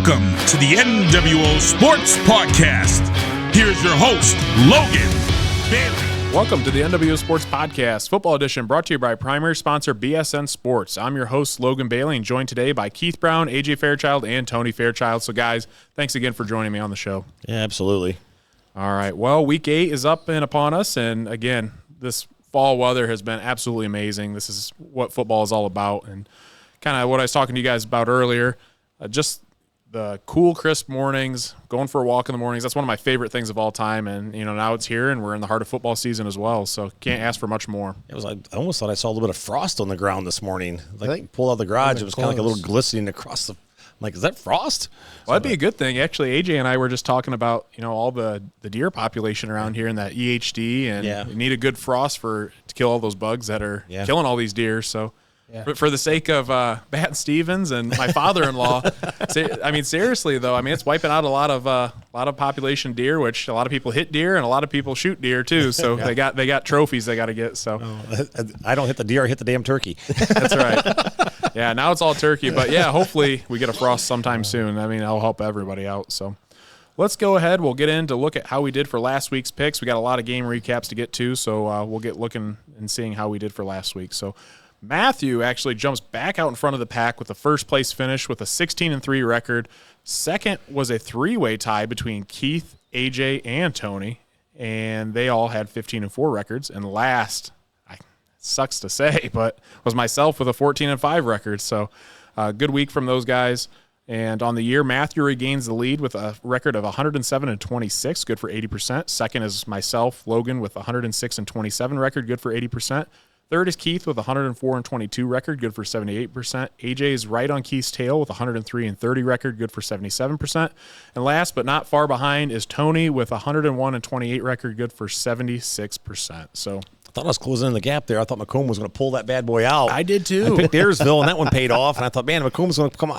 Welcome to the NWO Sports Podcast. Here's your host, Logan Bailey. Welcome to the NWO Sports Podcast, football edition, brought to you by primary sponsor BSN Sports. I'm your host, Logan Bailey, and joined today by Keith Brown, AJ Fairchild, and Tony Fairchild. So, guys, thanks again for joining me on the show. Yeah, absolutely. All right. Well, Week 8 is up and upon us, and again, this fall weather has been absolutely amazing. This is what football is all about, and kind of what I was talking to you guys about earlier, just the cool, crisp mornings, going for a walk in the mornings. That's one of my favorite things of all time. And, you know, now it's here and we're in the heart of football season as well. So can't ask for much more. It was like, I almost thought I saw a little bit of frost on the ground this morning. Like pulled out the garage. It was kind of like a little glistening across the, I'm like, is that frost? Well, that'd be a good thing. Actually, AJ and I were just talking about, you know, all the deer population around here in that EHD, and we need a good frost to kill all those bugs that are killing all these deer. So for the sake of Bat Stevens and my father-in-law, I mean, seriously though, I mean, it's wiping out a lot of population deer, which a lot of people hit deer and a lot of people shoot deer too. So they got trophies they got to get. So I don't hit the deer, I hit the damn turkey. That's right. Yeah, now it's all turkey, but yeah, hopefully we get a frost sometime soon. I mean, that'll help everybody out. So let's go ahead. We'll get in to look at how we did for last week's picks. We got a lot of game recaps to get to, so we'll get looking and seeing how we did for last week. So Matthew actually jumps back out in front of the pack with the first place finish with a 16-3 record. Second was a three-way tie between Keith, AJ, and Tony, and they all had 15-4 records. And last, sucks to say, but was myself with a 14-5 record. So good week from those guys. And on the year, Matthew regains the lead with a record of 107-26, good for 80%. Second is myself, Logan, with 106-27 record, good for 80%. Third is Keith with 104-22 record, good for 78%. AJ is right on Keith's tail with 103-30 record, good for 77%. And last but not far behind is Tony with 101-28 record, good for 76%. So I thought I was closing in the gap there. I thought Macomb was going to pull that bad boy out. I did too. I picked Ayersville, and that one paid off. And I thought, man, Macomb's going to come.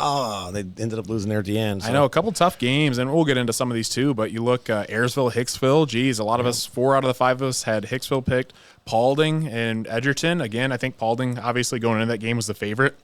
They ended up losing there at the end. So. I know, a couple tough games, and we'll get into some of these too. But you look, Ayersville, Hicksville. Geez, a lot of us, 4 out of the 5 of us had Hicksville picked. Paulding and Edgerton. Again, I think Paulding, obviously going into that game, was the favorite.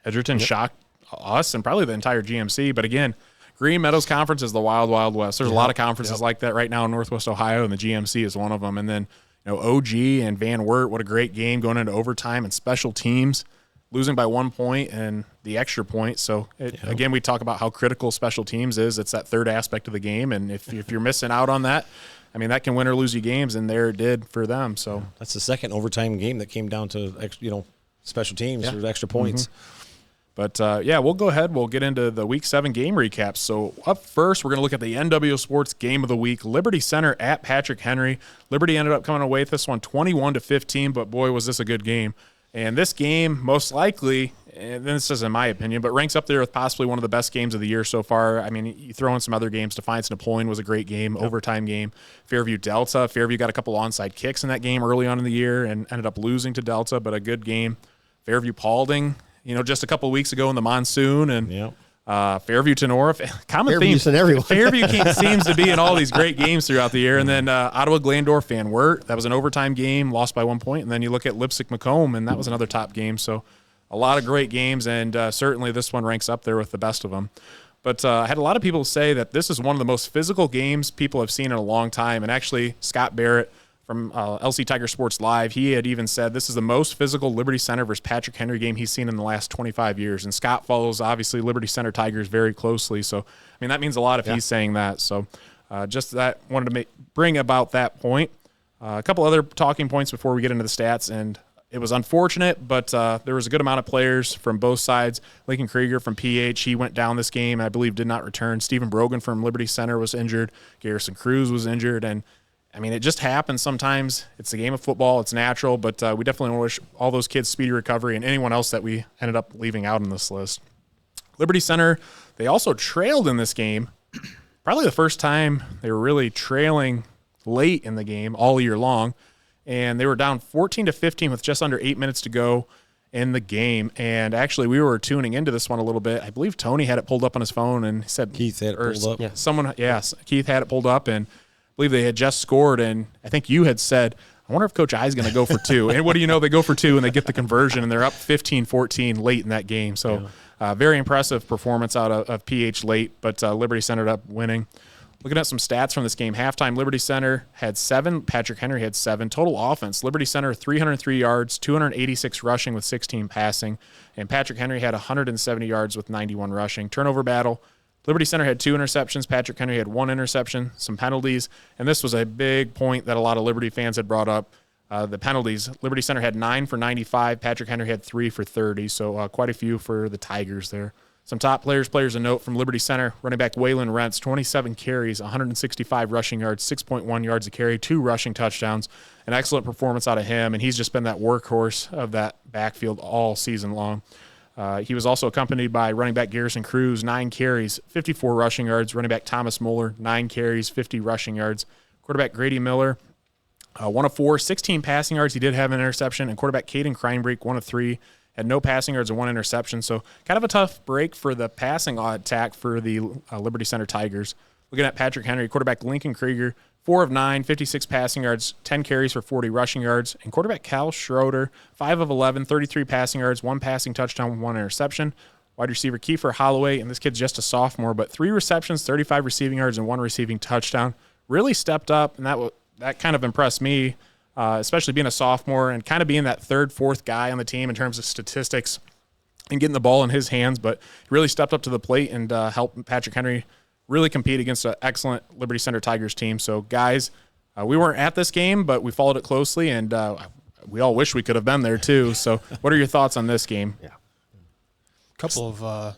Edgerton shocked us and probably the entire GMC. But again, Green Meadows Conference is the wild, wild west. There's a lot of conferences like that right now in Northwest Ohio, and the GMC is one of them. And then, you know, OG and Van Wert, what a great game going into overtime and special teams, losing by 1 point and the extra point. So, again, we talk about how critical special teams is. It's that third aspect of the game, and if you're missing out on that, I mean, that can win or lose you games, and there it did for them. So that's the second overtime game that came down to special teams or extra points. But, we'll go ahead. We'll get into the Week 7 game recaps. So up first, we're going to look at the NWO Sports Game of the Week. Liberty Center at Patrick Henry. Liberty ended up coming away with this one 21-15, but, boy, was this a good game. And this game, most likely, and this is in my opinion, but ranks up there with possibly one of the best games of the year so far. I mean, you throw in some other games. Defiance Napoleon was a great game, overtime game. Fairview Delta. Fairview got a couple onside kicks in that game early on in the year and ended up losing to Delta, but a good game. Fairview Paulding, you know, just a couple of weeks ago in the monsoon, and Fairview Tinora. Common theme. Fairview seems to be in all these great games throughout the year. And then Ottawa Glandorf Van Wert. That was an overtime game, lost by 1 point. And then you look at Lipsick Macomb, and that was another top game. So a lot of great games, and certainly this one ranks up there with the best of them. But I had a lot of people say that this is one of the most physical games people have seen in a long time. And actually, Scott Barrett from LC Tiger Sports Live, he had even said this is the most physical Liberty Center versus Patrick Henry game he's seen in the last 25 years. And Scott follows, obviously, Liberty Center Tigers very closely. So, I mean, that means a lot if he's saying that. So, just that, wanted to bring about that point. A couple other talking points before we get into the stats. And it was unfortunate, but there was a good amount of players from both sides. Lincoln Krieger from PH, he went down this game, and I believe did not return. Stephen Brogan from Liberty Center was injured. Garrison Cruz was injured. And I mean, it just happens sometimes. It's a game of football. It's natural, but we definitely wish all those kids speedy recovery and anyone else that we ended up leaving out on this list. Liberty Center, they also trailed in this game. Probably the first time they were really trailing late in the game all year long. And they were down 14-15 with just under 8 minutes to go in the game. And actually, we were tuning into this one a little bit. I believe Tony had it pulled up on his phone and said Keith had it pulled up. Keith had it pulled up, and I believe they had just scored, and I think you had said, I wonder if Coach I is going to go for 2. And what do you know? They go for 2 and they get the conversion, and they're up 15-14 late in that game. So very impressive performance out of PH late, but Liberty Center ended up winning. Looking at some stats from this game, halftime, Liberty Center had 7. Patrick Henry had 7. Total offense, Liberty Center 303 yards, 286 rushing with 16 passing, and Patrick Henry had 170 yards with 91 rushing. Turnover battle, Liberty Center had 2 interceptions. Patrick Henry had 1 interception, some penalties, and this was a big point that a lot of Liberty fans had brought up. The penalties, Liberty Center had 9 for 95. Patrick Henry had 3 for 30, so quite a few for the Tigers there. Some top players a note from Liberty Center. Running back Waylon Rentz, 27 carries, 165 rushing yards, 6.1 yards a carry, 2 rushing touchdowns. An excellent performance out of him, and he's just been that workhorse of that backfield all season long. He was also accompanied by running back Garrison Cruz, 9 carries, 54 rushing yards. Running back Thomas Moeller, 9 carries, 50 rushing yards. Quarterback Grady Miller, 1 of 4, 16 passing yards. He did have an interception. And quarterback Caden Kreinbrink, 1 of 3. Had no passing yards and 1 interception, so kind of a tough break for the passing attack for the Liberty Center Tigers. Looking at Patrick Henry, quarterback Lincoln Krieger, 4 of 9, 56 passing yards, 10 carries for 40 rushing yards, and quarterback Cal Schroeder, 5 of 11, 33 passing yards, 1 passing touchdown, 1 interception. Wide receiver Kiefer Holloway, and this kid's just a sophomore, but 3 receptions, 35 receiving yards, and 1 receiving touchdown. Really stepped up, and that kind of impressed me. Especially being a sophomore and kind of being that 3rd, 4th guy on the team in terms of statistics and getting the ball in his hands, but he really stepped up to the plate and helped Patrick Henry really compete against an excellent Liberty Center Tigers team. So, guys, we weren't at this game, but we followed it closely, and we all wish we could have been there too. So what are your thoughts on this game? Yeah. A couple of,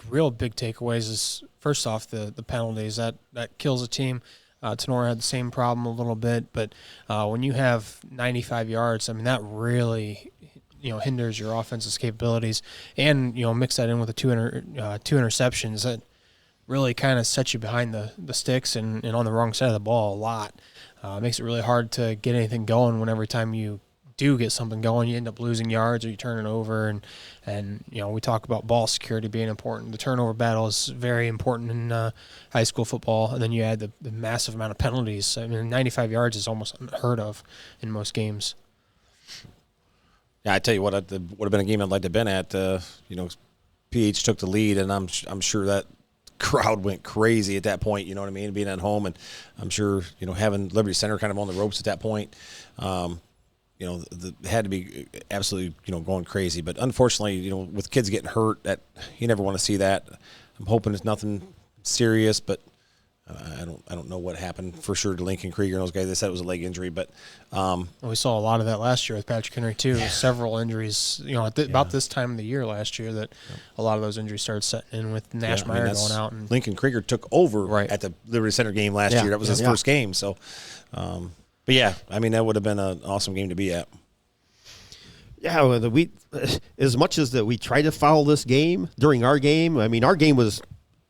real big takeaways is, first off, the penalties. That kills a team. Tinora had the same problem a little bit, but when you have 95 yards, I mean, that really, hinders your offense's capabilities. And, mix that in with the two interceptions, that really kind of sets you behind the sticks and on the wrong side of the ball a lot. Makes it really hard to get anything going when every time you do get something going, you end up losing yards or you turn it over. And we talk about ball security being important. The turnover battle is very important in high school football. And then you add the massive amount of penalties. I mean, 95 yards is almost unheard of in most games. Yeah, I tell you what, it would have been a game I'd like to have been at. PH took the lead, and I'm sure that crowd went crazy at that point, you know what I mean, being at home. And I'm sure, having Liberty Center kind of on the ropes at that point, had to be absolutely, going crazy. But unfortunately, with kids getting hurt, that you never want to see that. I'm hoping it's nothing serious, but I don't know what happened for sure to Lincoln Krieger and those guys. They said it was a leg injury, but we saw a lot of that last year with Patrick Henry too. Yeah. Several injuries, about this time of the year last year that a lot of those injuries started setting in with Nash Meyer going out. And Lincoln Krieger took over at the Liberty Center game last year. That was his first game. So, but yeah, I mean, that would have been an awesome game to be at. Yeah, we as much as that we tried to follow this game during our game. I mean, our game was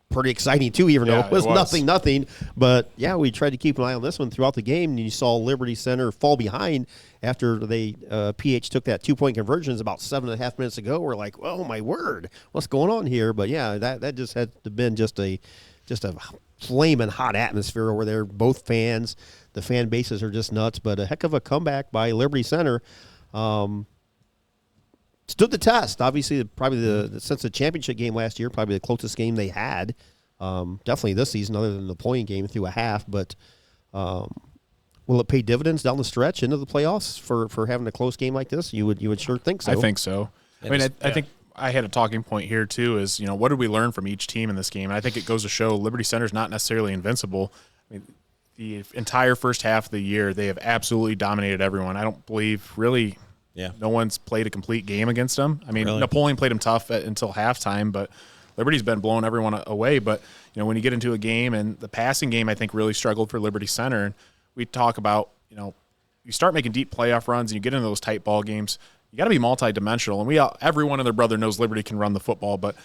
pretty exciting too, even though it was nothing. But yeah, we tried to keep an eye on this one throughout the game, and you saw Liberty Center fall behind after they PH took that 2-point conversion about 7.5 minutes ago. We're like, oh my word, what's going on here? But yeah, that just had to been just a flaming hot atmosphere over there. Both fans, the fan bases are just nuts. But a heck of a comeback by Liberty Center. Stood the test. Obviously, probably since the championship game last year, probably the closest game they had. Definitely this season, other than the point game through a half. But will it pay dividends down the stretch into the playoffs for having a close game like this? You would sure think so. I think so. I mean, I think I had a talking point here too. Is what did we learn from each team in this game? And I think it goes to show Liberty Center's not necessarily invincible. I mean, the entire first half of the year, they have absolutely dominated everyone. I don't believe really. Yeah, no one's played a complete game against them. I mean, Napoleon played them tough until halftime, but Liberty's been blowing everyone away. But, when you get into a game, and the passing game, I think, really struggled for Liberty Center. And we talk about, you start making deep playoff runs and you get into those tight ball games, you got to be multidimensional. And everyone and their brother knows Liberty can run the football, but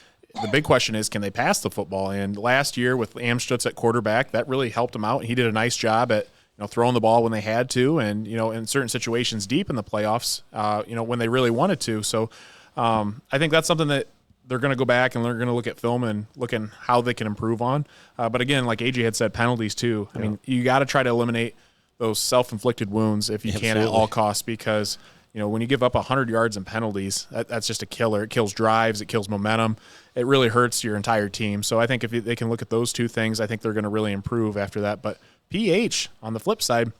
the big question is, can they pass the football? And last year with Amstutz at quarterback, that really helped him out. He did a nice job at throwing the ball when they had to, and in certain situations deep in the playoffs, when they really wanted to. So I think that's something that they're going to go back and they're going to look at film and looking how they can improve on. But again, like AJ had said, penalties too. I mean, you got to try to eliminate those self-inflicted wounds if you can at all costs, because when you give up 100 yards in penalties, that's just a killer. It kills drives, it kills momentum. It really hurts your entire team. So I think if they can look at those two things, I think they're going to really improve after that. But PH, on the flip side,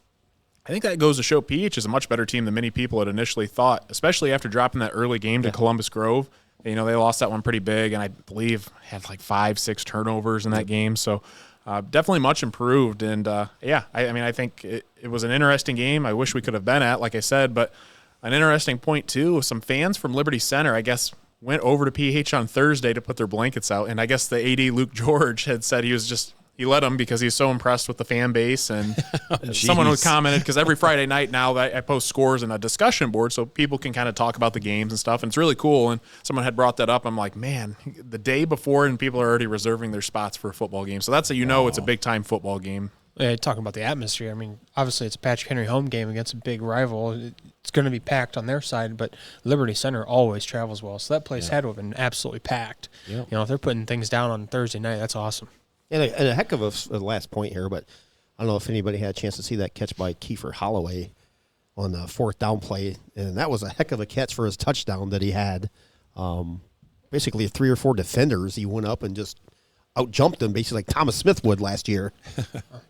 I think that goes to show PH is a much better team than many people had initially thought, especially after dropping that early game to Columbus Grove. They lost that one pretty big, and I believe had like 5-6 turnovers in that game. So definitely much improved. And, I think it was an interesting game. I wish we could have been at, like I said, but an interesting point, too. Some fans from Liberty Center, I guess, went over to PH on Thursday to put their blankets out. And I guess the AD, Luke George, had said he let them because he's so impressed with the fan base. And someone was commented, because every Friday night now I post scores in a discussion board so people can kind of talk about the games and stuff. And it's really cool. And someone had brought that up. I'm like, man, the day before and people are already reserving their spots for a football game. So that's it's a big-time football game. Yeah, talking about the atmosphere, I mean, obviously it's a Patrick Henry home game against a big rival. It's going to be packed on their side, but Liberty Center always travels well. So that place had to have been absolutely packed. Yep. If they're putting things down on Thursday night, that's awesome. And a heck of a last point here, but I don't know if anybody had a chance to see that catch by Kiefer Holloway on the fourth down play. And that was a heck of a catch for his touchdown that he had. Basically 3 or 4 defenders, he went up and just out-jumped them, basically like Thomas Smith would last year.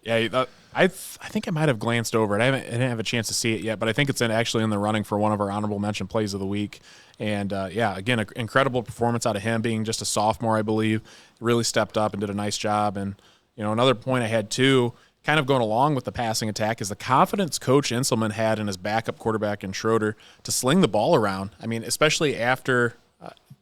Yeah, I think I might have glanced over it. I didn't have a chance to see it yet, but I think it's actually in the running for one of our honorable mention plays of the week. And, again, an incredible performance out of him, being just a sophomore, I believe. Really stepped up and did a nice job. And, another point I had, too, kind of going along with the passing attack, is the confidence Coach Inselman had in his backup quarterback in Schroeder to sling the ball around. I mean, especially after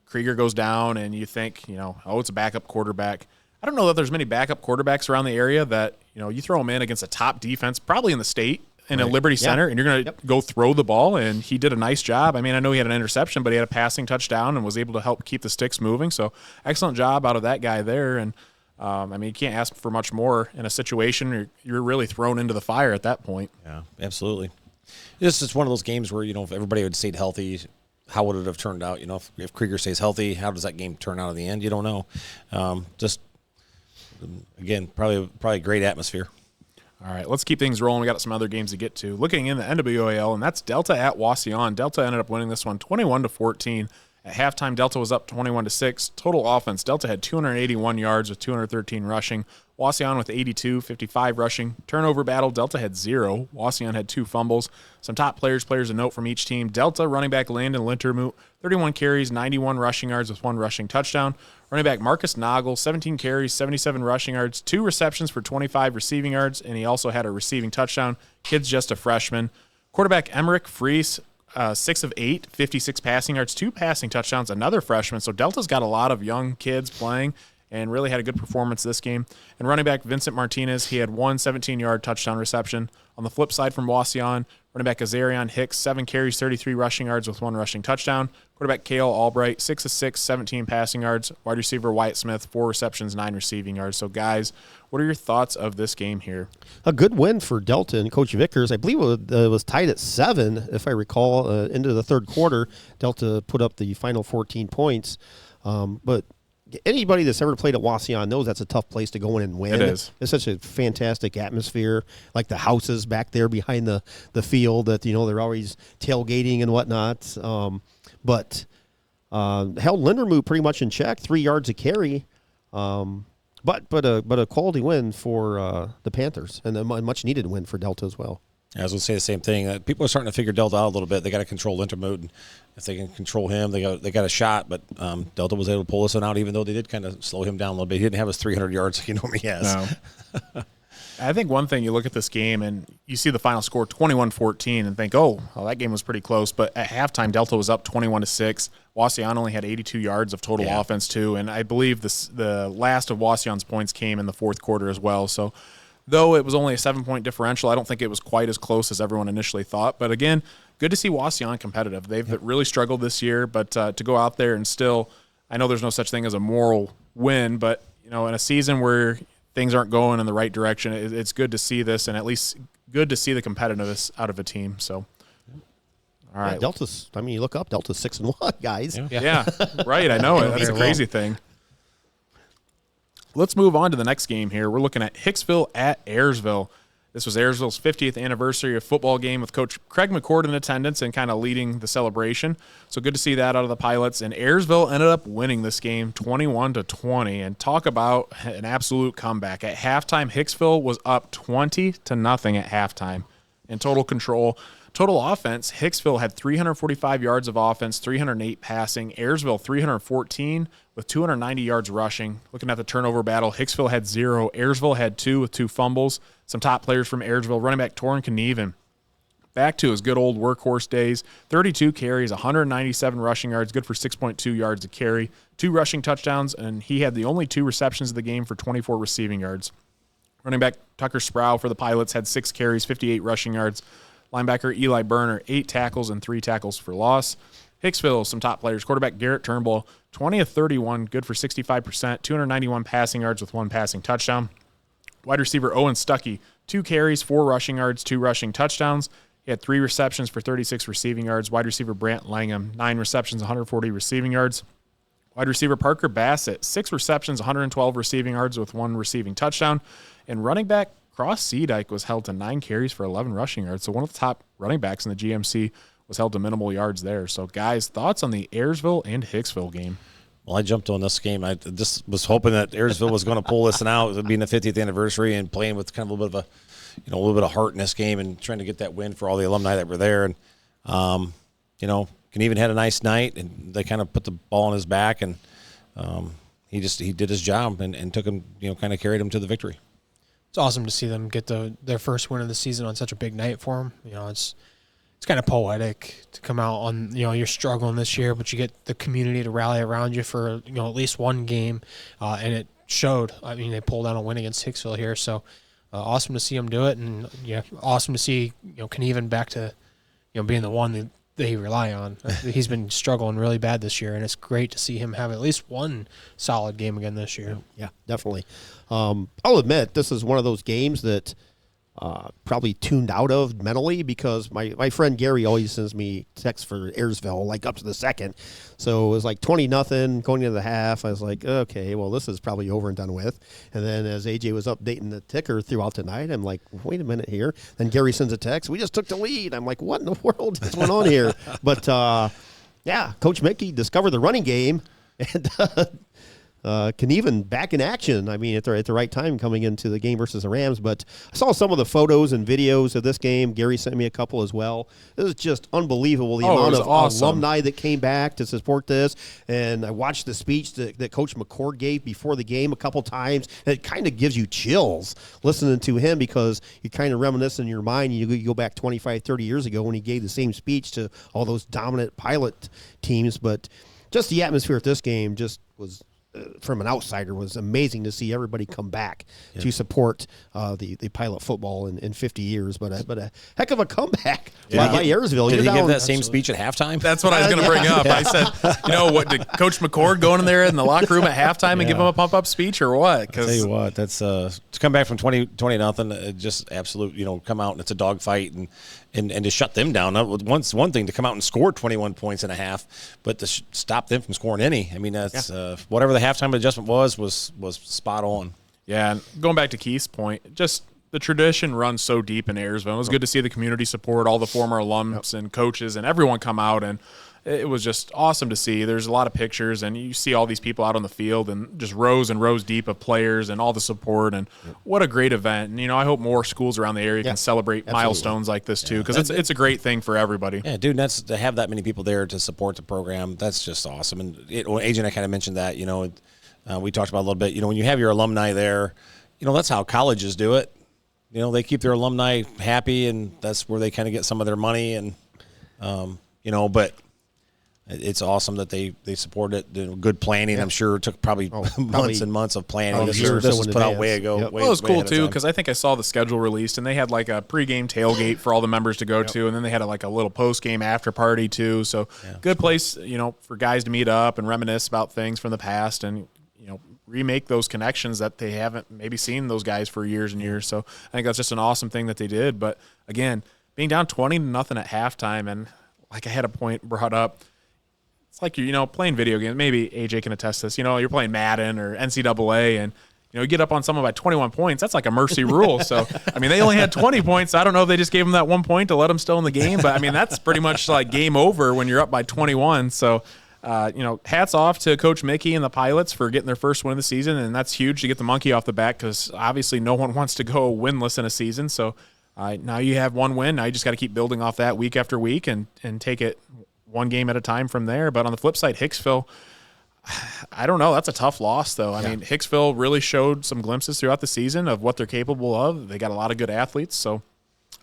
Krieger goes down and you think, it's a backup quarterback. I don't know that there's many backup quarterbacks around the area that, you throw them in against a top defense, probably in the state, in a Liberty Center, and you're going to go throw the ball, and he did a nice job. I mean, I know he had an interception, but he had a passing touchdown and was able to help keep the sticks moving. So excellent job out of that guy there. And, you can't ask for much more in a situation where you're really thrown into the fire at that point. Yeah, absolutely. It's one of those games where, if everybody had stayed healthy, how would it have turned out? If Krieger stays healthy, how does that game turn out at the end? You don't know. Again, probably a great atmosphere. All right, let's keep things rolling. We got some other games to get to. Looking in the NWOAL, and that's Delta at Wauseon. Delta ended up winning this one 21-14. At halftime, Delta was up 21-6. Total offense, Delta had 281 yards with 213 rushing. Wauseon with 82, 55 rushing. Turnover battle, Delta had 0. Wauseon had 2 fumbles. Some top players to note from each team. Delta running back Landon Lintermoot, 31 carries, 91 rushing yards with 1 rushing touchdown. Running back Marcus Noggle, 17 carries, 77 rushing yards, 2 receptions for 25 receiving yards, and he also had a receiving touchdown. Kid's just a freshman. Quarterback Emmerich Fries, 6 of 8, 56 passing yards, 2 passing touchdowns, another freshman. So Delta's got a lot of young kids playing and really had a good performance this game. And running back Vincent Martinez, he had 1 17-yard touchdown reception. On the flip side from Wauseon, running back Azarion Hicks, 7 carries, 33 rushing yards with 1 rushing touchdown. Quarterback Cale Albright, 6 of 6, 17 passing yards. Wide receiver Wyatt Smith, 4 receptions, 9 receiving yards. So, guys, what are your thoughts of this game here? A good win for Delta and Coach Vickers. I believe it was tied at 7, if I recall, into the third quarter. Delta put up the final 14 points. But anybody that's ever played at Wauseon knows that's a tough place to go in and win. It is. It's such a fantastic atmosphere, like the houses back there behind the field that, they're always tailgating and whatnot. But held Lindermoot pretty much in check, 3 yards a carry. But a quality win for the Panthers, and a much needed win for Delta as well. I was going to say the same thing. People are starting to figure Delta out a little bit. They got to control Lintermoot, and if they can control him, they got a shot. But Delta was able to pull this one out, even though they did kind of slow him down a little bit. He didn't have his 300 yards like he normally has. No. I think one thing, you look at this game and you see the final score 21-14 and think, well, that game was pretty close. But at halftime, Delta was up 21-6. Wauseon only had 82 yards of total offense too, and I believe the last of Wauseon's points came in the fourth quarter as well. So, though it was only a 7-point differential, I don't think it was quite as close as everyone initially thought. But again, good to see Wauseon competitive. They've really struggled this year, but to go out there and still, I know there's no such thing as a moral win, but in a season where things aren't going in the right direction, it's good to see this, and at least good to see the competitiveness out of a team. So, all right, Delta's. I mean, you look up, Delta's 6-1, guys. Yeah, right. I know it. That's a crazy thing. Let's move on to the next game here. We're looking at Hicksville at Ayersville. This was Ayersville's 50th anniversary of football game with Coach Craig McCord in attendance and kind of leading the celebration. So good to see that out of the Pilots. And Ayersville ended up winning this game 21-20. And talk about an absolute comeback. At halftime, Hicksville was up 20-0 at halftime in total control. Total offense, Hicksville had 345 yards of offense, 308 passing. Ayersville 314 with 290 yards rushing. Looking at the turnover battle, Hicksville had 0. Ayersville had 2 with 2 fumbles. Some top players from Ayersville, running back Torrin Knieven, back to his good old workhorse days. 32 carries, 197 rushing yards, good for 6.2 yards a carry. 2 rushing touchdowns, and he had the only 2 receptions of the game for 24 receiving yards. Running back Tucker Sproul for the Pilots had 6 carries, 58 rushing yards. Linebacker Eli Berner, 8 tackles and 3 tackles for loss. Hicksville, some top players. Quarterback Garrett Turnbull, 20 of 31, good for 65%, 291 passing yards with 1 passing touchdown. Wide receiver Owen Stuckey, 2 carries, 4 rushing yards, 2 rushing touchdowns. He had 3 receptions for 36 receiving yards. Wide receiver Brant Langham, 9 receptions, 140 receiving yards. Wide receiver Parker Bassett, 6 receptions, 112 receiving yards with 1 receiving touchdown. And running back Cross Seadyke was held to 9 carries for 11 rushing yards. So one of the top running backs in the GMC was held to minimal yards there. So, guys, thoughts on the Ayersville and Hicksville game? Well, I jumped on this game. I just was hoping that Ayersville was going to pull this one out. It would be the 50th anniversary and playing with kind of a little bit of a little bit of heart in this game and trying to get that win for all the alumni that were there. And, Knieven had a nice night, and they kind of put the ball on his back, and he did his job and took him, kind of carried him to the victory. It's awesome to see them get their first win of the season on such a big night for them. It's kind of poetic to come out on, you're struggling this year, but you get the community to rally around you for, at least one game, and it showed. I mean, they pulled out a win against Hicksville here, so awesome to see them do it, and awesome to see Knieven back to being the one that they rely on. He's been struggling really bad this year, and it's great to see him have at least one solid game again this year. Yeah, definitely. I'll admit this is one of those games that probably tuned out of mentally because my friend Gary always sends me texts for Ayersville, like up to the second. So it was like 20-0 going into the half. I was like, okay, well, this is probably over and done with. And then as AJ was updating the ticker throughout the night, I'm like, wait a minute here. Then Gary sends a text. We just took the lead. I'm like, what in the world is going on here? But, Coach Mickey discovered the running game, and Knieven back in action. I mean, at the right time coming into the game versus the Rams. But I saw some of the photos and videos of this game. Gary sent me a couple as well. It was just unbelievable, the amount of alumni that came back to support this. And I watched the speech that Coach McCord gave before the game a couple times. And it kind of gives you chills listening to him because you kind of reminisce in your mind. You go back 25, 30 years ago when he gave the same speech to all those dominant Pilot teams. But just the atmosphere at this game just was – from an outsider, was amazing to see everybody come back to support the Pilot football in 50 years. But a heck of a comeback by Ayersville. Did he give that same speech at halftime? That's what I was going to bring up. I said, what, did Coach McCord go in there in the locker room at halftime and give him a pump-up speech or what? I'll tell you what, that's to come back from 20-0, just absolute, come out and it's a dogfight and to shut them down. It's one thing to come out and score 21 points in a half, but to stop them from scoring any. I mean, that's whatever the halftime adjustment was spot on. Yeah, and going back to Keith's point, just the tradition runs so deep in Ayersville. It was good to see the community support, all the former alums and coaches and everyone come out, and it was just awesome to see. There's a lot of pictures, and you see all these people out on the field and just rows and rows deep of players and all the support, and what a great event. And, I hope more schools around the area can celebrate milestones like this too, because it's a great thing for everybody. Yeah, dude, that's to have that many people there to support the program. That's just awesome. And AJ and I kind of mentioned that, we talked about a little bit, when you have your alumni there, that's how colleges do it. They keep their alumni happy, and that's where they kind of get some of their money. And, but it's awesome that they support it. Good planning. I'm sure it took probably months and months of planning. This was put out way ago. Well, it was cool, too, because I think I saw the schedule released, and they had like a pregame tailgate for all the members to go to, and then they had like a little postgame after party, too. So good place, for guys to meet up and reminisce about things from the past and, remake those connections that they haven't maybe seen those guys for years and years. So I think that's just an awesome thing that they did. But, again, being down 20-0 at halftime, and like I had a point brought up, it's like you're, playing video games. Maybe AJ can attest to this. You're playing Madden or NCAA, and you get up on someone by 21 points, that's like a mercy rule. So, I mean, they only had 20 points. I don't know if they just gave them that 1 point to let them still in the game. But, I mean, that's pretty much like game over when you're up by 21. So, hats off to Coach Mickey and the Pilots for getting their first win of the season. And that's huge to get the monkey off the back because obviously no one wants to go winless in a season. So, now you have one win. Now you just got to keep building off that week after week and take it one game at a time from there. But on the flip side, Hicksville, I don't know. That's a tough loss, though. I mean, Hicksville really showed some glimpses throughout the season of what they're capable of. They got a lot of good athletes, so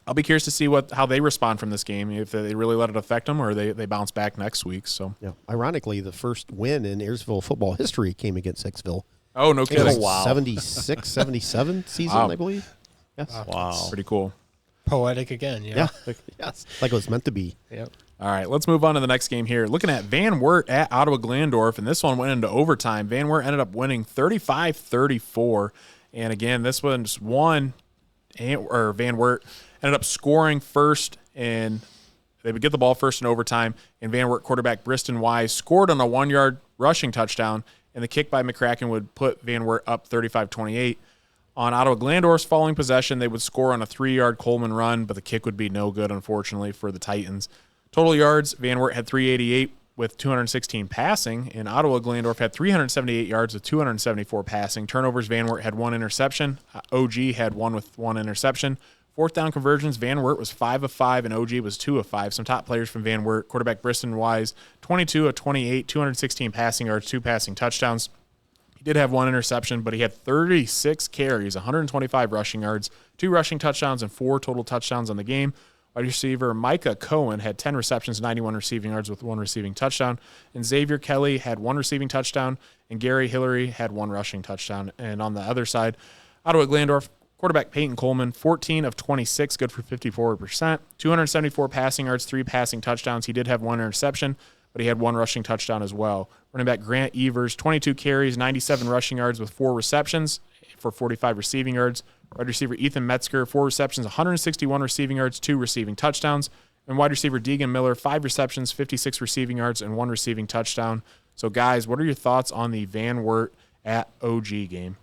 I'll be curious to see how they respond from this game, if they really let it affect them or they bounce back next week. So, ironically, the first win in Ayersville football history came against Hicksville. Oh, no kidding. Wow. 76, 77 season, I believe. Yes. Wow. Pretty cool. Poetic again, Yeah. Yes. Like it was meant to be. Yep. All right, let's move on to the next game here. Looking at Van Wert at Ottawa Glandorf, and this one went into overtime. Van Wert ended up winning 35-34. And again, this one just won, or Van Wert ended up scoring first, and they would get the ball first in overtime. And Van Wert quarterback Briston Wise scored on a 1-yard rushing touchdown, and the kick by McCracken would put Van Wert up 35-28. On Ottawa Glandorf's following possession, they would score on a 3-yard Coleman run, but the kick would be no good, unfortunately, for the Titans. Total yards, Van Wert had 388 with 216 passing, and Ottawa Glandorf had 378 yards with 274 passing. Turnovers, Van Wert had 1 interception. OG had 1 with 1 interception. Fourth down conversions, Van Wert was 5 of 5, and OG was 2 of 5. Some top players from Van Wert, quarterback Briston Wise, 22 of 28, 216 passing yards, 2 passing touchdowns. He did have 1 interception, but he had 36 carries, 125 rushing yards, 2 rushing touchdowns, and 4 total touchdowns on the game. Wide receiver Micah Cohen had 10 receptions, 91 receiving yards with 1 receiving touchdown. And Xavier Kelly had 1 receiving touchdown, and Gary Hillary had 1 rushing touchdown. And on the other side, Ottawa Glandorf, quarterback Peyton Coleman, 14 of 26, good for 54%, 274 passing yards, 3 passing touchdowns. He did have 1 interception, but he had 1 rushing touchdown as well. Running back Grant Evers, 22 carries, 97 rushing yards with 4 receptions for 45 receiving yards. Wide receiver Ethan Metzger, 4 receptions, 161 receiving yards, 2 receiving touchdowns. And wide receiver Deegan Miller, 5 receptions, 56 receiving yards, and 1 receiving touchdown. So, guys, what are your thoughts on the Van Wert at OG game?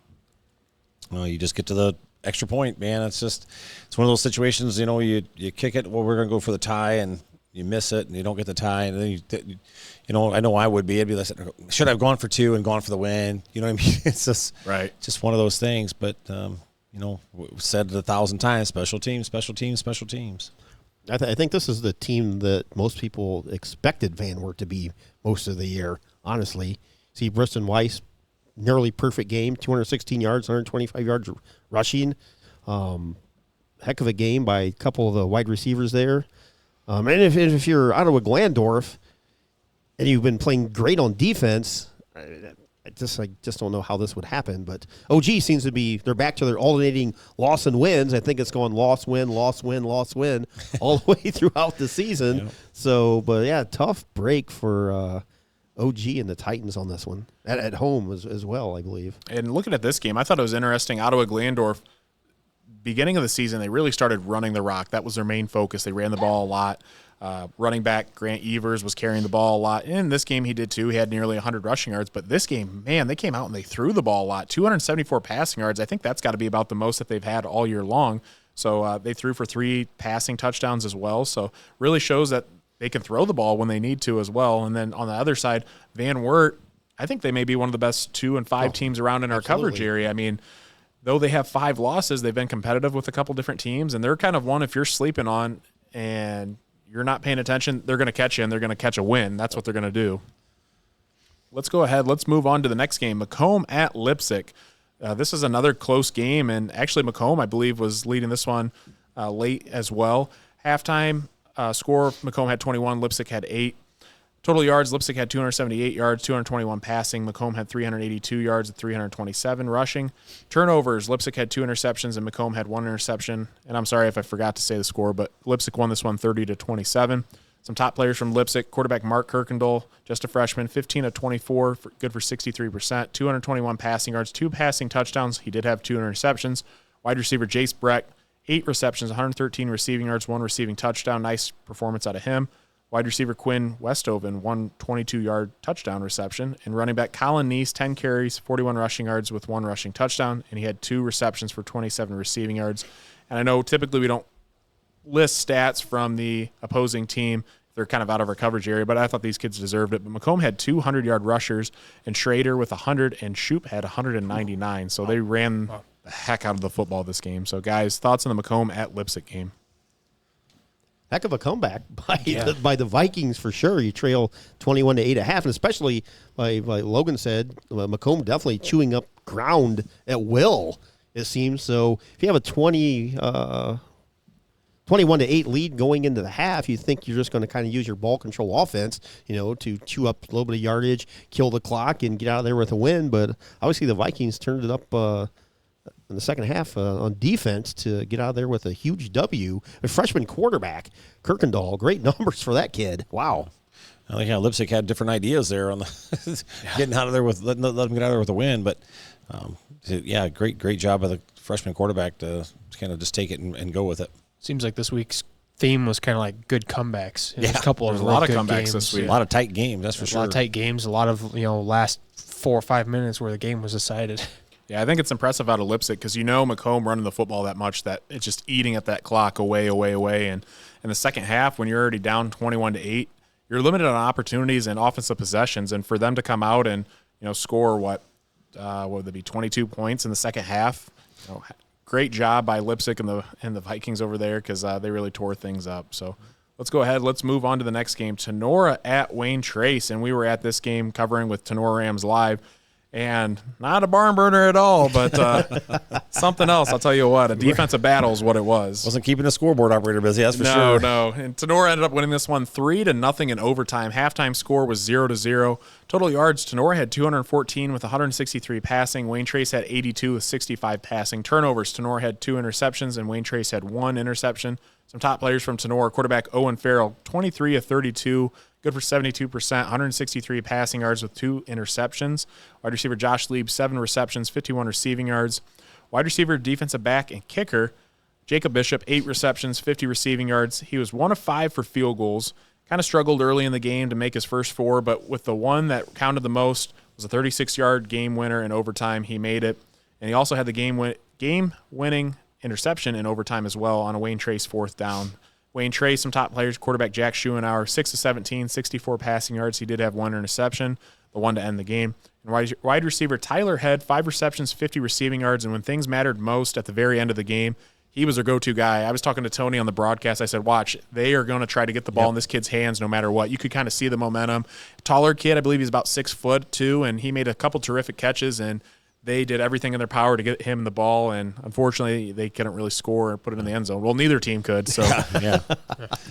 Well, you just get to the extra point, man. It's one of those situations, you kick it, well, we're going to go for the tie, and you miss it, and you don't get the tie, and then I know I would be. I'd be like, should I have gone for 2 and gone for the win? You know what I mean? It's just one of those things. But we've said it 1,000 times: special teams, special teams, special teams. I think this is the team that most people expected Van Wert to be most of the year. Honestly, see Briston Weiss, nearly perfect game, 216 yards, 125 yards rushing. Heck of a game by a couple of the wide receivers there. And if you're Ottawa Glandorf and you've been playing great on defense, I just don't know how this would happen. But OG seems to be, they're back to their alternating loss and wins. I think it's going loss, win, loss, win, loss, win all the way throughout the season. Yep. So, but yeah, tough break for OG and the Titans on this one at home as well, I believe. And looking at this game, I thought it was interesting. Ottawa Glandorf, beginning of the season, they really started running the rock. That was their main focus. They ran the ball a lot. Running back Grant Evers was carrying the ball a lot. In this game, he did too. He had nearly 100 rushing yards. But this game, man, they came out and they threw the ball a lot. 274 passing yards. I think that's got to be about the most that they've had all year long. So they threw for 3 passing touchdowns as well. So really shows that they can throw the ball when they need to as well. And then on the other side, Van Wert, I think they may be one of the best 2 and 5 teams around in our coverage area. I mean, though they have 5 losses, they've been competitive with a couple different teams, and they're kind of one if you're sleeping on and you're not paying attention, they're going to catch you, and they're going to catch a win. That's what they're going to do. Let's go ahead. Let's move on to the next game, Macomb at Leipsic. This is another close game, and actually Macomb, I believe, was leading this one late as well. Halftime score, Macomb had 21, Leipsic had 8. Total yards, Leipsic had 278 yards, 221 passing. Macomb had 382 yards and 327 rushing. Turnovers, Leipsic had 2 interceptions and Macomb had 1 interception. And I'm sorry if I forgot to say the score, but Leipsic won this one 30-27. Some top players from Leipsic, quarterback Mark Kirkendall, just a freshman, 15 of 24, good for 63%, 221 passing yards, 2 passing touchdowns. He did have 2 interceptions. Wide receiver Jace Breck, 8 receptions, 113 receiving yards, 1 receiving touchdown. Nice performance out of him. Wide receiver Quinn Westhoven, 122-yard touchdown reception. And running back Colin Neese, 10 carries, 41 rushing yards with 1 rushing touchdown. And he had 2 receptions for 27 receiving yards. And I know typically we don't list stats from the opposing team. They're kind of out of our coverage area, but I thought these kids deserved it. But Macomb had 200-yard rushers, and Schrader with 100, and Shoup had 199. So they ran the heck out of the football this game. So, guys, thoughts on the Macomb at Lipsick game? Heck of a comeback by the Vikings for sure. You trail 21-8 at half, and especially like Logan said, Macomb definitely chewing up ground at will. It seems so. If you have a 21-8 lead going into the half, you think you're just going to kind of use your ball control offense, to chew up a little bit of yardage, kill the clock, and get out of there with a win. But obviously the Vikings turned it up in the second half on defense to get out of there with a huge W. A freshman quarterback, Kirkendall, great numbers for that kid. Wow. I think how Lipsick had different ideas there on the getting out of there with letting them get out of there with a win. But great job by the freshman quarterback to kind of just take it and go with it. Seems like this week's theme was kind of like good comebacks. Yeah, a couple of a lot of good comebacks games. this week. A lot of tight games, that's for sure. A lot of tight games. A lot of last 4 or 5 minutes where the game was decided. Yeah, I think it's impressive out of Lipsick because Macomb running the football that much that it's just eating at that clock away. And in the second half, when you're already down 21-8, you're limited on opportunities and offensive possessions. And for them to come out and score what would it be, 22 points in the second half? Great job by Lipsick and the Vikings over there because they really tore things up. So let's go ahead. Let's move on to the next game. Tinora at Wayne Trace, and we were at this game covering with Tinora Rams Live. And not a barn burner at all, but something else. I'll tell you what, a defensive battle is what it was. Wasn't keeping the scoreboard operator busy, that's for sure. No. And Tinora ended up winning this one 3-0 in overtime. Halftime score was 0-0. Total yards, Tinora had 214 with 163 passing. Wayne Trace had 82 with 65 passing. Turnovers, Tinora had 2 interceptions, and Wayne Trace had 1 interception. Some top players from Tinora, quarterback Owen Farrell, 23 of 32. Good for 72%, 163 passing yards with 2 interceptions. Wide receiver Josh Lieb, 7 receptions, 51 receiving yards. Wide receiver, defensive back, and kicker Jacob Bishop, 8 receptions, 50 receiving yards. He was 1 of 5 for field goals. Kind of struggled early in the game to make his first 4, but with the one that counted the most was a 36-yard game winner in overtime. He made it, and he also had the game-winning interception in overtime as well on a Wayne Trace 4th down. Wayne Trace, some top players, quarterback Jack Schuenauer, 6 of 17, 64 passing yards. He did have 1 interception, the one to end the game. And wide receiver Tyler Head, 5 receptions, 50 receiving yards. And when things mattered most at the very end of the game, he was their go-to guy. I was talking to Tony on the broadcast. I said, watch, they are going to try to get the ball in this kid's hands no matter what. You could kind of see the momentum. Taller kid, I believe he's about 6'2", and he made a couple terrific catches, and they did everything in their power to get him the ball, and unfortunately, they couldn't really score or put it in the end zone. Well, neither team could, so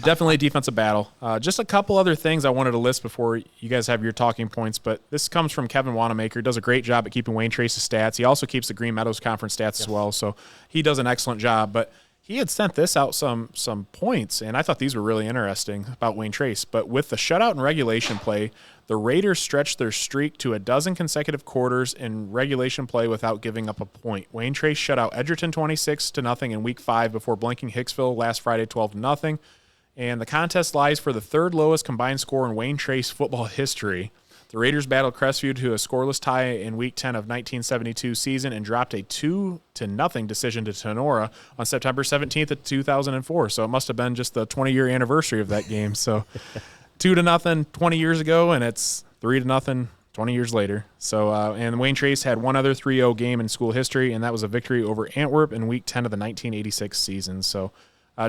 definitely a defensive battle. Just a couple other things I wanted to list before you guys have your talking points, but this comes from Kevin Wanamaker. He does a great job at keeping Wayne Trace's stats. He also keeps the Green Meadows Conference stats as well, so he does an excellent job. But he had sent this out some points, and I thought these were really interesting about Wayne Trace. But with the shutout and regulation play, the Raiders stretched their streak to 12 consecutive quarters in regulation play without giving up a point. Wayne Trace shut out Edgerton 26-0 in Week 5 before blanking Hicksville last Friday 12-0. And the contest lies for the 3rd lowest combined score in Wayne Trace football history. The Raiders battled Crestview to a scoreless tie in Week 10 of 1972 season and dropped a 2-0 decision to Tinora on September 17th of 2004. So it must have been just the 20-year anniversary of that game. So 2-0 20 years ago, and it's 3-0 20 years later. So and Wayne Trace had one other 3-0 game in school history, and that was a victory over Antwerp in Week 10 of the 1986 season. So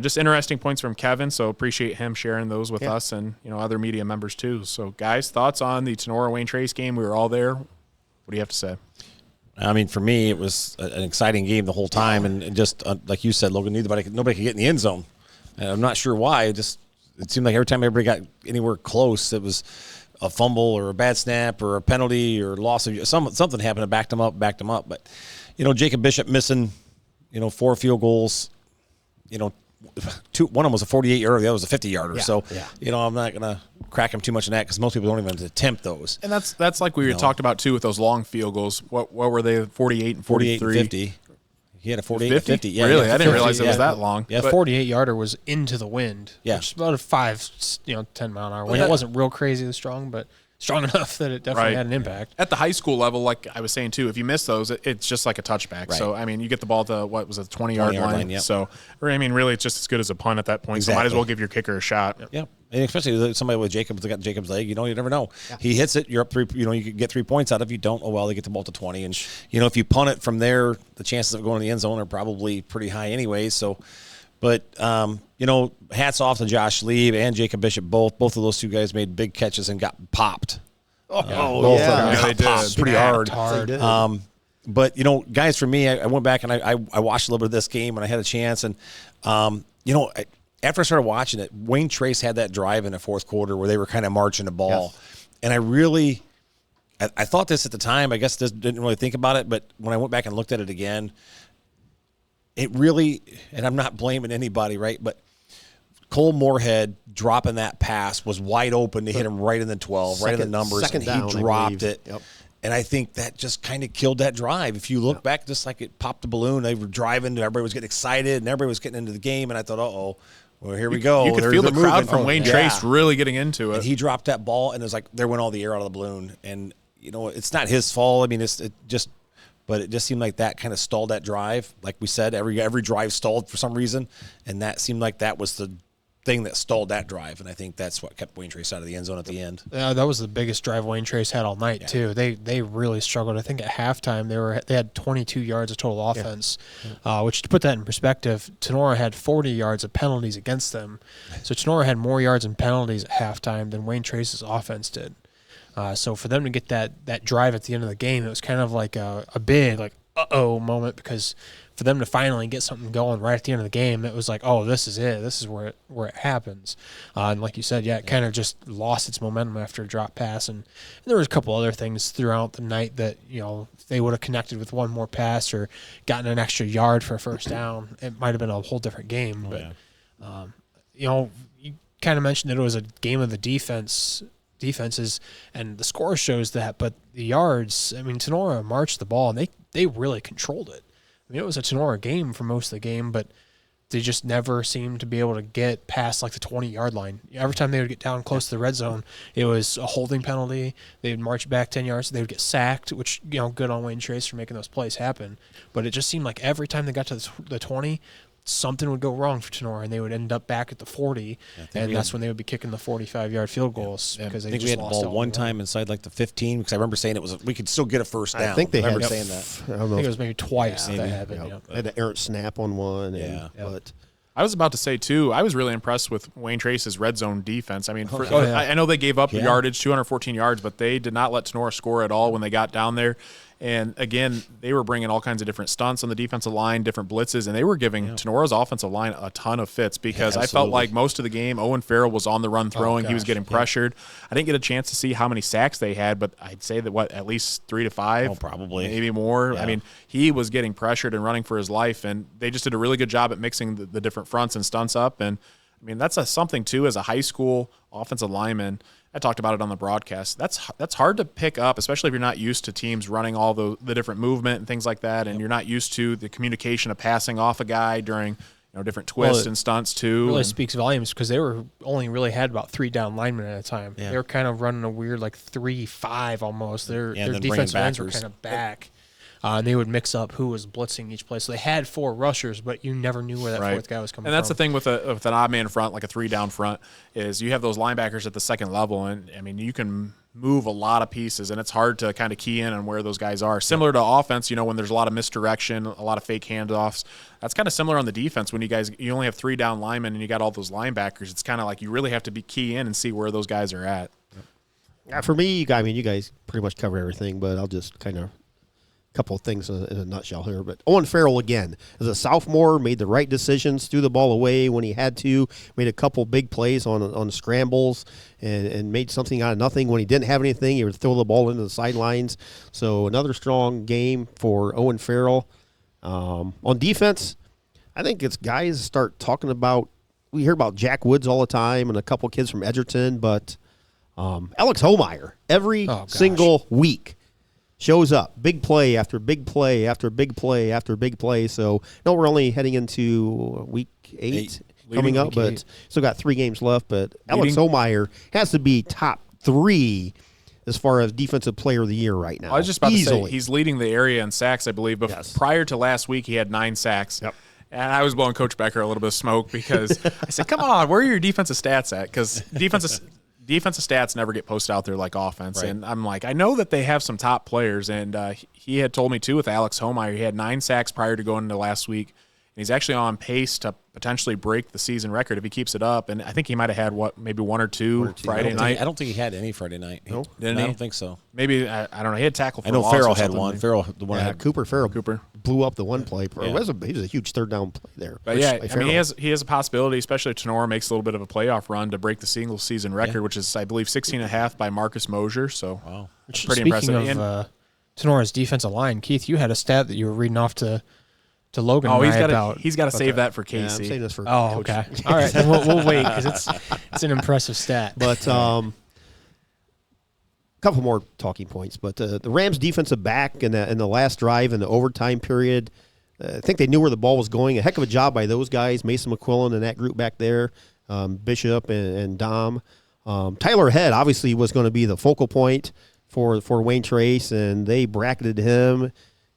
just interesting points from Kevin, so appreciate him sharing those with us and other media members too. So, guys, thoughts on the Tinora-Wayne Trace game? We were all there. What do you have to say? I mean, for me, it was an exciting game the whole time, and just like you said, Logan, nobody could get in the end zone. And I'm not sure why. It seemed like every time everybody got anywhere close, it was a fumble or a bad snap or a penalty or loss of something happened and backed them up. But Jacob Bishop missing 4 field goals. One of them was a 48-yarder, the other was a 50-yarder. I'm not going to crack him too much in that because most people don't even attempt those. And that's like we talked about too with those long field goals. What were they? 48 and 43. 48 and 50. He had a 48-50. Yeah, really? I didn't 50, realize it was that long. Yeah, 48-yarder was into the wind. Yeah. Which is about a 10-mile-an-hour wind. It wasn't real crazy strong, but strong enough that it definitely had an impact. At the high school level, like I was saying too, if you miss those, it's just like a touchback. Right. So, I mean, you get the ball to, what was it, the 20-yard line? Yep. So, I mean, really, it's just as good as a punt at that point. Exactly. So, might as well give your kicker a shot. Yeah, and especially with somebody with got Jacob's leg, you never know. Yeah. He hits it, you're up 3. You could get 3 points out. If you don't, they get the ball to 20, and if you punt it from there, the chances of going to the end zone are probably pretty high anyway. So, but hats off to Josh Lee and Jacob Bishop. Both of those two guys made big catches and got popped. Both of them they did. Pretty hard. But guys, for me, I went back and I watched a little bit of this game when I had a chance, and after I started watching it, Wayne Trace had that drive in the fourth quarter where they were kind of marching the ball, and I thought this at the time. I guess didn't really think about it, but when I went back and looked at it again, it really, and I'm not blaming anybody, right? But Cole Moorhead dropping that pass was wide open to hit him right in the 12, right in the numbers, and he dropped it. Yep. And I think that just kind of killed that drive. If you look back, just like it popped the balloon, they were driving, everybody was getting excited, and everybody was getting into the game, and I thought, well, here we go. You could feel the crowd from Wayne Trace really getting into it. And he dropped that ball, and it was like there went all the air out of the balloon. And, it's not his fault. I mean, but it just seemed like that kind of stalled that drive. Like we said, every drive stalled for some reason, and that seemed like that was the thing that stalled that drive, and I think that's what kept Wayne Trace out of the end zone at the end. That was the biggest drive Wayne Trace had all night too. They really struggled. I think at halftime they had 22 yards of total offense, which, to put that in perspective, Tinora had 40 yards of penalties against them. So Tinora had more yards and penalties at halftime than Wayne Trace's offense did. So for them to get that drive at the end of the game, it was kind of like a big moment, because for them to finally get something going right at the end of the game, it was like, this is it. This is where it happens. And like you said, it kind of just lost its momentum after a drop pass. And there was a couple other things throughout the night that, if they would have connected with one more pass or gotten an extra yard for a first down, it might have been a whole different game. You kind of mentioned that it was a game of the defenses, and the score shows that, but the yards, I mean, Tinora marched the ball, and they really controlled it. I mean, it was a Tinora game for most of the game, but they just never seemed to be able to get past like the 20-yard line. Every time they would get down close to the red zone, it was a holding penalty. They would march back 10 yards. They would get sacked, which, good on Wayne Trace for making those plays happen. But it just seemed like every time they got to the 20, something would go wrong for Tinora, and they would end up back at the 40, and that's when they would be kicking the 45-yard field goals. Because I think we had the ball one time inside like the 15, because I remember saying we could still get a first down. I think they had saying that. I don't know. I think it was maybe twice that happened. They had an errant snap on one. But I was about to say, too, I was really impressed with Wayne Trace's red zone defense. I mean, I know they gave up yardage, 214 yards, but they did not let Tinora score at all when they got down there. And, again, they were bringing all kinds of different stunts on the defensive line, different blitzes, and they were giving Tenora's offensive line a ton of fits, because I felt like most of the game Owen Farrell was on the run throwing. He was getting pressured. I didn't get a chance to see how many sacks they had, but I'd say that, at least 3 to 5? Oh, probably. Maybe more. Yeah. I mean, he was getting pressured and running for his life, and they just did a really good job at mixing the different fronts and stunts up. And, I mean, that's something, too, as a high school offensive lineman. I talked about it on the broadcast. That's hard to pick up, especially if you're not used to teams running all the different movement and things like that, and you're not used to the communication of passing off a guy during different twists and stunts too. It really speaks volumes, because they were only really had about 3 down linemen at a time. Yeah. They were kind of running a weird 3-5 almost. Their defensive ends were kind of back. And they would mix up who was blitzing each play. So they had 4 rushers, but you never knew where that fourth guy was coming from. And that's the thing with an odd man front, like a 3-down front, is you have those linebackers at the second level, and, I mean, you can move a lot of pieces, and it's hard to kind of key in on where those guys are. Similar to offense, when there's a lot of misdirection, a lot of fake handoffs. That's kind of similar on the defense when you only have 3 down linemen and you got all those linebackers. It's kind of like you really have to be key in and see where those guys are at. For me, you guys pretty much cover everything, but I'll just kind of couple of things in a nutshell here. But Owen Farrell, again, as a sophomore, made the right decisions, threw the ball away when he had to, made a couple big plays on scrambles, and made something out of nothing. When he didn't have anything, he would throw the ball into the sidelines. So another strong game for Owen Farrell. On defense, I think it's guys start talking about, we hear about Jack Woods all the time and a couple kids from Edgerton, but Alex Homeyer, every single week, shows up. Big play after big play after big play after big play. So, no, we're only heading into week 8 coming up, but still got 3 games left. But Alex Omeyer has to be top 3 as far as defensive player of the year right now. I was just about to say, he's leading the area in sacks, I believe. But prior to last week, he had 9 sacks. Yep. And I was blowing Coach Becker a little bit of smoke because I said, come on, where are your defensive stats at? Because defensive stats never get posted out there like offense. Right. And I'm like, I know that they have some top players. And he had told me, too, with Alex Homeyer, he had 9 sacks prior to going into last week. And he's actually on pace to potentially break the season record if he keeps it up. And I think he might have had, maybe one or two Friday night. I don't think he had any Friday night. Nope. Didn't he? I don't think so. Maybe, I don't know. He had tackle for I know loss Farrell or had something. one. Farrell had Cooper blew up the one play. Yeah. He was a huge third down play there. But yeah, I mean, he has a possibility, especially if Tinora makes a little bit of a playoff run to break the single season record, which is, I believe, 16.5 by Marcus Mosier. So pretty impressive. Speaking of Tenora's defensive line, Keith, you had a stat that you were reading off to Logan. Oh, he's got to save that for Casey. Yeah, I'm saving this for Coach. Okay. All right, then we'll wait because it's an impressive stat. But a couple more talking points. But the Rams' defensive back in the last drive in the overtime period, I think they knew where the ball was going. A heck of a job by those guys, Mason McQuillan and that group back there, Bishop and Dom. Tyler Head obviously was going to be the focal point for Wayne Trace, and they bracketed him.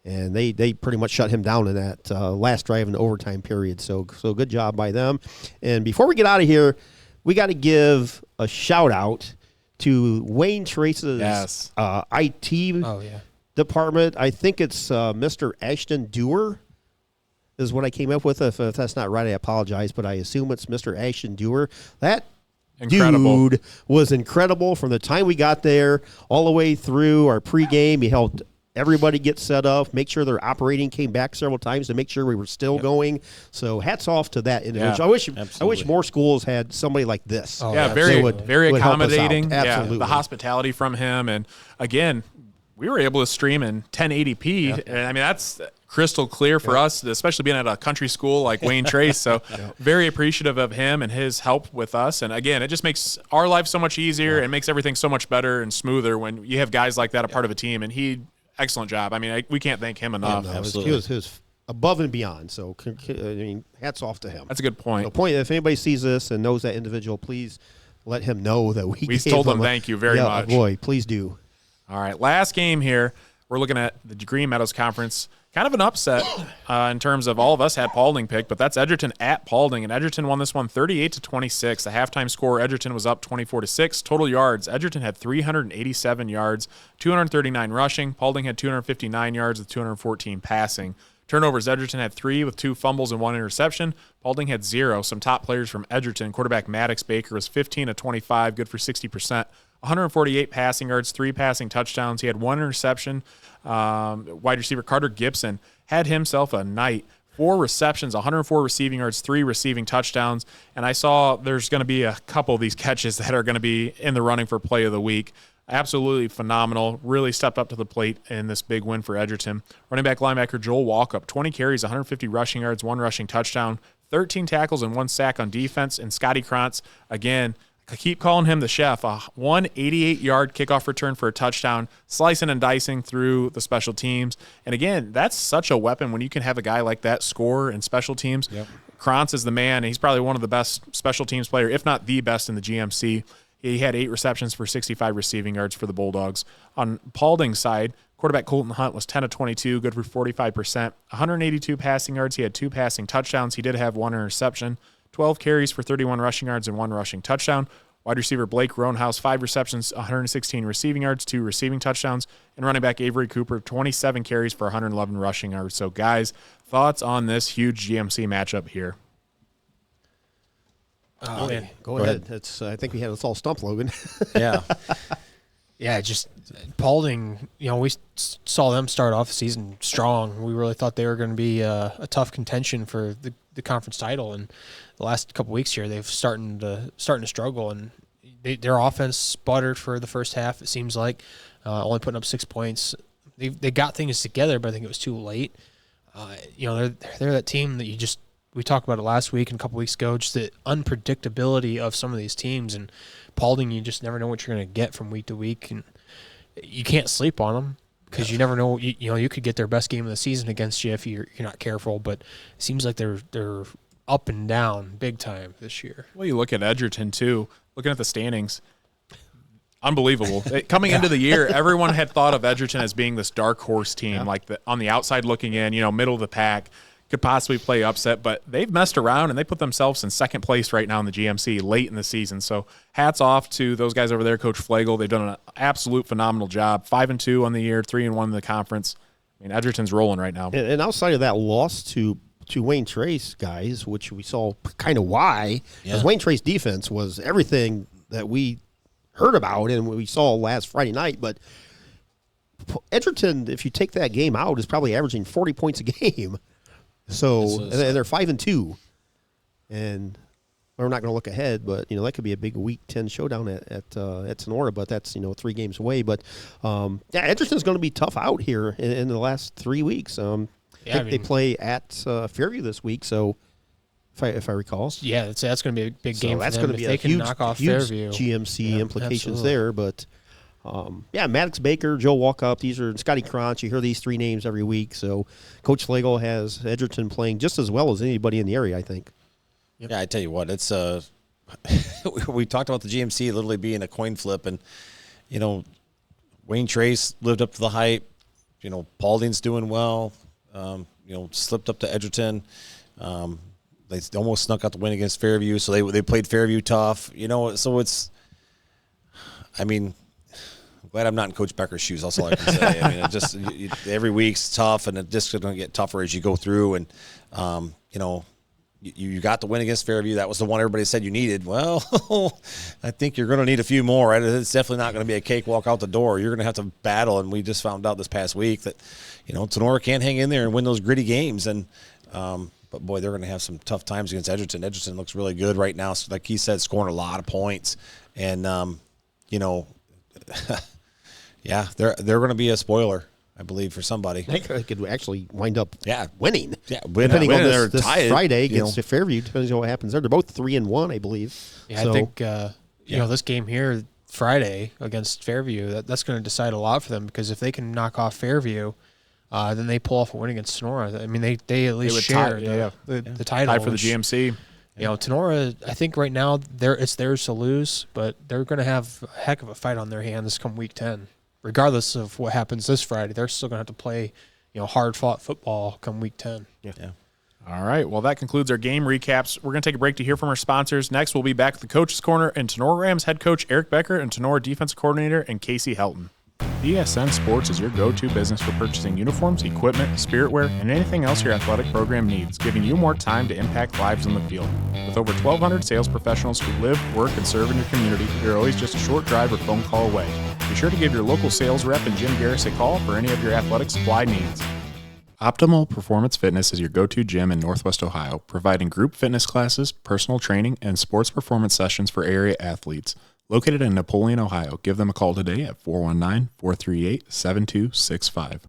And they pretty much shut him down in that last drive in the overtime period. So good job by them. And before we get out of here, we got to give a shout-out to Wayne Trace's IT department. I think it's Mr. Ashton Dewar is what I came up with. If that's not right, I apologize, but I assume it's Mr. Ashton Dewar. That dude was incredible from the time we got there all the way through our pregame. He helped everybody get set up, make sure their operating came back several times to make sure we were still going. So hats off to that individual. Yeah, I wish more schools had somebody like this. Oh, yeah, very accommodating. Absolutely. Yeah, the hospitality from him. And again, we were able to stream in 1080p. Yeah. And I mean, that's crystal clear for us, especially being at a country school like Wayne Trace. So very appreciative of him and his help with us. And again, it just makes our life so much easier and makes everything so much better and smoother when you have guys like that a part of a team. And excellent job. I mean, we can't thank him enough. Yeah, no, he was above and beyond. So, I mean, hats off to him. That's a good point. If anybody sees this and knows that individual, please let him know that we told him thank you very much. Boy, please do. All right, last game here. We're looking at the Green Meadows Conference. Kind of an upset in terms of all of us had Paulding picked, but that's Edgerton at Paulding, and Edgerton won this one 38-26. The halftime score, Edgerton was up 24-6. Total yards, Edgerton had 387 yards, 239 rushing. Paulding had 259 yards with 214 passing. Turnovers, Edgerton had 3 with 2 fumbles and 1 interception. Paulding had 0. Some top players from Edgerton. Quarterback Maddox Baker was 15-25, good for 60%. 148 passing yards, 3 passing touchdowns. He had 1 interception. Wide receiver Carter Gibson had himself a night. 4 receptions, 104 receiving yards, 3 receiving touchdowns. And I saw there's going to be a couple of these catches that are going to be in the running for play of the week. Absolutely phenomenal. Really stepped up to the plate in this big win for Edgerton. Running back linebacker Joel Walkup, 20 carries, 150 rushing yards, 1 rushing touchdown, 13 tackles and 1 sack on defense. And Scotty Krantz, again, I keep calling him the chef. A 188-yard kickoff return for a touchdown, slicing and dicing through the special teams. And again, that's such a weapon when you can have a guy like that score in special teams. Yep. Krantz is the man. He's probably one of the best special teams player, if not the best in the GMC. He had 8 receptions for 65 receiving yards for the Bulldogs. On Paulding's side, quarterback Colton Hunt was 10-22, good for 45%. 182 passing yards. He had 2 passing touchdowns. He did have 1 interception. 12 carries for 31 rushing yards and 1 rushing touchdown. Wide receiver Blake Roanhouse, 5 receptions, 116 receiving yards, 2 receiving touchdowns. And running back Avery Cooper, 27 carries for 111 rushing yards. So, guys, thoughts on this huge GMC matchup here? Go ahead. I think we had us all stumped, Logan. Yeah. Yeah, just Paulding, we saw them start off the season strong. We really thought they were going to be a tough contention for the conference title. And the last couple weeks here, they've starting to struggle. And their offense sputtered for the first half, it seems like, only putting up 6 points. They got things together, but I think it was too late. They're that team that we talked about it last week and a couple weeks ago, just the unpredictability of some of these teams. And Paulding, you just never know what you're going to get from week to week, and you can't sleep on them. because you never know. You could get their best game of the season against you if you're not careful. But it seems like they're up and down big time this year. Well, you look at Edgerton too. Looking at the standings, unbelievable. Coming into the year, everyone had thought of Edgerton as being this dark horse team, like on the outside looking in, middle of the pack, could possibly play upset, but they've messed around and they put themselves in second place right now in the GMC late in the season. So hats off to those guys over there, Coach Flagel. They've done an absolute phenomenal job. 5-2 on the year, 3-1 in the conference. I mean, Edgerton's rolling right now. And outside of that loss to Wayne Trace, guys, which we saw kind of why, because Wayne Trace defense was everything that we heard about and we saw last Friday night. But Edgerton, if you take that game out, is probably averaging 40 points a game. So and they're 5-2, and we're not going to look ahead, but that could be a big Week 10 showdown at Tinora. But that's 3 games away. But Edgerton's going to be tough out here in the last 3 weeks. They play at Fairview this week, so if I recall. Yeah, that's going to be a big game. So that's going to be a huge, knock off huge Fairview. GMC implications there. But Maddox Baker, Joe Walkup, these are Scotty Cronch. You hear these 3 names every week. So Coach Flagel has Edgerton playing just as well as anybody in the area, I think. Yep. Yeah, I tell you what, it's we talked about the GMC literally being a coin flip, and Wayne Trace lived up to the hype. Paulding's doing well. Slipped up to Edgerton. They almost snuck out the win against Fairview, so they played Fairview tough. So it's, I'm glad I'm not in Coach Becker's shoes. That's all I can say. It just every week's tough, and it just going to get tougher as you go through. And you got the win against Fairview. That was the one everybody said you needed. Well, I think you're going to need a few more. Right? It's definitely not going to be a cakewalk out the door. You're going to have to battle, and we just found out this past week that Tinora can't hang in there and win those gritty games. And but boy, they're going to have some tough times against Edgerton. Edgerton looks really good right now. So like he said, scoring a lot of points, and yeah, they're going to be a spoiler, I believe, for somebody. They could actually wind up winning. Yeah, depending on this Friday against Fairview, depending on what happens there. They're both 3-1, I believe. Yeah, so, I think this game here Friday against Fairview, that's going to decide a lot for them, because if they can knock off Fairview, then they pull off a win against Tinora. I mean, they at least share the title. Tie for the GMC. Tinora, I think right now it's theirs to lose, but they're going to have a heck of a fight on their hands come Week 10. Regardless of what happens this Friday, they're still going to have to play, hard-fought football come Week 10. Yeah. All right. Well, that concludes our game recaps. We're going to take a break to hear from our sponsors. Next, we'll be back at the Coach's Corner, and Tinora Rams head coach Eric Becker and Tinora defensive coordinator and Casey Helton. BSN Sports is your go-to business for purchasing uniforms, equipment, spiritwear, and anything else your athletic program needs, giving you more time to impact lives on the field. With over 1,200 sales professionals who live, work, and serve in your community, you're always just a short drive or phone call away. Be sure to give your local sales rep and Jim Garris a call for any of your athletic supply needs. Optimal Performance Fitness is your go-to gym in Northwest Ohio, providing group fitness classes, personal training, and sports performance sessions for area athletes. Located in Napoleon, Ohio. Give them a call today at 419-438-7265.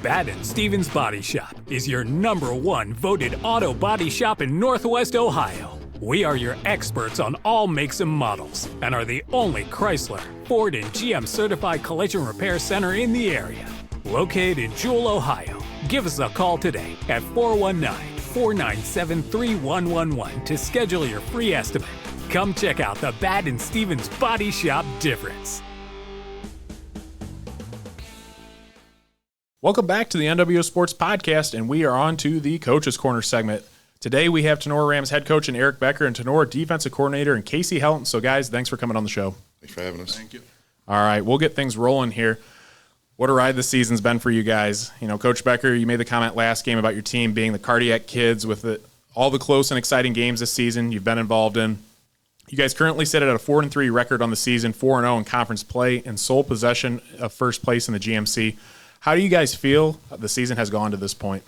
Baden Stevens Body Shop is your #1 voted auto body shop in Northwest Ohio. We are your experts on all makes and models and are the only Chrysler, Ford, and GM certified collision repair center in the area. Located in Jewel, Ohio. Give us a call today at 419-497-3111 to schedule your free estimate. Come check out the Baden Stevens Body Shop difference. Welcome back to the NWO Sports Podcast, and we are on to the Coach's Corner segment. Today we have Tinora Rams head coach and Eric Becker and Tinora defensive coordinator and Casey Helton. So, guys, thanks for coming on the show. Thanks for having us. Thank you. All right, we'll get things rolling here. What a ride this season's been for you guys. Coach Becker, you made the comment last game about your team being the cardiac kids with all the close and exciting games this season you've been involved in. You guys currently sit at a 4-3 record on the season, 4-0 in conference play, and sole possession of first place in the GMC. How do you guys feel the season has gone to this point?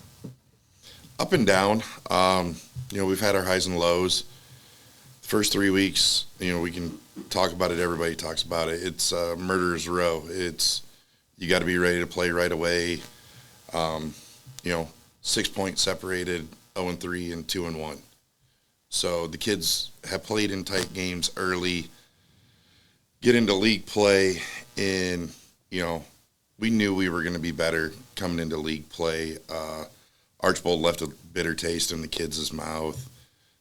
Up and down. We've had our highs and lows. The first 3 weeks, we can talk about it. Everybody talks about it. It's murderer's row. You got to be ready to play right away. 6 points separated, 0-3 and 2-1. So the kids have played in tight games early, get into league play in, we knew we were going to be better coming into league play. Archbold left a bitter taste in the kids' mouth.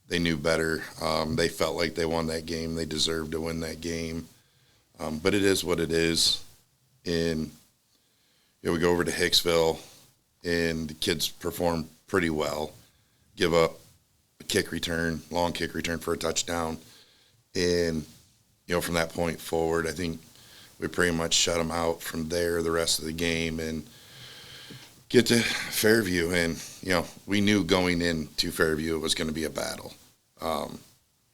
They knew better. They felt like they won that game. They deserved to win that game. But it is what it is. And we go over to Hicksville, and the kids perform pretty well. Give up a kick return, long kick return for a touchdown. And, from that point forward, I think we pretty much shut them out from there the rest of the game and get to Fairview. And, we knew going into Fairview it was going to be a battle.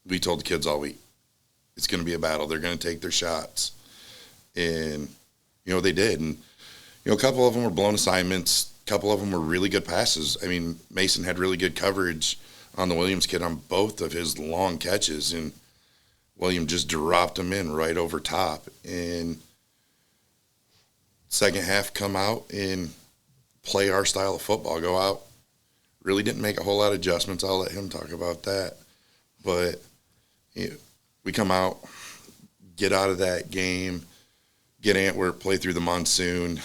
We told the kids all week, it's going to be a battle. They're going to take their shots. And, they did. And, a couple of them were blown assignments. A couple of them were really good passes. I mean, Mason had really good coverage on the Williams kid on both of his long catches. And William just dropped them in right over top. And second half come out and play our style of football, go out. Really didn't make a whole lot of adjustments. I'll let him talk about that. But we come out, get out of that game, get Antwerp, play through the monsoon.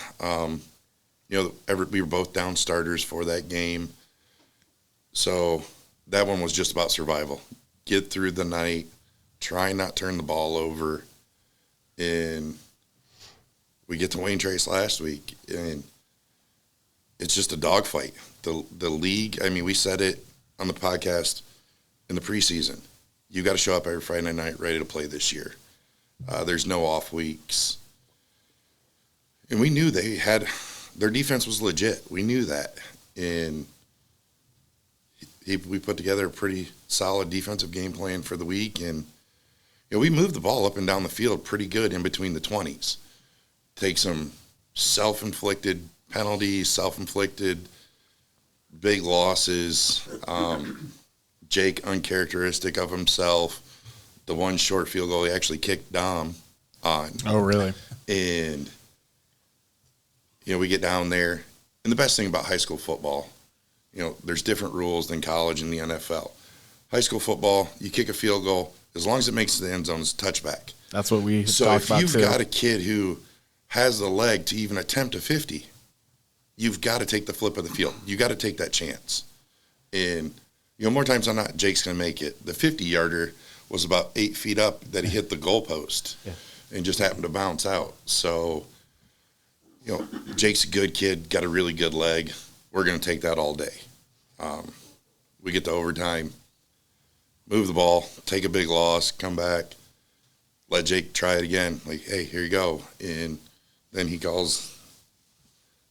We were both down starters for that game. So that one was just about survival. Get through the night, try not turn the ball over. And we get to Wayne Trace last week, and it's just a dogfight. The league, we said it on the podcast in the preseason. You got to show up every Friday night ready to play this year. There's no off weeks. And we knew their defense was legit. We knew that. And we put together a pretty solid defensive game plan for the week. And, we moved the ball up and down the field pretty good in between the 20s. Take some self-inflicted penalties, self-inflicted big losses. Jake, uncharacteristic of himself. The one short field goal he actually kicked Dom on. Oh, really? And, we get down there. And the best thing about high school football, there's different rules than college and the NFL. High school football, you kick a field goal, as long as it makes the end zone, it's a touchback. That's what we So talked if about you've too. got a kid who has the leg to even attempt a 50, you've got to take the flip of the field. You got to take that chance. And, more times than not, Jake's going to make it. The 50-yarder was about 8 feet up that he hit the goalpost and just happened to bounce out. So, Jake's a good kid, got a really good leg. We're going to take that all day. We get to overtime, move the ball, take a big loss, come back, let Jake try it again. Like, hey, here you go. And then he calls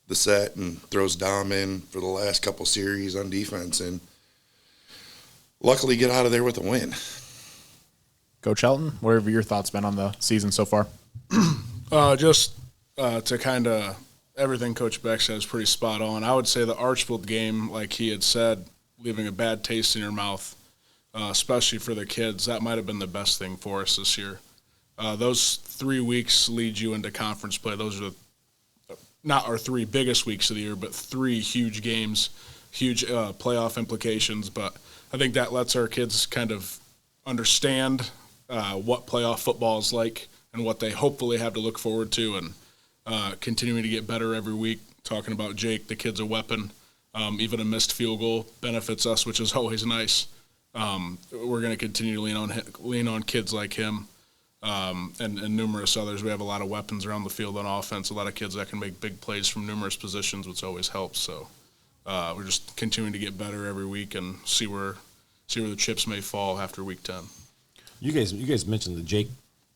the set and throws Dom in for the last couple series on defense, and luckily get out of there with a win. Coach Helton, what have your thoughts been on the season so far? To kind of everything Coach Beck says pretty spot on. I would say the Archfield game, like he had said, leaving a bad taste in your mouth, especially for the kids, that might have been the best thing for us this year. Those 3 weeks lead you into conference play. Those are not our 3 biggest weeks of the year, but 3 huge games, huge playoff implications. But I think that lets our kids kind of understand what playoff football is like and what they hopefully have to look forward to, and continuing to get better every week. Talking about Jake, the kid's a weapon. Even a missed field goal benefits us, which is always nice. We're going to continue to lean on kids like him and numerous others. We have a lot of weapons around the field on offense, a lot of kids that can make big plays from numerous positions, which always helps. So we're just continuing to get better every week and see where the chips may fall after week 10. You guys mentioned the Jake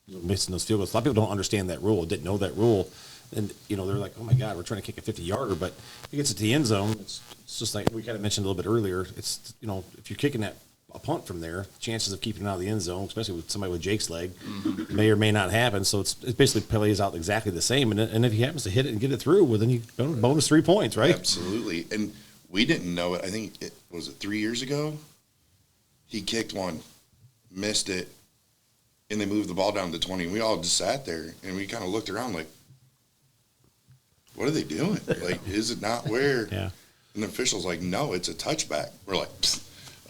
missing those field goals. A lot of people don't understand that rule, didn't know that rule. And, they're like, oh, my God, we're trying to kick a 50-yarder. But he gets it to the end zone. It's just like we kind of mentioned a little bit earlier. It's, if you're kicking a punt from there, chances of keeping it out of the end zone, especially with somebody with Jake's leg, may or may not happen. So it basically plays out exactly the same. And if he happens to hit it and get it through, well, then you bonus 3 points, right? Absolutely. And we didn't know it. I think it was 3 years ago. He kicked one, missed it, and they moved the ball down to 20. And we all just sat there, and we kind of looked around like, what are they doing? Like, is it not where? Yeah. And the official's like, no, it's a touchback. We're like,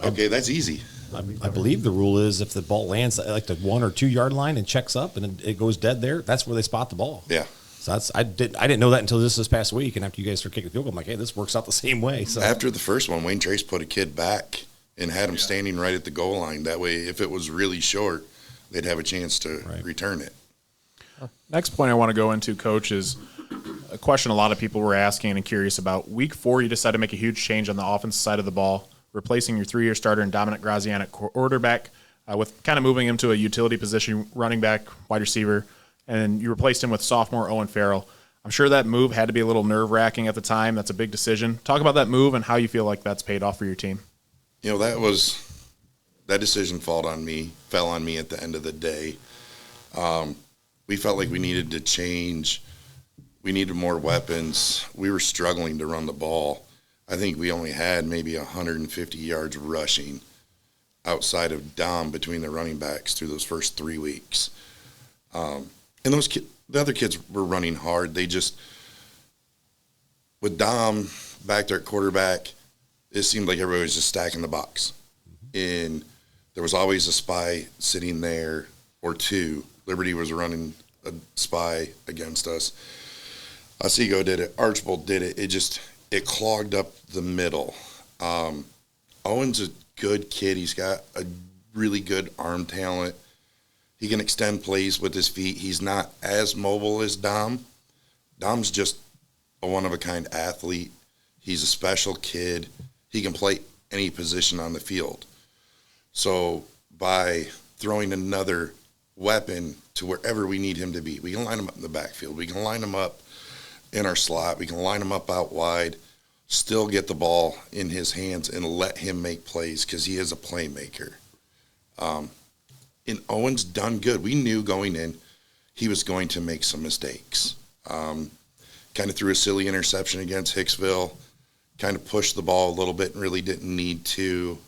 okay, that's easy. I believe the rule is if the ball lands at like the 1 or 2 yard line and checks up and it goes dead there, that's where they spot the ball. Yeah. So I didn't know that until this past week. And after you guys started kicking the field goal, I'm like, hey, this works out the same way. So after the first one, Wayne Trace put a kid back and had him standing right at the goal line. That way, if it was really short, they'd have a chance to return it. Next point I want to go into, Coach, is a question a lot of people were asking and curious about. Week 4, you decided to make a huge change on the offensive side of the ball, replacing your 3-year starter in Dominic Grazian at quarterback with kind of moving him to a utility position, running back, wide receiver, and you replaced him with sophomore Owen Farrell. I'm sure that move had to be a little nerve-wracking at the time. That's a big decision. Talk about that move and how you feel like that's paid off for your team. You know, that decision fell on me at the end of the day. We felt like we needed to change. We needed more weapons. We were struggling to run the ball. I think we only had maybe 150 yards rushing outside of Dom between the running backs through those first 3 weeks. And the other kids were running hard. They just, with Dom back there at quarterback, it seemed like everybody was just stacking the box. And there was always a spy sitting there or two. Liberty was running a spy against us. Osego did it. Archibald did it. It clogged up the middle. Owen's a good kid. He's got a really good arm talent. He can extend plays with his feet. He's not as mobile as Dom. Dom's just a one-of-a-kind athlete. He's a special kid. He can play any position on the field. So by throwing another weapon to wherever we need him to be, we can line him up in the backfield. We can line him up in our slot. We can line him up out wide, still get the ball in his hands and let him make plays because he is a playmaker. And Owen's done good. We knew going in he was going to make some mistakes. Kind of threw a silly interception against Hicksville, kind of pushed the ball a little bit and really didn't need to.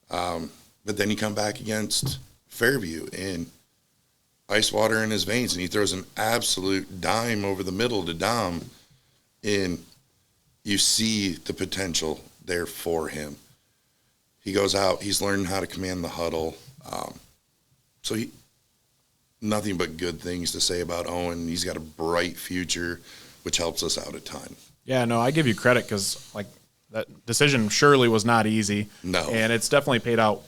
But then you come back against Fairview and ice water in his veins, and he throws an absolute dime over the middle to Dom, and you see the potential there for him. He goes out. He's learning how to command the huddle. So nothing but good things to say about Owen. He's got a bright future, which helps us out a ton. Yeah, no, I give you credit because that decision surely was not easy. No. And it's definitely paid out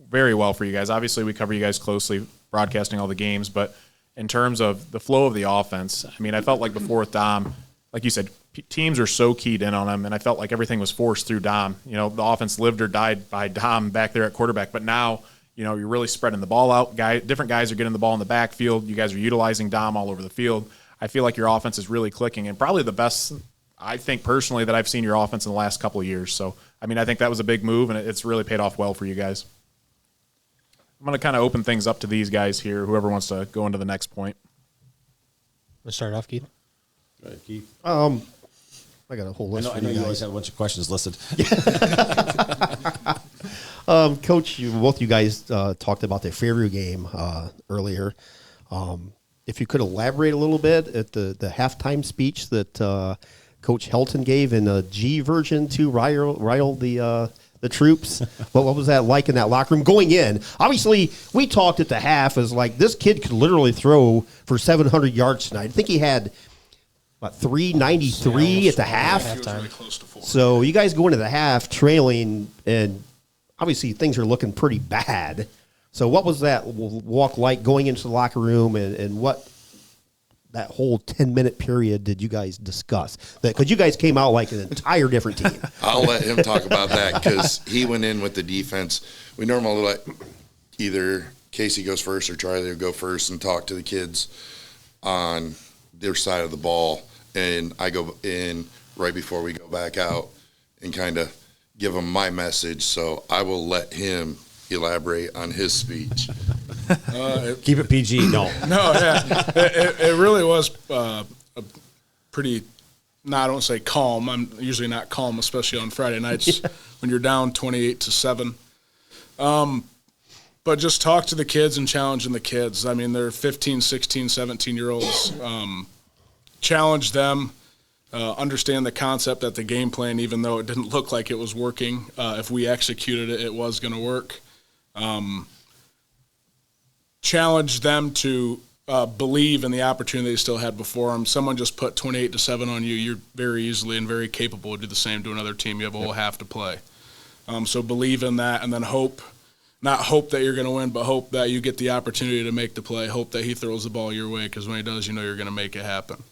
very well for you guys. Obviously, we cover you guys closely, broadcasting all the games, but in terms of the flow of the offense, I mean, I felt like before with Dom, like you said, teams are so keyed in on him, and I felt like everything was forced through Dom. You know, the offense lived or died by Dom back there at quarterback, but now, you know, you're really spreading the ball out. Different guys are getting the ball in the backfield. You guys are utilizing Dom all over the field. I feel like your offense is really clicking, and probably the best, I think personally, that I've seen your offense in the last couple of years. So, I mean, I think that was a big move, and it's really paid off well for you guys. I'm going to kind of open things up to these guys here, whoever wants to go into the next point. Let's start off, Keith. Go ahead, Keith. I got a whole list. I know you always have a bunch of questions listed. Coach, both you guys talked about the Fairview game earlier. If you could elaborate a little bit at the halftime speech that Coach Helton gave in a G version to rile the troops. What was that like in that locker room going in? Obviously, we talked at the half as like this kid could literally throw for 700 yards tonight. I think he had 393 at the half. Really close to 4. So you guys go into the half trailing, and obviously things are looking pretty bad. So what was that walk like going into the locker room, and what that whole 10-minute period did you guys discuss? Because you guys came out like an entire different team. I'll let him talk about that because he went in with the defense. We normally let either Casey goes first or Charlie will go first and talk to the kids on their side of the ball, and I go in right before we go back out and kind of give them my message. So I will let him elaborate on his speech. Keep it PG. No. No, yeah. It really was a pretty, I don't say calm. I'm usually not calm, especially on Friday nights when you're down 28-7. But just talk to the kids and challenging the kids. I mean, they're 15, 16, 17-year-olds. Challenge them, understand the concept that the game plan, even though it didn't look like it was working, if we executed it, it was going to work. Challenge them to believe in the opportunity they still had before them. Someone just put 28-7 on you. You're very easily and very capable to do the same to another team. You have a whole half to play. So believe in that, and then hope, not hope that you're going to win, but hope that you get the opportunity to make the play. Hope that he throws the ball your way, because when he does, you know you're going to make it happen.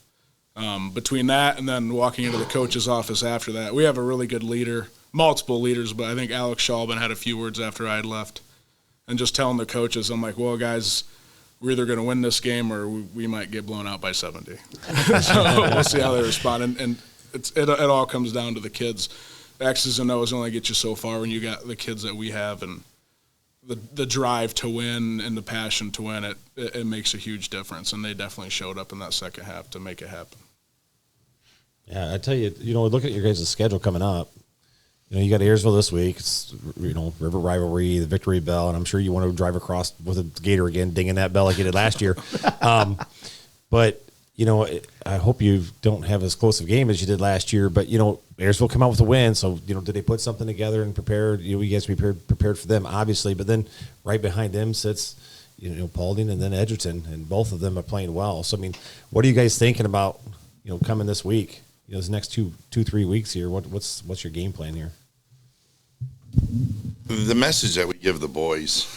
Between that and then walking into the coach's office after that, we have a really good leader, multiple leaders, but I think Alex Shalban had a few words after I had left. And just telling the coaches, I'm like, well, guys, we're either going to win this game or we might get blown out by 70. So we'll see how they respond. And it all comes down to the kids. X's and O's only get you so far when you got the kids that we have, and the drive to win and the passion to win, it makes a huge difference. And they definitely showed up in that second half to make it happen. Yeah, I tell you, look at your guys' schedule coming up. You got Ayersville this week. It's, River Rivalry, the Victory Bell, and I'm sure you want to drive across with a gator again, dinging that bell like you did last year. But, I hope you don't have as close of a game as you did last year. But, Ayersville come out with a win. So, did they put something together and prepared? You guys prepared for them, obviously. But then right behind them sits, Paulding and then Edgerton, and both of them are playing well. So, what are you guys thinking about, coming this week? Those next 2-3 weeks here. What's your game plan here? The message that we give the boys,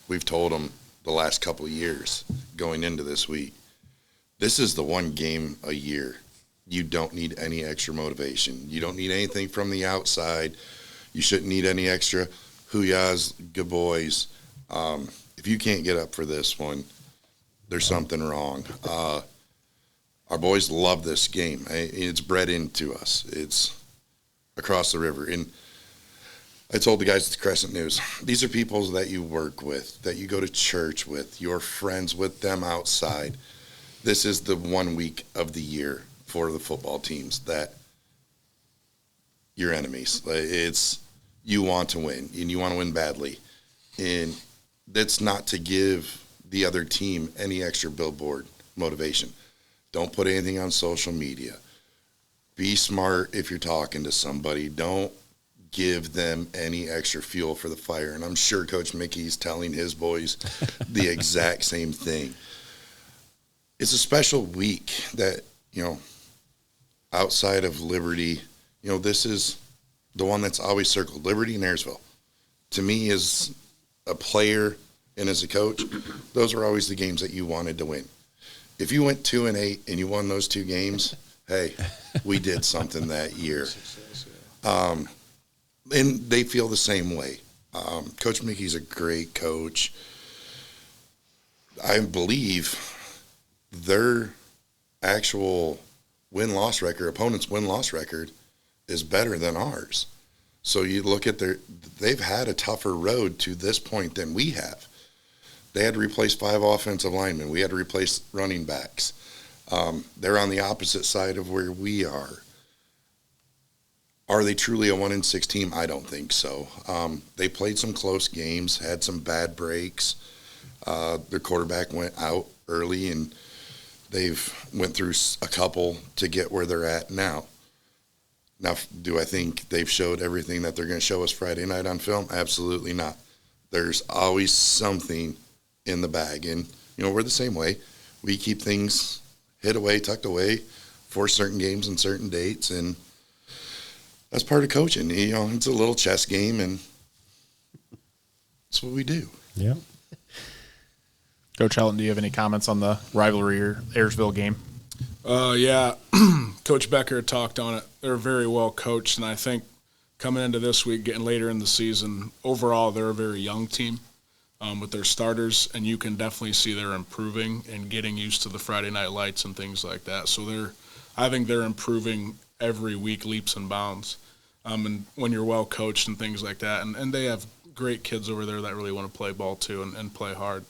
we've told them the last couple of years going into this week, this is the one game a year. You don't need any extra motivation. You don't need anything from the outside. You shouldn't need any extra hoo-yahs, good boys. If you can't get up for this one, there's something wrong. Our boys love this game. It's bred into us. It's across the river. And I told the guys at the Crescent News, these are people that you work with, that you go to church with, you're friends with them outside. This is the 1 week of the year for the football teams that you're enemies. It's you want to win, and you want to win badly. And that's not to give the other team any extra billboard motivation. Don't put anything on social media. Be smart if you're talking to somebody. Don't give them any extra fuel for the fire. And I'm sure Coach Mickey's telling his boys the exact same thing. It's a special week that, outside of Liberty, this is the one that's always circled, Liberty and Ayersville. To me, as a player and as a coach, those were always the games that you wanted to win. If you went 2-8 and you won those two games, hey, we did something that year. And they feel the same way. Coach Mickey's a great coach. I believe their actual win-loss record, opponent's win-loss record, is better than ours. So you look at they've had a tougher road to this point than we have. They had to replace 5 offensive linemen. We had to replace running backs. They're on the opposite side of where we are. Are they truly a 1-6 team? I don't think so. They played some close games, had some bad breaks. Their quarterback went out early, and they've went through a couple to get where they're at now. Now, do I think they've showed everything that they're going to show us Friday night on film? Absolutely not. There's always something in the bag, and we're the same way. We keep things hid away, tucked away for certain games and certain dates, and that's part of coaching. It's a little chess game, and that's what we do. Yeah. Coach Helton, do you have any comments on the rivalry or Ayersville game? Yeah. Coach Becker talked on it. They're very well coached, and I think coming into this week, getting later in the season, overall they're a very young team with their starters, and you can definitely see they're improving and getting used to the Friday night lights and things like that. So I think they're improving every week, leaps and bounds. And when you're well coached and things like that, and they have great kids over there that really want to play ball too and play hard.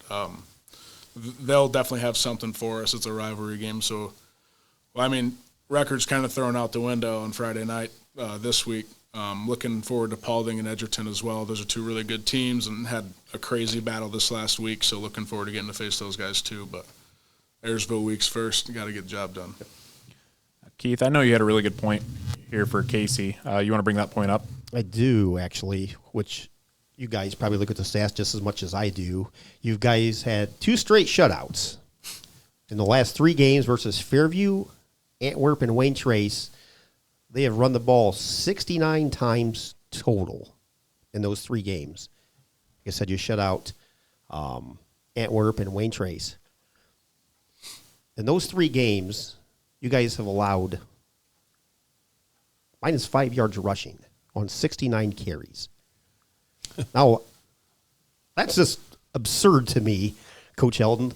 They'll definitely have something for us. It's a rivalry game, so records kind of thrown out the window on Friday night this week. Looking forward to Paulding and Edgerton as well. Those are two really good teams and had a crazy battle this last week, so looking forward to getting to face those guys too. But Ayersville week's first. Got to get the job done. Keith, I know you had a really good point here for Casey. You want to bring that point up? I do, actually, which you guys probably look at the stats just as much as I do. You guys had 2 straight shutouts. in the last 3 games versus Fairview, Antwerp, and Wayne Trace, they have run the ball 69 times total in those 3 games. Like I said, you shut out Antwerp and Wayne Trace. In those 3 games, you guys have allowed minus 5 yards rushing on 69 carries. Now, that's just absurd to me, Coach Helton.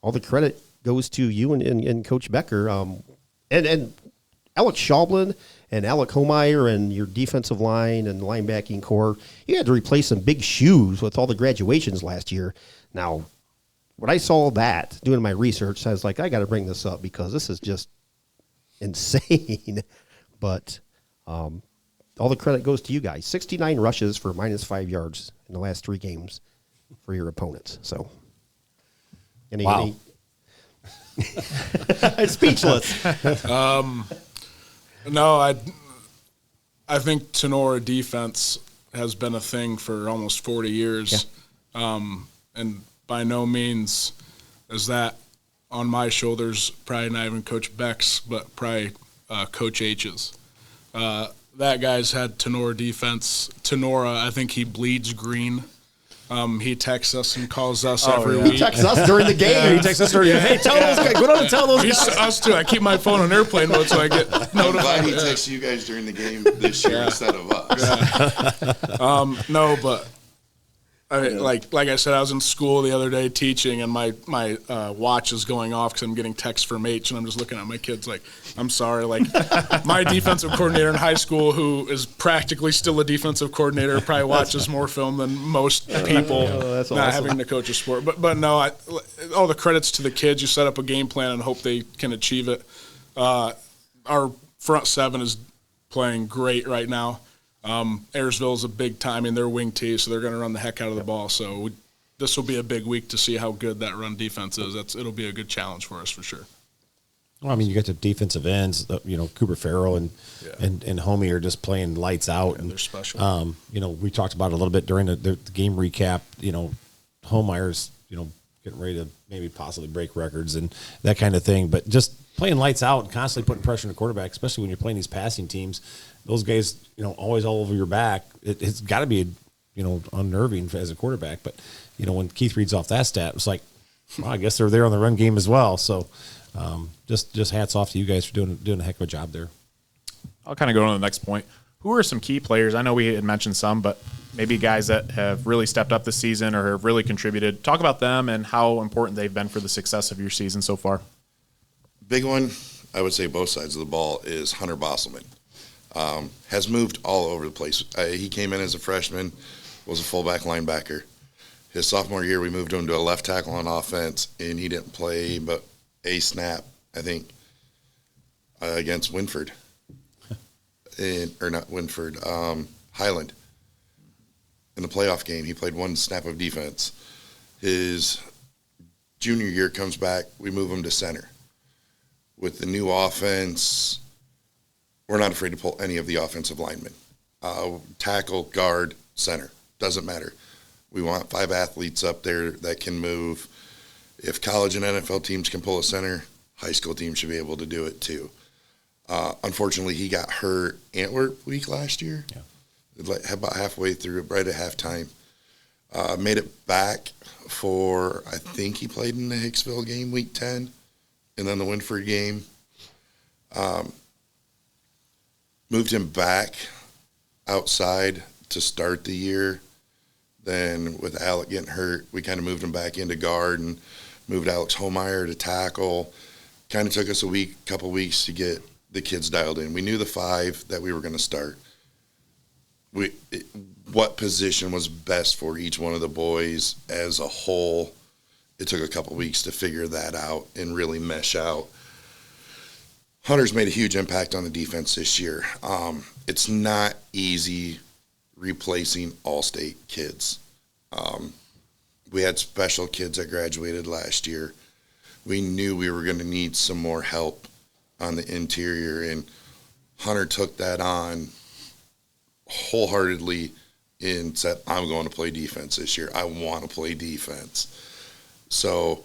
All the credit goes to you and Coach Becker. And Alex Schaublin and Alec Homeyer and your defensive line and linebacking core, you had to replace some big shoes with all the graduations last year. Now, when I saw that, doing my research, I was like, I got to bring this up because this is just insane. But all the credit goes to you guys. 69 rushes for minus 5 yards in the last 3 games for your opponents. So, Wow. Speechless. No, I think Tinora defense has been a thing for almost 40 years. Yeah. And by no means is that on my shoulders, probably not even Coach Beck's, but probably Coach H's. That guy's had Tinora defense. Tinora, I think he bleeds green. He texts us and calls us every week. He texts us during the game. Yeah, he texts us during the game. Hey, tell those guys. Go down and tell those guys. Us too. I keep my phone on airplane mode so I get I'm notified. glad he texts you guys during the game this year instead of us. No, but I mean, like I said, I was in school the other day teaching, and my watch is going off because I'm getting texts from H, and I'm just looking at my kids like, I'm sorry. Like, my defensive coordinator in high school, who is practically still a defensive coordinator, probably watches more film than most people that's not awesome. having to coach a sport. But no, all the credits to the kids. You set up a game plan and hope they can achieve it. Our front 7 is playing great right now. Ayersville is a big time in their wing tee, so they're going to run the heck out of the ball. So this will be a big week to see how good that run defense is. It'll be a good challenge for us for sure. Well, I mean, you got the defensive ends, Cooper Farrell and Homie are just playing lights out. Yeah, they're special. We talked about it a little bit during the game recap. Homeyer's, getting ready to maybe possibly break records and that kind of thing. But just playing lights out and constantly putting pressure on the quarterback, especially when you're playing these passing teams, those guys, always all over your back. It's got to be, unnerving as a quarterback. But, when Keith reads off that stat, it's like, well, I guess they're there on the run game as well. So just hats off to you guys for doing a heck of a job there. I'll kind of go on to the next point. Who are some key players? I know we had mentioned some, but maybe guys that have really stepped up this season or have really contributed. Talk about them and how important they've been for the success of your season so far. Big one, I would say both sides of the ball, is Hunter Bosselman. Has moved all over the place. He came in as a freshman, was a fullback linebacker. His sophomore year, we moved him to a left tackle on offense, and he didn't play but a snap, I think, against Winford. Highland. In the playoff game, he played 1 snap of defense. His junior year comes back, we move him to center. With the new offense, we're not afraid to pull any of the offensive linemen. Tackle, guard, center, doesn't matter. We want 5 athletes up there that can move. If college and NFL teams can pull a center, high school teams should be able to do it too. Unfortunately, he got hurt Antwerp week last year. Yeah. About halfway through, right at halftime. Made it back for, I think he played in the Hicksville game, week 10, and then the Winford game. Moved him back outside to start the year. Then with Alec getting hurt, we kind of moved him back into guard and moved Alex Homeyer to tackle. Kind of took us couple weeks to get the kids dialed in. We knew the 5 that we were going to start. What position was best for each one of the boys as a whole, it took a couple weeks to figure that out and really mesh out. Hunter's made a huge impact on the defense this year. It's not easy replacing all-state kids. We had special kids that graduated last year. We knew we were going to need some more help on the interior, and Hunter took that on wholeheartedly and said, I'm going to play defense this year. I want to play defense. So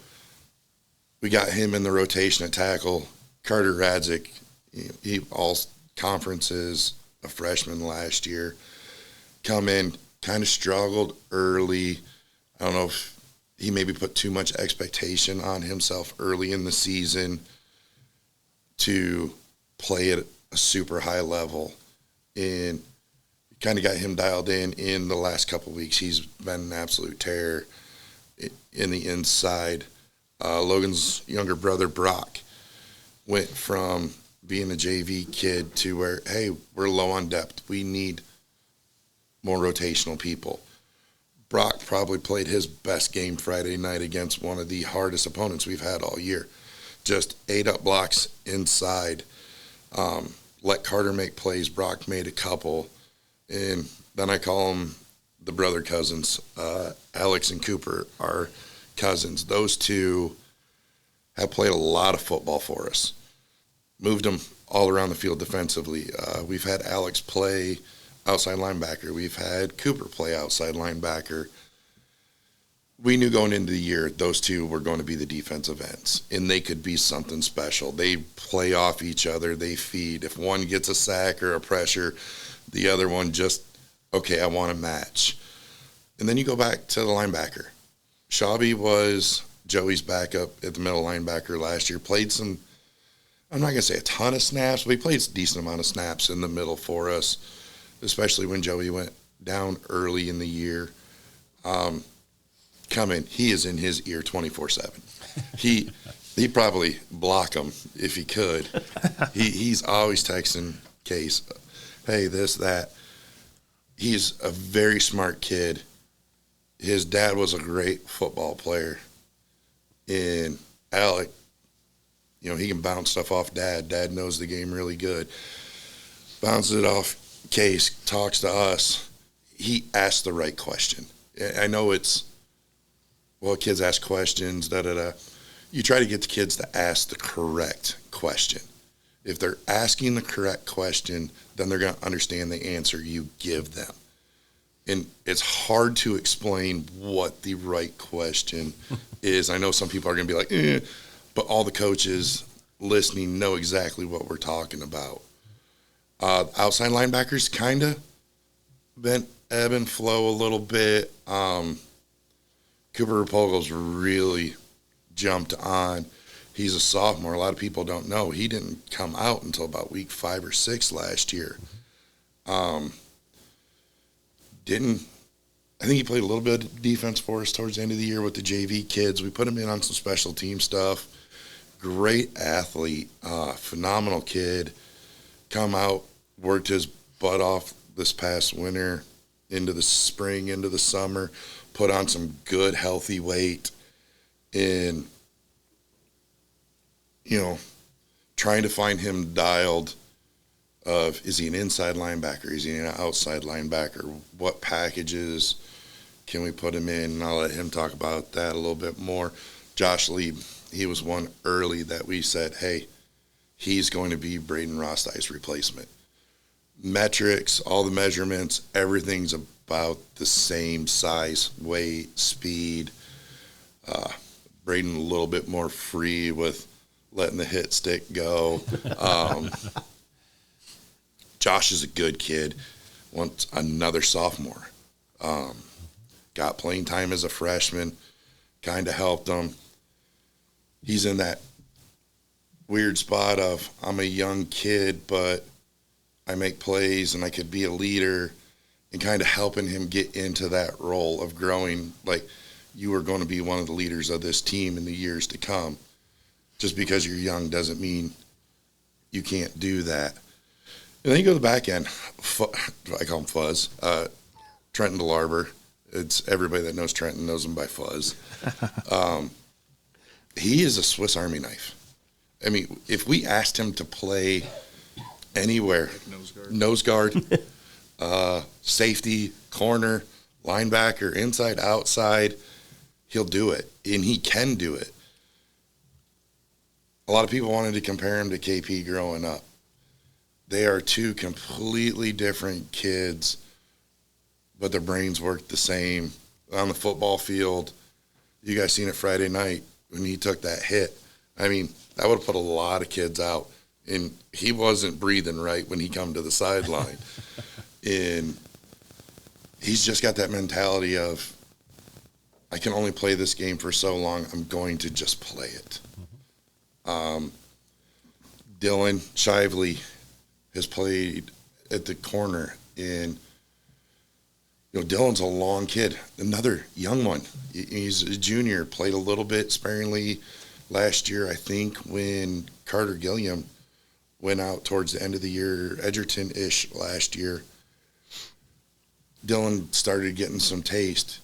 we got him in the rotation at tackle. Carter Radzik, he all conferences, a freshman last year, come in, kind of struggled early. I don't know if he maybe put too much expectation on himself early in the season to play at a super high level. And kind of got him dialed in the last couple of weeks. He's been an absolute terror in the inside. Logan's younger brother, Brock, went from being a JV kid to where, hey, we're low on depth. We need more rotational people. Brock probably played his best game Friday night against one of the hardest opponents we've had all year. Just ate up blocks inside. Let Carter make plays. Brock made a couple. And then I call them the brother cousins. Alex and Cooper are cousins. Those two have played a lot of football for us. Moved them all around the field defensively. We've had Alex play outside linebacker. We've had Cooper play outside linebacker. We knew going into the year those two were going to be the defensive ends, and they could be something special. They play off each other. They feed. If one gets a sack or a pressure, the other one just, okay, I want to match. And then you go back to the linebacker. Shabby was Joey's backup at the middle linebacker last year. Played some, I'm not going to say a ton of snaps, but he played a decent amount of snaps in the middle for us, especially when Joey went down early in the year. He is in his ear 24/7. He'd probably block him if he could. He's always texting Case, hey, this, that. He's a very smart kid. His dad was a great football player. And Alec, he can bounce stuff off Dad. Dad knows the game really good. Bounces it off Case, talks to us. He asked the right question. I know kids ask questions, da-da-da. You try to get the kids to ask the correct question. If they're asking the correct question, then they're going to understand the answer you give them. And it's hard to explain what the right question is. I know some people are going to be like, but all the coaches listening know exactly what we're talking about. Outside linebackers kind of been ebb and flow a little bit. Cooper Rapogle's really jumped on. He's a sophomore. A lot of people don't know. He didn't come out until about week 5 or 6 last year. I think he played a little bit of defense for us towards the end of the year with the JV kids. We put him in on some special team stuff. Great athlete, phenomenal kid. Come out, worked his butt off this past winter, into the spring, into the summer, put on some good, healthy weight. And, trying to find him dialed of, is he an inside linebacker? Is he an outside linebacker? What packages can we put him in? And I'll let him talk about that a little bit more. Josh Lee, he was one early that we said, hey, he's going to be Braden Rostei's replacement. Metrics, all the measurements, everything's about the same size, weight, speed. Braden a little bit more free with letting the hit stick go. Josh is a good kid. Wants another sophomore. Got playing time as a freshman. Kind of helped him. He's in that weird spot of, I'm a young kid, but I make plays and I could be a leader, and kind of helping him get into that role of growing. Like, you are going to be one of the leaders of this team in the years to come. Just because you're young doesn't mean you can't do that. And then you go to the back end. I call him Fuzz. Trenton DeLarber. It's everybody that knows Trenton knows him by Fuzz. He is a Swiss Army knife. I mean, if we asked him to play anywhere, like nose guard, safety, corner, linebacker, inside, outside, he'll do it, and he can do it. A lot of people wanted to compare him to KP growing up. They are two completely different kids, but their brains work the same. On the football field, you guys seen it Friday night when he took that hit. I mean, that would have put a lot of kids out. And he wasn't breathing right when he come to the sideline. And he's just got that mentality of, I can only play this game for so long. I'm going to just play it. Dylan Shively has played at the corner, and Dylan's a long kid, another young one. He's a junior, played a little bit sparingly last year, I think, when Carter Gilliam went out towards the end of the year, Edgerton-ish last year. Dylan started getting some taste.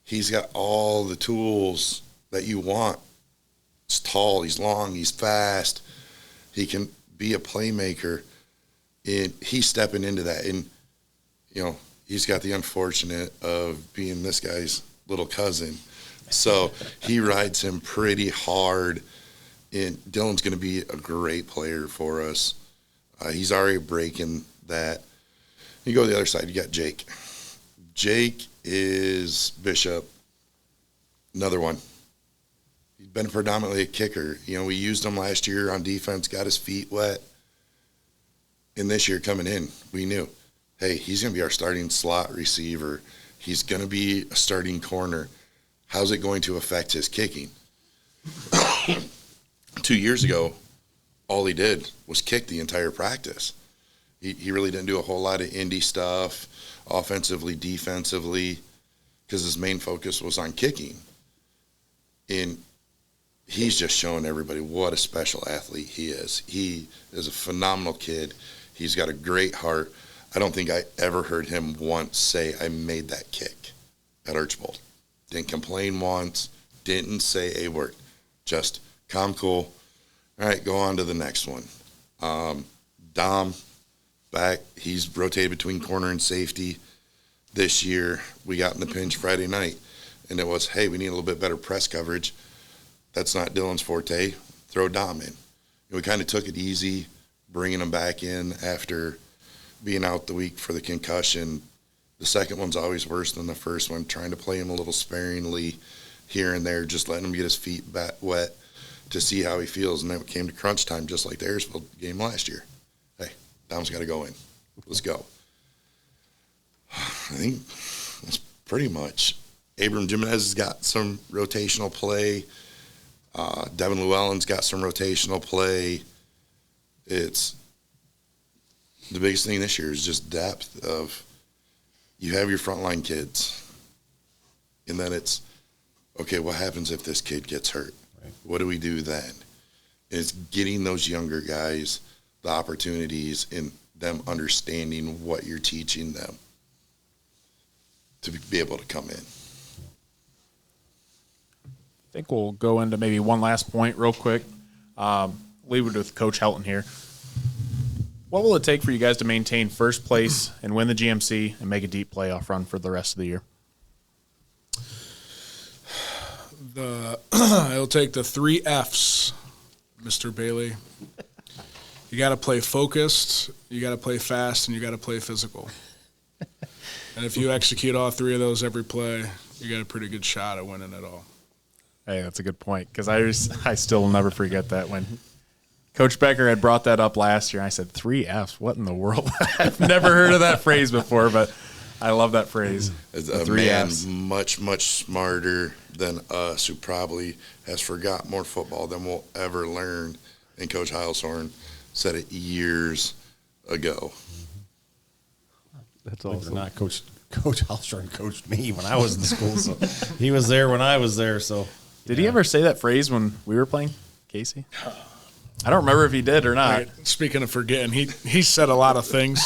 He's got all the tools that you want. He's tall, he's long, he's fast. He can be a playmaker. And he's stepping into that. And, he's got the unfortunate of being this guy's little cousin. So he rides him pretty hard. And Dylan's going to be a great player for us. He's already breaking that. You go to the other side, you got Jake. Jake is Bishop, another one. He's been predominantly a kicker. We used him last year on defense, got his feet wet. And this year coming in, we knew, hey, he's going to be our starting slot receiver. He's going to be a starting corner. How's it going to affect his kicking? 2 years ago, all he did was kick the entire practice. He really didn't do a whole lot of indie stuff, offensively, defensively, because his main focus was on kicking. And he's just showing everybody what a special athlete he is. He is a phenomenal kid. He's got a great heart. I don't think I ever heard him once say, I made that kick at Archbold. Didn't complain once, didn't say a word. Just calm, cool. All right, go on to the next one. Dom, back. He's rotated between corner and safety. This year, we got in the pinch Friday night, and it was, hey, we need a little bit better press coverage. That's not Dylan's forte. Throw Dom in. And we kind of took it easy, bringing him back in after being out the week for the concussion. The second one's always worse than the first one, trying to play him a little sparingly here and there, just letting him get his feet wet to see how he feels. And then it came to crunch time, just like the Ayersfield game last year. Hey, Dom's got to go in. Let's go. I think that's pretty much. Abram Jimenez has got some rotational play. Devin Llewellyn's got some rotational play. It's the biggest thing this year is just depth of you have your frontline kids, and then it's, okay, what happens if this kid gets hurt? Right. What do we do then? And it's getting those younger guys the opportunities and them understanding what you're teaching them to be able to come in. I think we'll go into maybe one last point real quick. Leave it with Coach Helton here. What will it take for you guys to maintain first place and win the GMC and make a deep playoff run for the rest of the year? It'll take the 3 Fs, Mr. Bailey. You got to play focused, you got to play fast, and you got to play physical. And if you execute all 3 of those every play, you got a pretty good shot at winning it all. Hey, that's a good point, because I still will never forget that when Coach Becker had brought that up last year. I said, 3 Fs? What in the world? I've never heard of that phrase before, but I love that phrase. As a man Fs. Much, much smarter than us, who probably has forgot more football than we'll ever learn, and Coach Heilshorn said it years ago. That's awesome. Not Coach Heilshorn coached me when I was in school, so he was there when I was there. So, did he ever say that phrase when we were playing, Casey? I don't remember if he did or not. Right. Speaking of forgetting, he said a lot of things.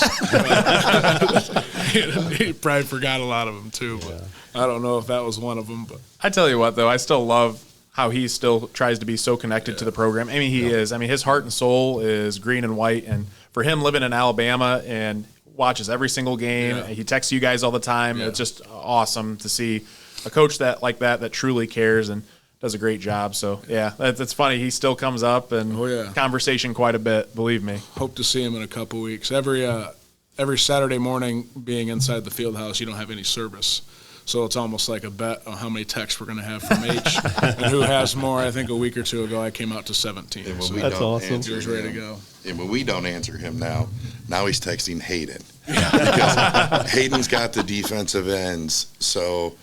He probably forgot a lot of them too. But I don't know if that was one of them. But I tell you what, though, I still love how he still tries to be so connected to the program. I mean, he is. I mean, his heart and soul is green and white. And for him living in Alabama and watches every single game, he texts you guys all the time. It's just awesome to see a coach that truly cares and does a great job. So, that's funny. He still comes up and conversation quite a bit, believe me. Hope to see him in a couple weeks. every Saturday morning being inside the field house, you don't have any service. So it's almost like a bet on how many texts we're going to have from H and who has more. I think a week or two ago I came out to 17. And when So we That's don't awesome. answer he was ready to him- go. And when we don't answer him now he's texting Hayden. Because Hayden's got the defensive ends. So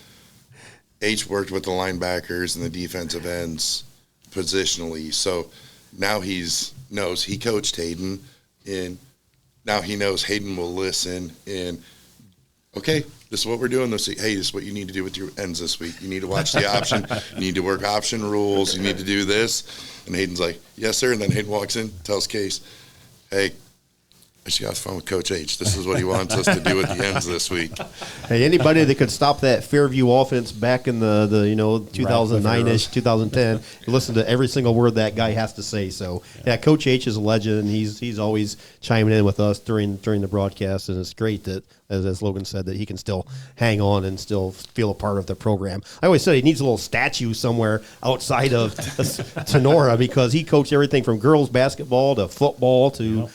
H worked with the linebackers and the defensive ends positionally. So now knows he coached Hayden, and now he knows Hayden will listen. And okay, this is what we're doing this week. Hey, this is what you need to do with your ends this week. You need to watch the option. You need to work option rules. You need to do this. And Hayden's like, yes, sir. And then Hayden walks in, tells Case, hey, I just got off the phone with Coach H. This is what he wants us to do with the ends this week. Hey, anybody that could stop that Fairview offense back in the 2009-ish, 2010, listen to every single word that guy has to say. So, yeah, Coach H is a legend. He's always chiming in with us during the broadcast, and it's great that, as Logan said, that he can still hang on and still feel a part of the program. I always said he needs a little statue somewhere outside of Tinora because he coached everything from girls basketball to football to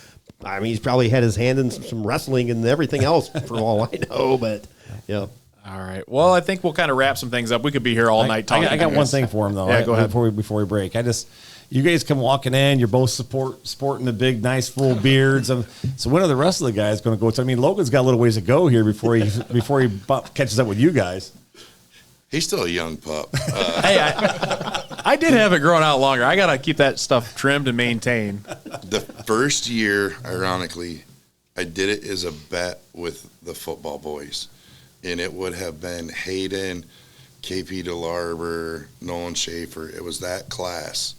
I mean, he's probably had his hand in some wrestling and everything else for all I know, but, All right. Well, I think we'll kind of wrap some things up. We could be here all night talking. I got one thing for him, though. Yeah, go ahead. Before we break. You guys come walking in. You're both sporting the big, nice, full beards. So when are the rest of the guys going to go? I mean, Logan's got a little ways to go here before he catches up with you guys. He's still a young pup. Hey, I did have it growing out longer. I got to keep that stuff trimmed and maintained. The first year, ironically, I did it as a bet with the football boys. And it would have been Hayden, KP DeLarber, Nolan Schaefer. It was that class.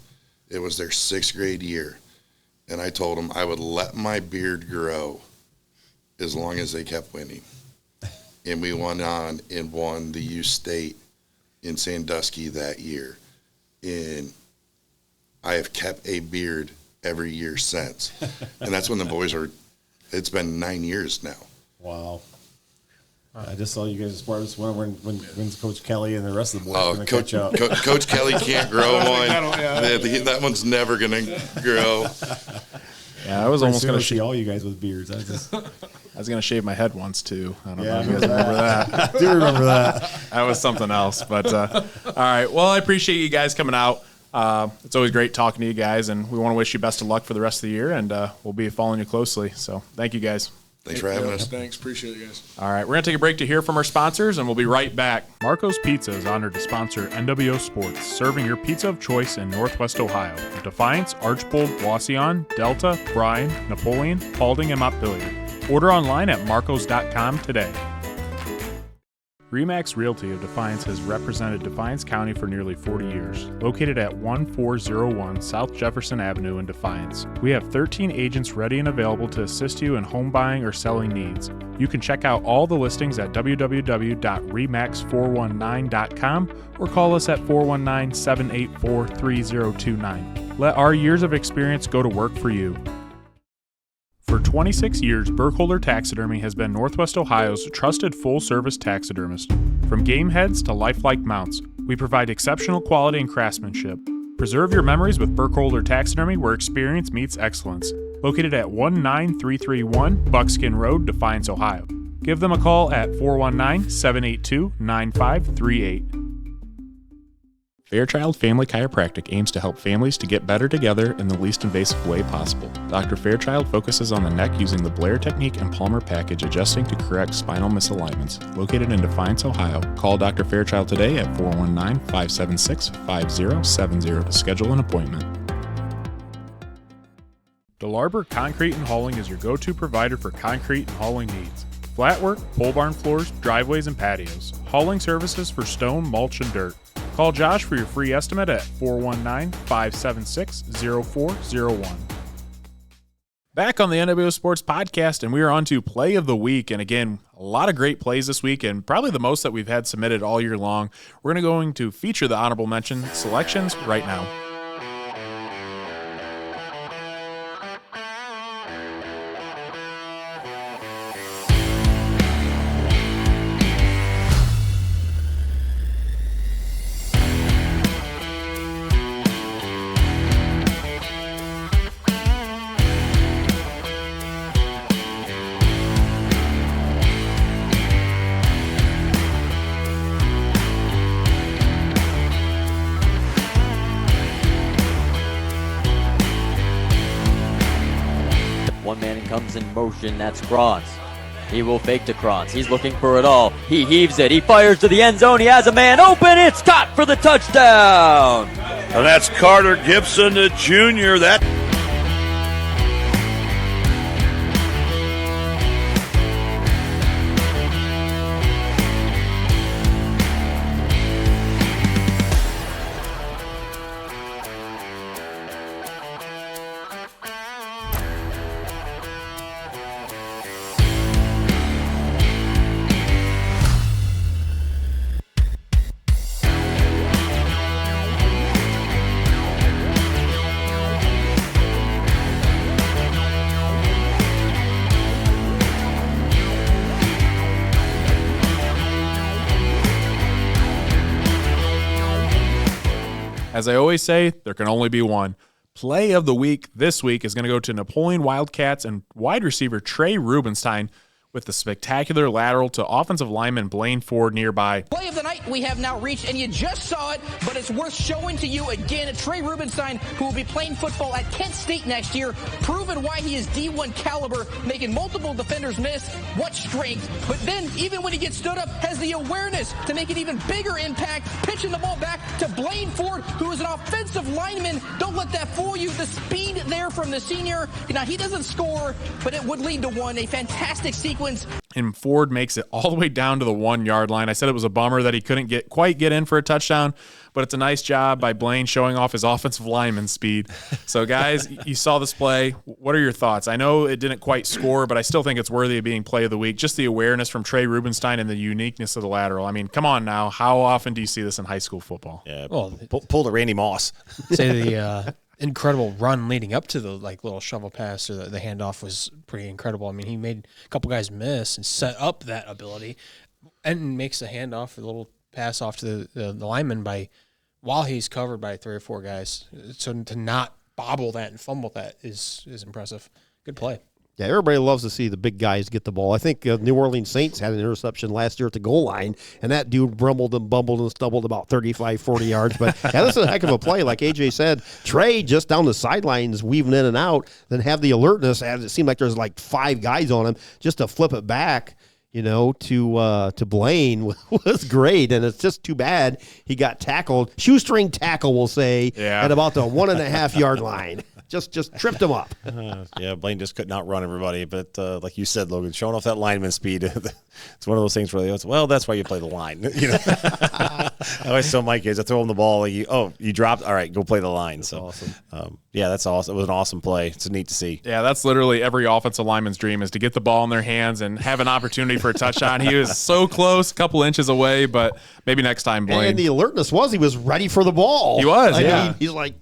It was their 6th grade year. And I told them I would let my beard grow as long as they kept winning. And we went on and won the U State in Sandusky that year. And I have kept a beard every year since. And that's when the boys it's been 9 years now. Wow. I just saw you guys as part of this one when Coach Kelly and the rest of the boys are going to catch up. Coach Kelly can't grow one. That one's never going to grow. Yeah, I was almost going to see all you guys with beards. I was going to shave my head once, too. I don't know if you guys remember that. I do remember that. That was something else. But, all right. Well, I appreciate you guys coming out. It's always great talking to you guys, and we want to wish you best of luck for the rest of the year, and we'll be following you closely. So thank you, guys. Thanks for having us. Thanks. Appreciate it, guys. All right. We're going to take a break to hear from our sponsors, and we'll be right back. Marco's Pizza is honored to sponsor NWO Sports, serving your pizza of choice in Northwest Ohio. Defiance, Archbold, Wasion, Delta, Bryan, Napoleon, Paulding, and Montpelier. Order online at marcos.com today. Remax Realty of Defiance has represented Defiance County for nearly 40 years. Located at 1401 South Jefferson Avenue in Defiance, we have 13 agents ready and available to assist you in home buying or selling needs. You can check out all the listings at www.remax419.com or call us at 419-784-3029. Let our years of experience go to work for you. For 26 years, Burkholder Taxidermy has been Northwest Ohio's trusted full-service taxidermist. From game heads to lifelike mounts, we provide exceptional quality and craftsmanship. Preserve your memories with Burkholder Taxidermy, where experience meets excellence. Located at 19331 Buckskin Road, Defiance, Ohio. Give them a call at 419-782-9538. Fairchild Family Chiropractic aims to help families to get better together in the least invasive way possible. Dr. Fairchild focuses on the neck using the Blair technique and Palmer package, adjusting to correct spinal misalignments. Located in Defiance, Ohio. Call Dr. Fairchild today at 419-576-5070 to schedule an appointment. DeLarber Concrete and Hauling is your go-to provider for concrete and hauling needs. Flat work, pole barn floors, driveways, and patios. Hauling services for stone, mulch, and dirt. Call Josh for your free estimate at 419-576-0401. Back on the NWO Sports Podcast, and we are on to Play of the Week. And again, a lot of great plays this week, and probably the most that we've had submitted all year long. We're going to feature the honorable mention selections right now. motion. That's Krantz. He will fake to Krantz. He's looking for it all. He heaves it. He fires to the end zone. He has a man open. It's caught for the touchdown. And that's Carter Gibson, the junior. That. As I always say, there can only be one. Play of the week this week is going to go to Napoleon Wildcats and wide receiver Trey Rubenstein with the spectacular lateral to offensive lineman Blaine Ford nearby. Play of the night we have now reached, and you just saw it, but it's worth showing to you again. Trey Rubenstein, who will be playing football at Kent State next year, proving why he is D1 caliber, making multiple defenders miss. What strength. But then, even when he gets stood up, has the awareness to make an even bigger impact, pitching the ball back to Blaine Ford, who is an offensive lineman. Don't let that fool you. The speed there from the senior. Now, he doesn't score, but it would lead to one. A fantastic sequence. And Ford makes it all the way down to the 1 yard line. I said it was a bummer that he couldn't quite get in for a touchdown, but it's a nice job by Blaine showing off his offensive lineman speed. So, guys, you saw this play. What are your thoughts? I know it didn't quite score, but I still think it's worthy of being play of the week. Just the awareness from Trey Rubenstein and the uniqueness of the lateral. I mean, come on now. How often do you see this in high school football? Yeah, pull the Randy Moss. Say the incredible run leading up to the little shovel pass or the handoff was pretty incredible. I mean, he made a couple guys miss and set up that ability and makes a handoff, a little pass off to the lineman while he's covered by 3 or 4 guys. So to not bobble that and fumble that is impressive. Good play. Yeah, everybody loves to see the big guys get the ball. I think New Orleans Saints had an interception last year at the goal line, and that dude brumbled and bumbled and stumbled about 35, 40 yards. But yeah, this is a heck of a play. Like AJ said, Trey just down the sidelines, weaving in and out, then have the alertness, as it seemed like there's like 5 guys on him, just to flip it back, to Blaine was great. And it's just too bad he got tackled, shoestring tackle, we'll say, at about the 1.5 yard line. Just tripped him up. Yeah, Blaine just could not run everybody. But like you said, Logan, showing off that lineman speed, it's one of those things where that's why you play the line. I always tell my kids, I throw them the ball, you dropped, all right, go play the line. That's awesome. Yeah, that's awesome. It was an awesome play. It's neat to see. Yeah, that's literally every offensive lineman's dream is to get the ball in their hands and have an opportunity for a touchdown. He was so close, a couple inches away, but maybe next time, Blaine. And the alertness was he was ready for the ball. He was, I mean, he's like,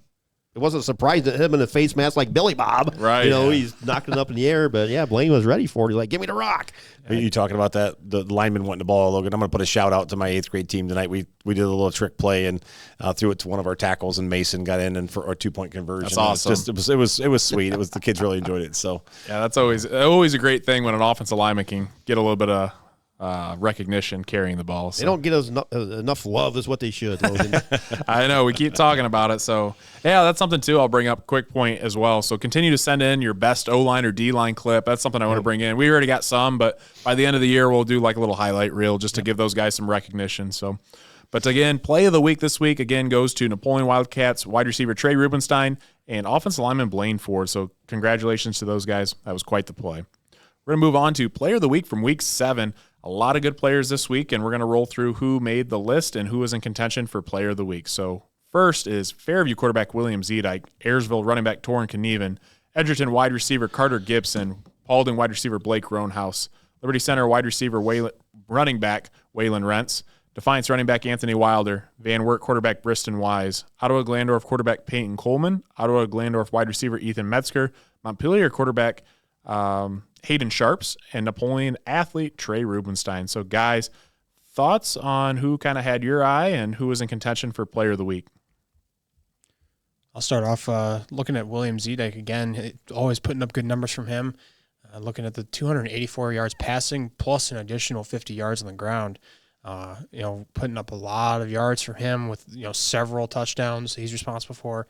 it wasn't surprised at him in a face mask like Billy Bob. Right. He's knocking it up in the air. But, yeah, Blaine was ready for it. He's like, give me the rock. Are you talking about that? The lineman wanting the ball, Logan. I'm going to put a shout-out to my 8th grade team tonight. We did a little trick play and threw it to one of our tackles, and Mason got in and for a 2-point conversion. That's awesome. It was sweet. The kids really enjoyed it. So yeah, that's always a great thing when an offensive lineman can get a little bit of recognition carrying the ball. So. They don't get us enough love is what they should. I know. We keep talking about it. So, yeah, that's something, too, I'll bring up. Quick point as well. So continue to send in your best O-line or D-line clip. That's something I want to bring in. We already got some, but by the end of the year, we'll do like a little highlight reel just to give those guys some recognition. So, but again, play of the week this week, again, goes to Napoleon Wildcats wide receiver Trey Rubenstein and offensive lineman Blaine Ford. So congratulations to those guys. That was quite the play. We're going to move on to player of the week from week 7. A lot of good players this week, and we're going to roll through who made the list and who is in contention for player of the week. So first is Fairview quarterback William Zedike, Ayersville running back Torrin Knieven, Edgerton wide receiver Carter Gibson, Paulding wide receiver Blake Roanhouse, Liberty Center wide receiver running back Waylon Rentz, Defiance running back Anthony Wilder, Van Wert quarterback Briston Wise, Ottawa Glandorf quarterback Peyton Coleman, Ottawa Glandorf wide receiver Ethan Metzger, Montpelier quarterback Hayden Sharps, and Napoleon athlete Trey Rubenstein. So, guys, thoughts on who kind of had your eye and who was in contention for player of the week? I'll start off looking at William Zedike again. Always putting up good numbers from him. Looking at the 284 yards passing plus an additional 50 yards on the ground. Putting up a lot of yards for him with several touchdowns he's responsible for.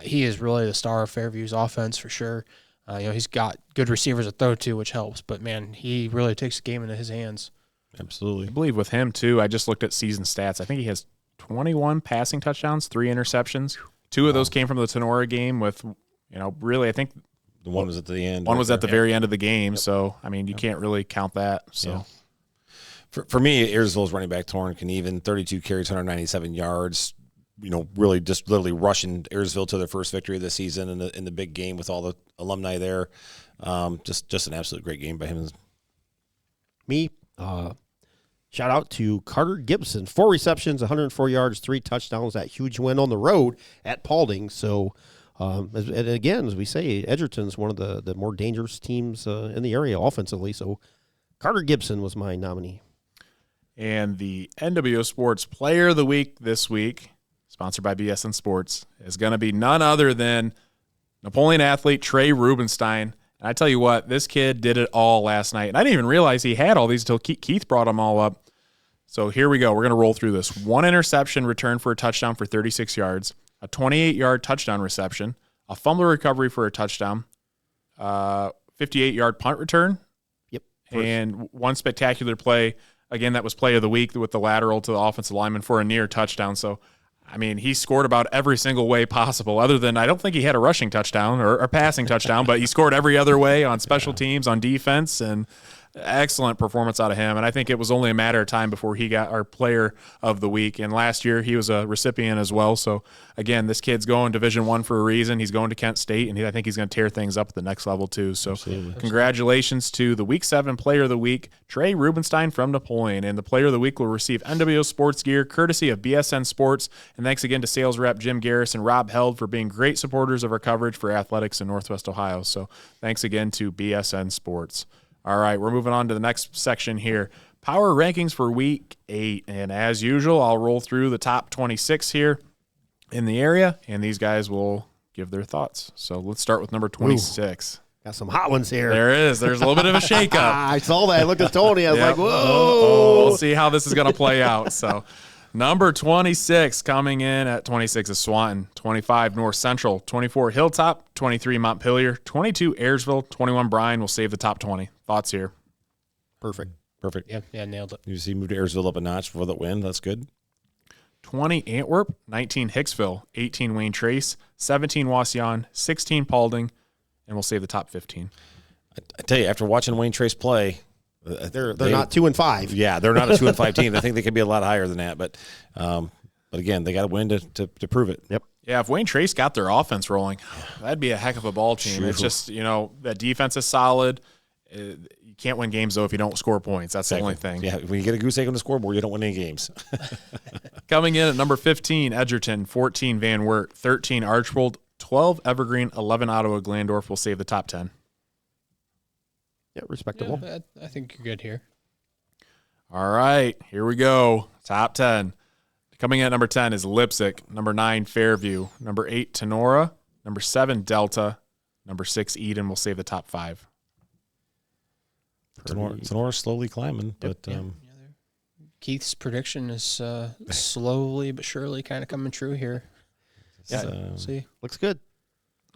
He is really the star of Fairview's offense for sure. He's got good receivers to throw to, which helps. But, man, he really takes the game into his hands. Absolutely. I believe with him, too, I just looked at season stats. I think he has 21 passing touchdowns, 3 interceptions. 2 of those came from the Tinora game with, really, I think the one was at the end. One was at the very end of the game. Yep. So, I mean, you can't really count that. So, yeah. For me, Ayersville's running back Torn can even 32 carries, 197 yards. Really just literally rushing Ayersville to their first victory of the season in the big game with all the alumni there. Just an absolute great game by him. Me, shout out to Carter Gibson, 4 receptions, 104 yards, 3 touchdowns. That huge win on the road at Paulding. So, and again, as we say, Edgerton's one of the more dangerous teams in the area offensively. So, Carter Gibson was my nominee. And the NWO Sports Player of the Week this week, sponsored by BSN Sports, is going to be none other than Napoleon athlete Trey Rubenstein. And I tell you what, this kid did it all last night. And I didn't even realize he had all these until Keith brought them all up. So here we go. We're going to roll through this. 1 interception return for a touchdown for 36 yards, a 28-yard touchdown reception, a fumble recovery for a touchdown, 58-yard punt return, and 1 spectacular play. Again, that was play of the week with the lateral to the offensive lineman for a near touchdown. So, I mean, he scored about every single way possible other than I don't think he had a rushing touchdown or a passing touchdown, but he scored every other way on special teams, on defense, and excellent performance out of him. And I think it was only a matter of time before he got our player of the week. And last year he was a recipient as well. So, again, this kid's going Division I for a reason. He's going to Kent State, and I think he's going to tear things up at the next level too. So Congratulations to the Week 7 Player of the Week, Trey Rubenstein from Napoleon. And the Player of the Week will receive NWO Sports gear courtesy of BSN Sports. And thanks again to sales rep Jim Garris and Rob Held for being great supporters of our coverage for athletics in Northwest Ohio. So thanks again to BSN Sports. All right, we're moving on to the next section here. Power rankings for Week 8. And as usual, I'll roll through the top 26 here in the area, and these guys will give their thoughts. So let's start with number 26. Got some hot ones here. There is. There's a little bit of a shakeup. I saw that. I looked at Tony. I was like, whoa. We'll see how this is going to play out. So number 26 coming in at 26 is Swanton, 25 North Central, 24 Hilltop, 23 Montpelier, 22 Ayersville, 21 Bryan will save the top 20. Thoughts here? Perfect. Yeah, nailed it. You see, moved Ayersville up a notch for the win. That's good. 20 Antwerp, 19 Hicksville, 18 Wayne Trace, 17 Wauseon, 16 Paulding, and we'll save the top 15. I tell you, after watching Wayne Trace play, they're not 2-5. Yeah, they're not a 2-5 team. I think they could be a lot higher than that. But again, they got to win to prove it. Yep. Yeah, if Wayne Trace got their offense rolling, that'd be a heck of a ball team. Sure. It's just, that defense is solid. You can't win games, though, if you don't score points. That's exactly. The only thing. Yeah, when you get a goose egg on the scoreboard, you don't win any games. Coming in at number 15, Edgerton, 14, Van Wert, 13, Archbold, 12, Evergreen, 11, Ottawa, Glandorf will save the top 10. Yeah, respectable. Yeah, I think you're good here. All right, here we go. Top 10. Coming in at number 10 is Lipsick, number 9, Fairview, number 8, Tinora, number 7, Delta, number 6, Eden will save the top 5. Tinora's slowly climbing, but Keith's prediction is slowly but surely kind of coming true here. Yeah, see, looks good.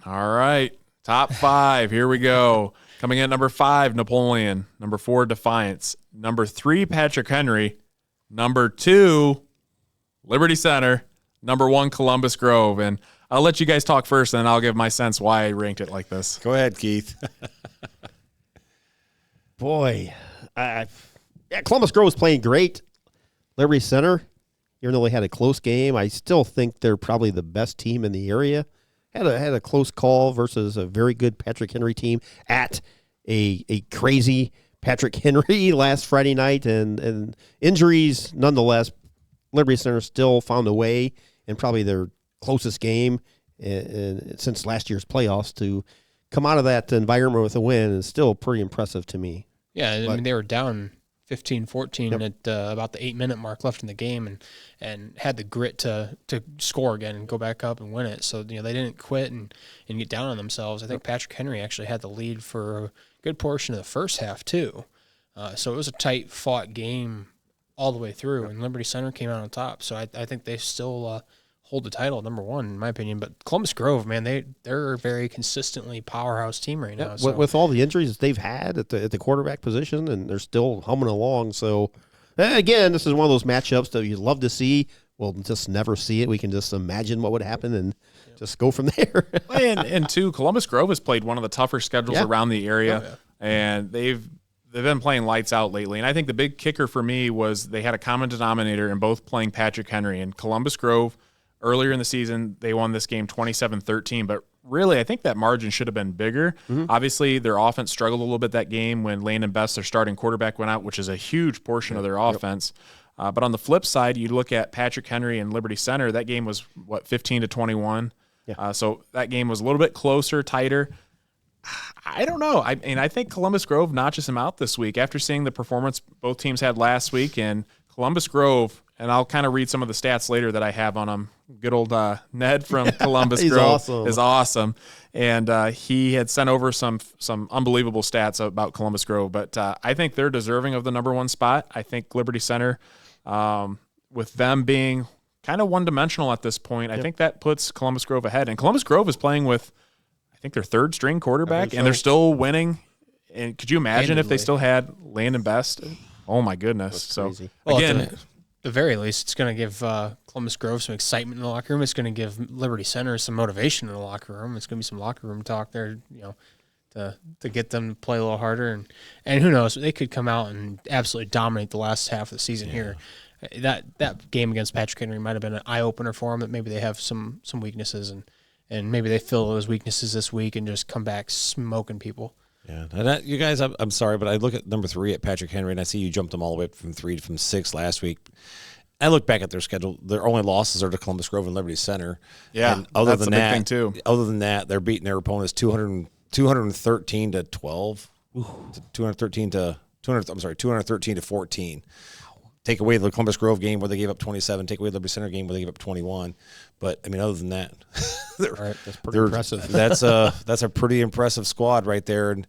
All right, top 5. Here we go. Coming in at number 5, Napoleon, number 4, Defiance, number 3, Patrick Henry, number 2, Liberty Center, number 1, Columbus Grove, and I'll let you guys talk first, and then I'll give my sense why I ranked it like this. Go ahead, Keith. Boy, Columbus Grove was playing great. Liberty Center, even though they had a close game, I still think they're probably the best team in the area. Had a close call versus a very good Patrick Henry team at a crazy Patrick Henry last Friday night, and injuries nonetheless. Liberty Center still found a way, and probably their closest game since last year's playoffs to come out of that environment with a win is still pretty impressive to me. Yeah, I mean, they were down 15-14 at about the 8-minute mark left in the game, and had the grit to score again and go back up and win it. So they didn't quit and get down on themselves. I think Patrick Henry actually had the lead for a good portion of the first half too. So it was a tight fought game all the way through, and Liberty Center came out on top. So I think they still hold the title, number one, in my opinion. But Columbus Grove, man, they're a very consistently powerhouse team right now. So. With all the injuries that they've had at the quarterback position, and they're still humming along. So, again, this is one of those matchups that you'd love to see. We'll just never see it. We can just imagine what would happen and just go from there. and two, Columbus Grove has played one of the tougher schedules around the area, and they've been playing lights out lately. And I think the big kicker for me was they had a common denominator in both playing Patrick Henry. And Columbus Grove, earlier in the season, they won this game 27-13, but really I think that margin should have been bigger. Obviously, their offense struggled a little bit that game when Landon Best, their starting quarterback, went out, which is a huge portion of their offense. But on the flip side, you look at Patrick Henry and Liberty Center, that game was, 15-21? So that game was a little bit closer, tighter. I don't know. I think Columbus Grove notches him out this week after seeing the performance both teams had last week. And Columbus Grove, and I'll kind of read some of the stats later that I have on him. Good old Ned from Columbus Grove is awesome. And he had sent over some unbelievable stats about Columbus Grove. But I think they're deserving of the number one spot. I think Liberty Center, with them being kind of one-dimensional at this point, I think that puts Columbus Grove ahead. And Columbus Grove is playing with, I think, their third-string quarterback, and they're still winning. And could you imagine if they still had Landon Best? Oh, my goodness. So, again, at the very least, it's going to give Columbus Grove some excitement in the locker room. It's going to give Liberty Center some motivation in the locker room. It's going to be some locker room talk there, to get them to play a little harder. And who knows, they could come out and absolutely dominate the last half of the season here. That game against Patrick Henry might have been an eye-opener for them, that maybe they have some weaknesses, and maybe they fill those weaknesses this week and just come back smoking people. Yeah, and you guys, I'm sorry, but I look at number 3 at Patrick Henry, and I see you jumped them all the way from 3 from 6 last week. I look back at their schedule; their only losses are to Columbus Grove and Liberty Center. Yeah, and other that's than a big that, thing too. Other than that, they're beating their opponents 213 to 12, 213 to 14. Take away the Columbus Grove game where they gave up 27. Take away the Liberty Center game where they gave up 21. But I mean, other than that, that's pretty impressive. That's a pretty impressive squad right there. And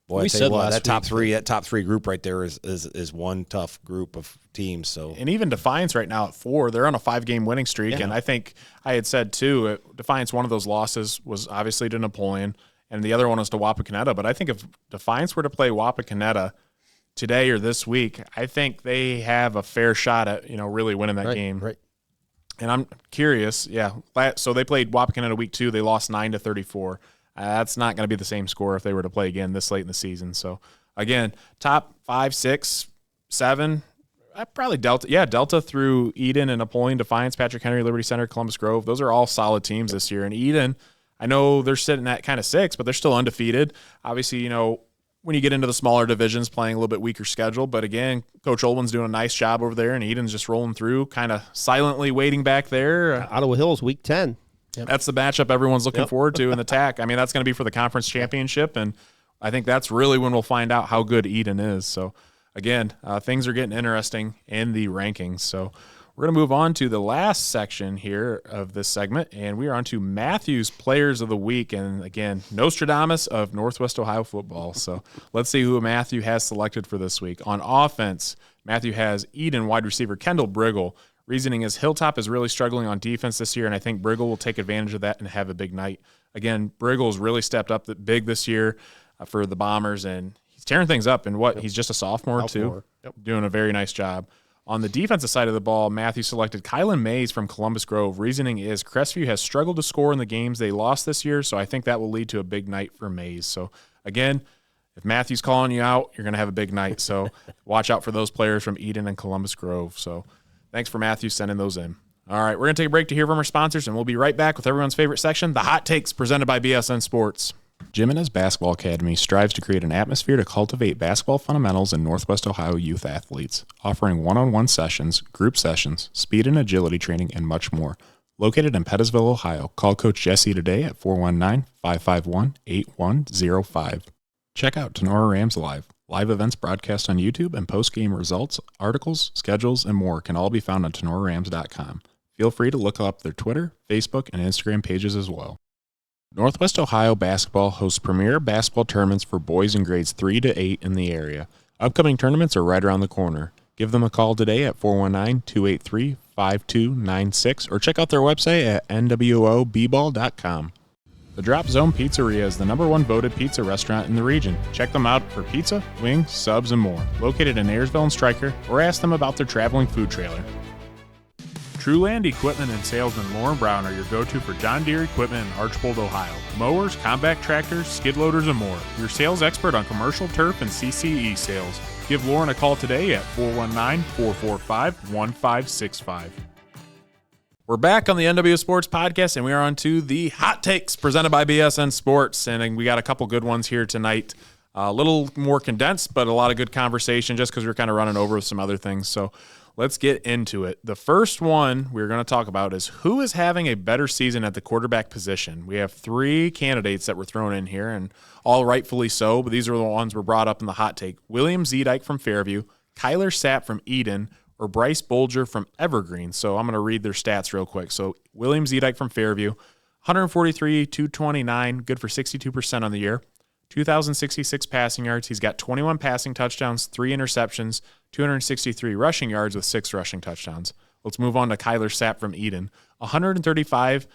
that top three group right there is one tough group of teams. So, and even Defiance right now at 4, they're on a 5-game winning streak. And I think I had said too, Defiance, one of those losses was obviously to Napoleon, and the other one was to Wapakoneta. But I think if Defiance were to play Wapakoneta today or this week, I think they have a fair shot at really winning that game. Right. And I'm curious. Yeah. So they played Wapakoneta week 2. They lost 9-34. That's not going to be the same score if they were to play again this late in the season. So again, top 5, 6, 7. Probably Delta. Yeah, Delta through Eden and Napoleon, Defiance, Patrick Henry, Liberty Center, Columbus Grove. Those are all solid teams this year. And Eden, I know they're sitting at kind of 6, but they're still undefeated. Obviously, when you get into the smaller divisions, playing a little bit weaker schedule. But again, Coach Olwin's doing a nice job over there, and Eden's just rolling through, kind of silently waiting back there. Ottawa Hills, week 10. Yep. That's the matchup everyone's looking forward to in the TAC. I mean, that's going to be for the conference championship, and I think that's really when we'll find out how good Eden is. So, again, things are getting interesting in the rankings. So, we're going to move on to the last section here of this segment, and we are on to Matthew's Players of the Week. And, again, Nostradamus of Northwest Ohio football. So, let's see who Matthew has selected for this week. On offense, Matthew has Eden wide receiver Kendall Briggle. Reasoning is Hilltop is really struggling on defense this year, and I think Briggle will take advantage of that and have a big night. Again, Briggle's really stepped up big this year for the Bombers, and he's tearing things up. And he's just a sophomore too, doing a very nice job. On the defensive side of the ball, Matthew selected Kylan Mays from Columbus Grove. Reasoning is Crestview has struggled to score in the games they lost this year, so I think that will lead to a big night for Mays. So, again, if Matthew's calling you out, you're going to have a big night. So watch out for those players from Eden and Columbus Grove. So thanks for Matthew sending those in. All right, we're going to take a break to hear from our sponsors, and we'll be right back with everyone's favorite section, the Hot Takes, presented by BSN Sports. Jimenez Basketball Academy strives to create an atmosphere to cultivate basketball fundamentals in Northwest Ohio youth athletes, offering one-on-one sessions, group sessions, speed and agility training, and much more. Located in Pettisville, Ohio, call Coach Jesse today at 419-551-8105. Check out Tinora Rams Live events broadcast on YouTube, and post-game results, articles, schedules, and more can all be found on TinoraRams.com. Feel free to look up their Twitter, Facebook, and Instagram pages as well. Northwest Ohio Basketball hosts premier basketball tournaments for boys in grades 3 to 8 in the area. Upcoming tournaments are right around the corner. Give them a call today at 419-283-4655 888-888-5296 or check out their website at nwoball.com. The Drop Zone Pizzeria is the #1 voted pizza restaurant in the region. Check them out for pizza, wings, subs, and more. Located in Ayersville and Stryker, or ask them about their traveling food trailer. Trueland Equipment and Salesman Lauren Brown are your go-to for John Deere equipment in Archbold, Ohio. Mowers, compact tractors, skid loaders, and more. Your sales expert on commercial turf and CCE sales. Give Lauren a call today at 419-445-1565. We're back on the NWO Sports Podcast, and we are on to the Hot Takes presented by BSN Sports. And we got a couple good ones here tonight. A little more condensed, but a lot of good conversation just because we're kind of running over with some other things. So let's get into it. The first one we're going to talk about is who is having a better season at the quarterback position. We have 3 candidates that were thrown in here, and all rightfully so, but these are the ones were brought up in the Hot Take. William Zedike from Fairview, Kyler Sapp from Eden, or Bryce Bolger from Evergreen. So I'm going to read their stats real quick. So William Zedike from Fairview, 143, 229, good for 62% on the year. 2,066 passing yards. He's got 21 passing touchdowns, 3 interceptions, 263 rushing yards with 6 rushing touchdowns. Let's move on to Kyler Sapp from Eden. 135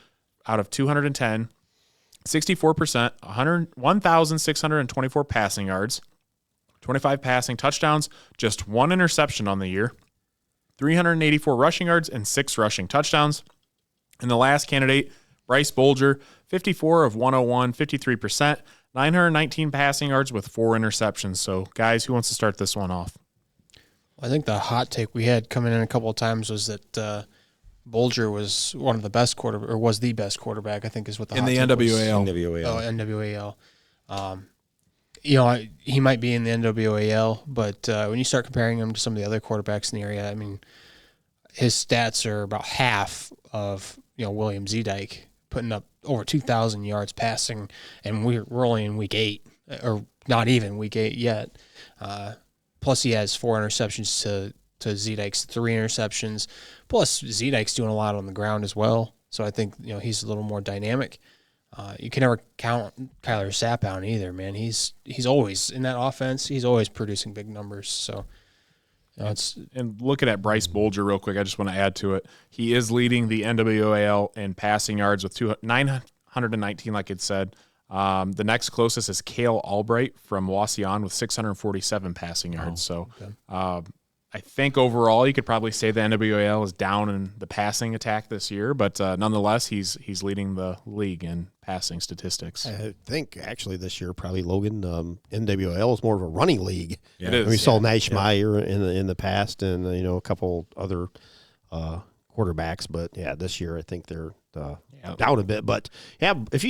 out of 210, 64%, 1,624 passing yards, 25 passing touchdowns, just 1 interception on the year. 384 rushing yards and 6 rushing touchdowns. And the last candidate, Bryce Bolger, 54 of 101, 53%, 919 passing yards with 4 interceptions. So, guys, who wants to start this one off? I think the hot take we had coming in a couple of times was that Bolger was one of the best was the best quarterback, I think is what the hot take was. NWAL. Oh, NWAL. He might be in the NWAL, but when you start comparing him to some of the other quarterbacks in the area, I mean, his stats are about half of William Zedike, putting up over 2,000 yards passing, and we're only in week 8, or not even week 8 yet. Plus, he has 4 interceptions to Zedike's 3 interceptions. Plus, Zedike's doing a lot on the ground as well, so I think he's a little more dynamic. You can never count Kyler Sapp out either, man. He's always in that offense. He's always producing big numbers. So, and looking at Bryce Bolger real quick, I just want to add to it. He is leading the NWAL in passing yards with 919, like it said. The next closest is Cale Albright from Wauseon with 647 passing yards. I think overall you could probably say the NWAL is down in the passing attack this year, but nonetheless, he's leading the league in passing statistics. I think actually this year probably Logan NWAL is more of a running league. Yeah, it is. We saw Nashmeyer in the past, and a couple other quarterbacks, but yeah, this year I think they're down a bit. But yeah, if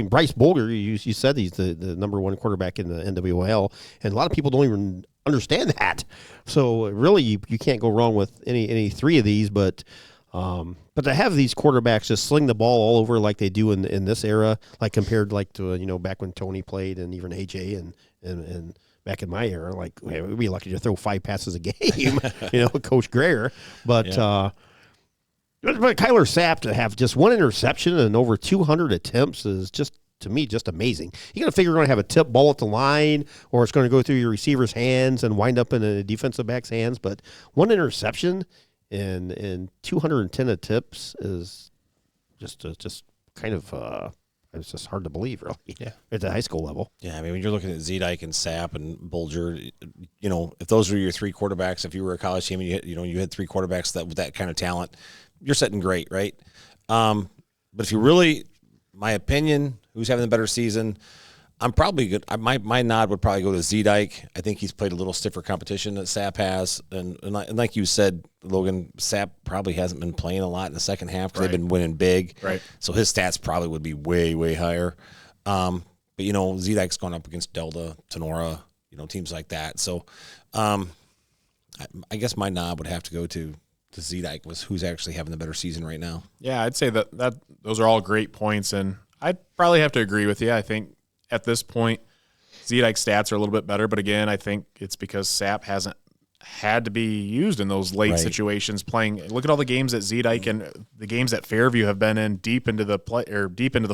Bryce Bolger, you said he's the #1 quarterback in the NWAL, and a lot of people don't even understand that. So really, you can't go wrong with any 3 of these. But to have these quarterbacks just sling the ball all over like they do in this era, like compared to back when Tony played and even AJ and back in my era, like we'd be lucky to throw 5 passes a game, Coach Greer. But but Kyler Sapp to have just 1 interception and over 200 attempts is just, to me, just amazing. You got to figure you're going to have a tip ball at the line, or it's going to go through your receiver's hands and wind up in a defensive back's hands. But 1 interception and 210 attempts is just kind of it's just hard to believe, really. Yeah, at the high school level. Yeah, I mean, when you're looking at Zedike and Sapp and Bolger, if those were your 3 quarterbacks, if you were a college team and you had 3 quarterbacks with that kind of talent, you're sitting great, right? But if you really, my opinion, who's having the better season, I'm probably good. My nod would probably go to Zedike. I think he's played a little stiffer competition that Sapp has, and like you said, Logan, Sapp probably hasn't been playing a lot in the second half because they've been winning big, right? So his stats probably would be way, way higher. But Zedike's going up against Delta, Tinora, teams like that. So, I guess my nod would have to go to Zedike, was who's actually having the better season right now. Yeah, I'd say that those are all great points, and I'd probably have to agree with you. I think at this point, Zedike's stats are a little bit better, but again, I think it's because Sapp hasn't had to be used in those late situations playing. Look at all the games that Zedike and the games that Fairview have been in deep into the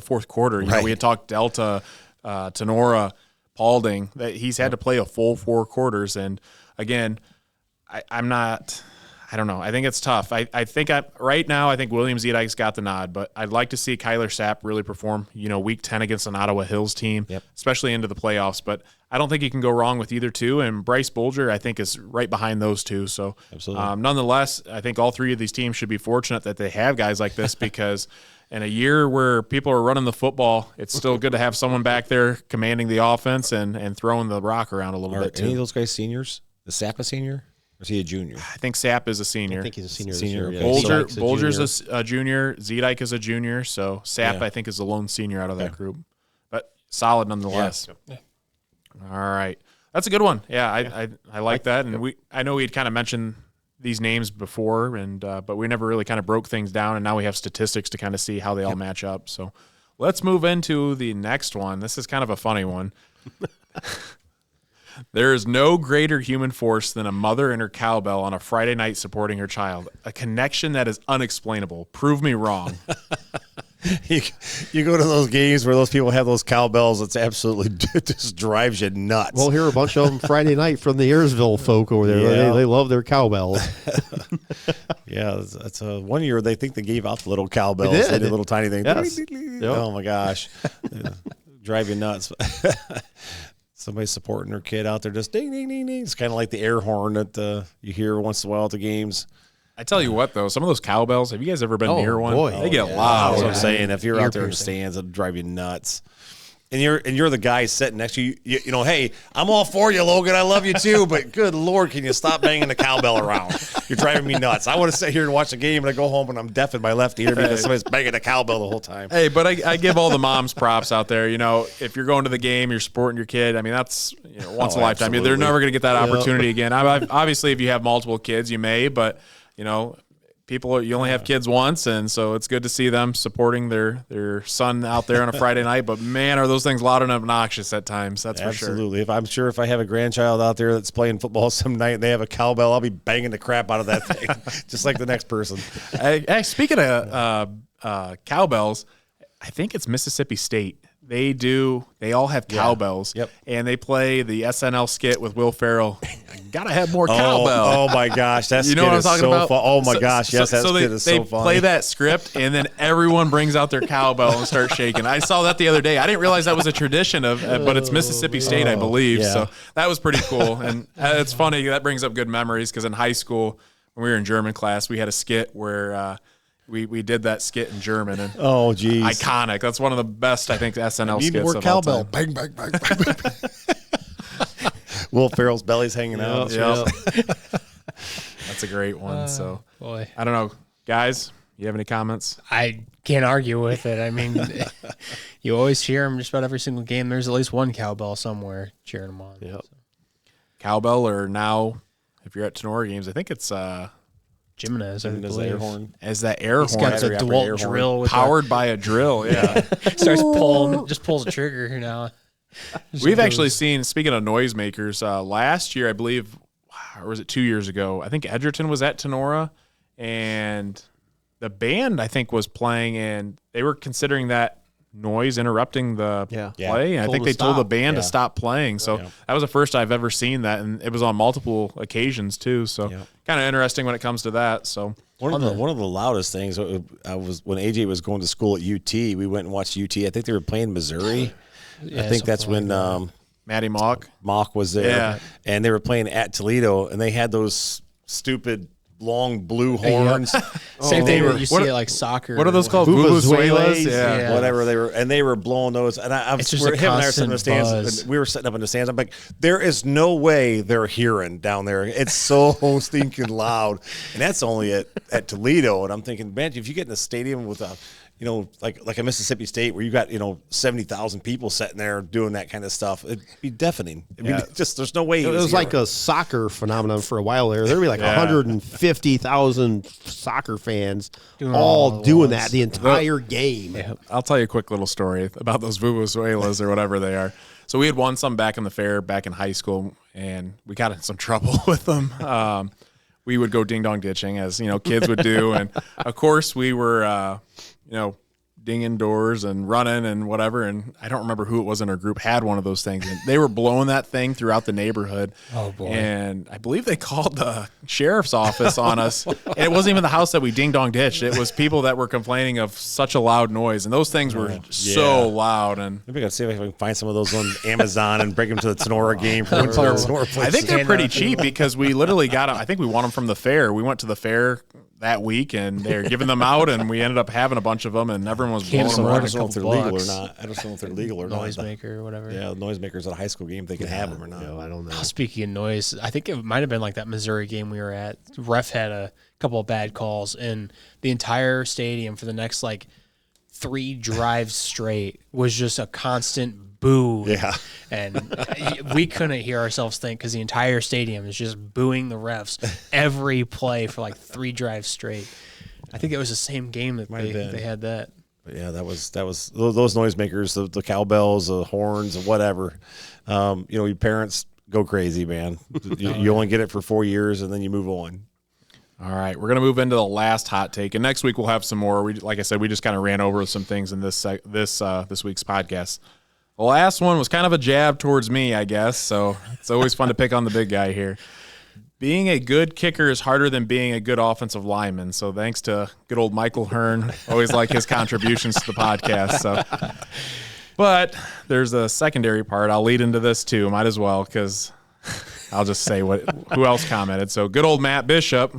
fourth quarter. We had talked Delta, Tinora, Paulding, that he's had to play a full 4 quarters, and again, I I don't know. I think it's tough. I think right now, I think William Zedike's got the nod, but I'd like to see Kyler Sapp really perform, week 10 against an Ottawa Hills team, especially into the playoffs. But I don't think you can go wrong with either two. And Bryce Bolger, I think, is right behind those two. So nonetheless, I think all three of these teams should be fortunate that they have guys like this because in a year where people are running the football, it's still good to have someone back there commanding the offense and throwing the rock around a little bit too. Any of those guys seniors? Is Sapp a senior? Or is he a junior? I think Sapp is a senior. I think he's a senior. Bolger's a junior. Zedike is a junior. So Sapp, I think, is the lone senior out of that group. But solid nonetheless. Yeah. All right. That's a good one. Yeah, I like that. And I know we'd kind of mentioned these names before, and but we never really kind of broke things down, and now we have statistics to kind of see how they all match up. So let's move into the next one. This is kind of a funny one. There is no greater human force than a mother and her cowbell on a Friday night supporting her child. A connection that is unexplainable. Prove me wrong. You go to those games where those people have those cowbells, it's absolutely just drives you nuts. We'll hear a bunch of them Friday night from the Ayersville folk over there. Yeah. They love their cowbells. Yeah, that's 1 year they think they gave out the little cowbells. They did a little tiny thing. Yes. Oh, my gosh. Drive you nuts. Somebody supporting their kid out there just ding, ding, ding, ding. It's kind of like the air horn that you hear once in a while at the games. I tell you what, though, some of those cowbells, have you guys ever been near one? Boy. They get loud. That's what I'm saying. If you're out there in the stands, it'll drive you nuts. And you're the guy sitting next to you, you know, hey, I'm all for you, Logan. I love you too, but good Lord, can you stop banging the cowbell around? You're driving me nuts. I want to sit here and watch the game, and I go home and I'm deaf in my left ear because somebody's banging the cowbell the whole time. Hey, but I give all the moms props out there. You know, if you're going to the game, you're supporting your kid. I mean, that's once in a lifetime. Absolutely. They're never going to get that opportunity again. Obviously, if you have multiple kids, you may, but you only have kids once, and so it's good to see them supporting their son out there on a Friday night. But man, are those things loud and obnoxious at times? That's for sure. Absolutely. If I have a grandchild out there that's playing football some night and they have a cowbell, I'll be banging the crap out of that thing, just like the next person. Speaking of cowbells, I think it's Mississippi State. They all have cowbells. Yep. And they play the SNL skit with Will Ferrell. Gotta have more cowbell. Oh my gosh, that skit what I'm is talking so about? fun. Oh my gosh, yes, that skit is so funny. They play that script, and then everyone brings out their cowbell and starts shaking. I saw that the other day. I didn't realize that was a tradition but it's Mississippi State, I believe. Yeah. So that was pretty cool. And it's funny, that brings up good memories because in high school, when we were in German class, we had a skit where we did that skit in German. And oh, geez. Iconic. That's one of the best, I think, SNL skits more of cowbell. all time. Bang, bang, bang, bang, bang. Will Ferrell's belly's hanging out. Yep. That's a great one. So Boy. I don't know. Guys, you have any comments? I can't argue with it. I mean, you always hear them just about every single game. There's at least one cowbell somewhere cheering them on. Yep. So. Cowbell, or now, if you're at Tinora games, I think it's Jimenez, I believe. air horn. as that air He's horn. got the DeWalt drill. With Powered by a drill, yeah. starts pulling, just pulls a trigger now. We've actually seen, speaking of noisemakers, last year, I believe, or was it 2 years ago, I think Edgerton was at Tinora, and the band, I think, was playing, and they were considering that noise interrupting the play. And I think they told the band to stop playing. So that was the first I've ever seen that, and it was on multiple occasions too. So kind of interesting when it comes to that. So one of the loudest things was when AJ was going to school at UT. We went and watched UT. I think they were playing Missouri. I think that's when Matty Mock was there, and they were playing at Toledo, and they had those stupid long blue horns. Same thing you see it like soccer. What are those called? Vuvuzelas? Yeah. Whatever they were blowing those. And him and I were sitting in the stands. And we were sitting up in the stands. I'm like, there is no way they're hearing down there. It's so stinking loud. And that's only at Toledo. And I'm thinking, man, if you get in a stadium with like a Mississippi State where you got 70,000 people sitting there doing that kind of stuff, it'd be deafening. There's no way. It was like a soccer phenomenon for a while there. There'd be like 150,000 soccer fans all doing that the entire game. Yeah. I'll tell you a quick little story about those vuvuzelas or whatever they are. So we had won some back in the fair back in high school, and we got in some trouble with them. We would go ding dong ditching, as kids would do, and of course we were dinging doors and running and whatever. And I don't remember who it was in our group had one of those things. And they were blowing that thing throughout the neighborhood. Oh, boy. And I believe they called the sheriff's office on us. And it wasn't even the house that we ding-dong ditched. It was people that were complaining of such a loud noise. And those things were so loud. And maybe I got to see if I can find some of those on Amazon and bring them to the Tinora game. For I think they're pretty cheap because we literally got them. I think we won them from the fair. We went to the fair that week, and they're giving them out, and we ended up having a bunch of them, and everyone was blowing them I around. don't know if they're legal or not. I don't know if they're legal or not. Noisemaker or whatever. Yeah, noisemakers at a high school game, they can have them or not. I don't know. Speaking of noise, I think it might have been like that Missouri game we were at. Ref had a couple of bad calls, and the entire stadium for the next 3 drives straight was just a constant boo. Yeah. And we couldn't hear ourselves think because the entire stadium is just booing the refs every play for 3 drives straight. I think it was the same game that they had that. But yeah, that was those noisemakers, the cowbells, the horns, and whatever. Your parents go crazy, man. You only get it for 4 years, and then you move on. All right, we're going to move into the last hot take, and next week we'll have some more. Like I said, we just kind of ran over some things in this week's podcast. The last one was kind of a jab towards me, I guess, so it's always fun to pick on the big guy here. Being a good kicker is harder than being a good offensive lineman, so thanks to good old Michael Hearn. Always like his contributions to the podcast. But there's a secondary part. I'll lead into this too, might as well, because I'll just say who else commented. So good old Matt Bishop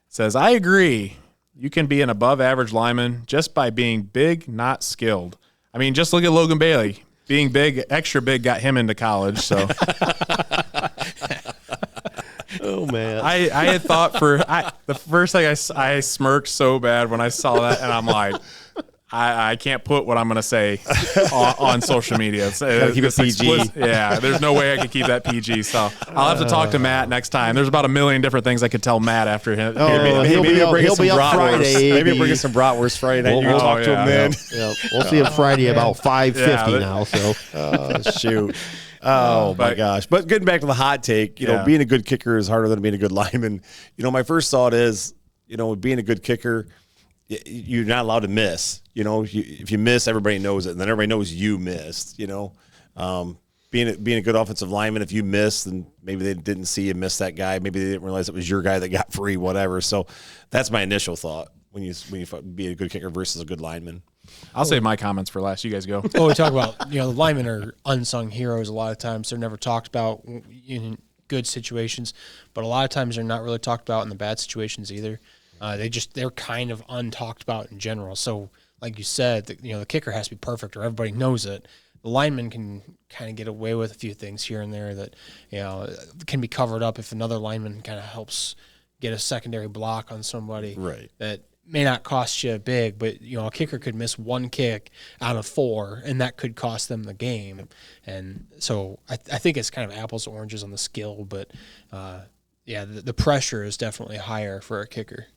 says, I agree. You can be an above-average lineman just by being big, not skilled. I mean, just look at Logan Bailey. Being big, extra big, got him into college. So, oh man, I had thought the first thing I smirked so bad when I saw that, and I'm like, I can't put what I'm going to say on social media. Keep it PG. Yeah, there's no way I could keep that PG. So I'll have to talk to Matt next time. There's about a million different things I could tell Matt after him. He'll be up Friday. Maybe bring us some bratwurst Friday. You can talk to him then. Yeah. We'll see him Friday about 5:50 now. So shoot. Oh my gosh! But getting back to the hot take, being a good kicker is harder than being a good lineman. My first thought is, being a good kicker, you're not allowed to miss. If you miss, everybody knows it, and then everybody knows you missed. Being a good offensive lineman, if you miss, then maybe they didn't see you miss that guy. Maybe they didn't realize it was your guy that got free, whatever. So that's my initial thought when you be a good kicker versus a good lineman. I'll save my comments for last. You guys go. Well, we talk about the linemen are unsung heroes. A lot of times they're never talked about in good situations, but a lot of times they're not really talked about in the bad situations either. They're kind of untalked about in general. So, like you said, the kicker has to be perfect, or everybody knows it. The lineman can kind of get away with a few things here and there that can be covered up if another lineman kind of helps get a secondary block on somebody. Right. That may not cost you big, but a kicker could miss 1 kick out of 4, and that could cost them the game. And so I think it's kind of apples to oranges on the skill, but the pressure is definitely higher for a kicker.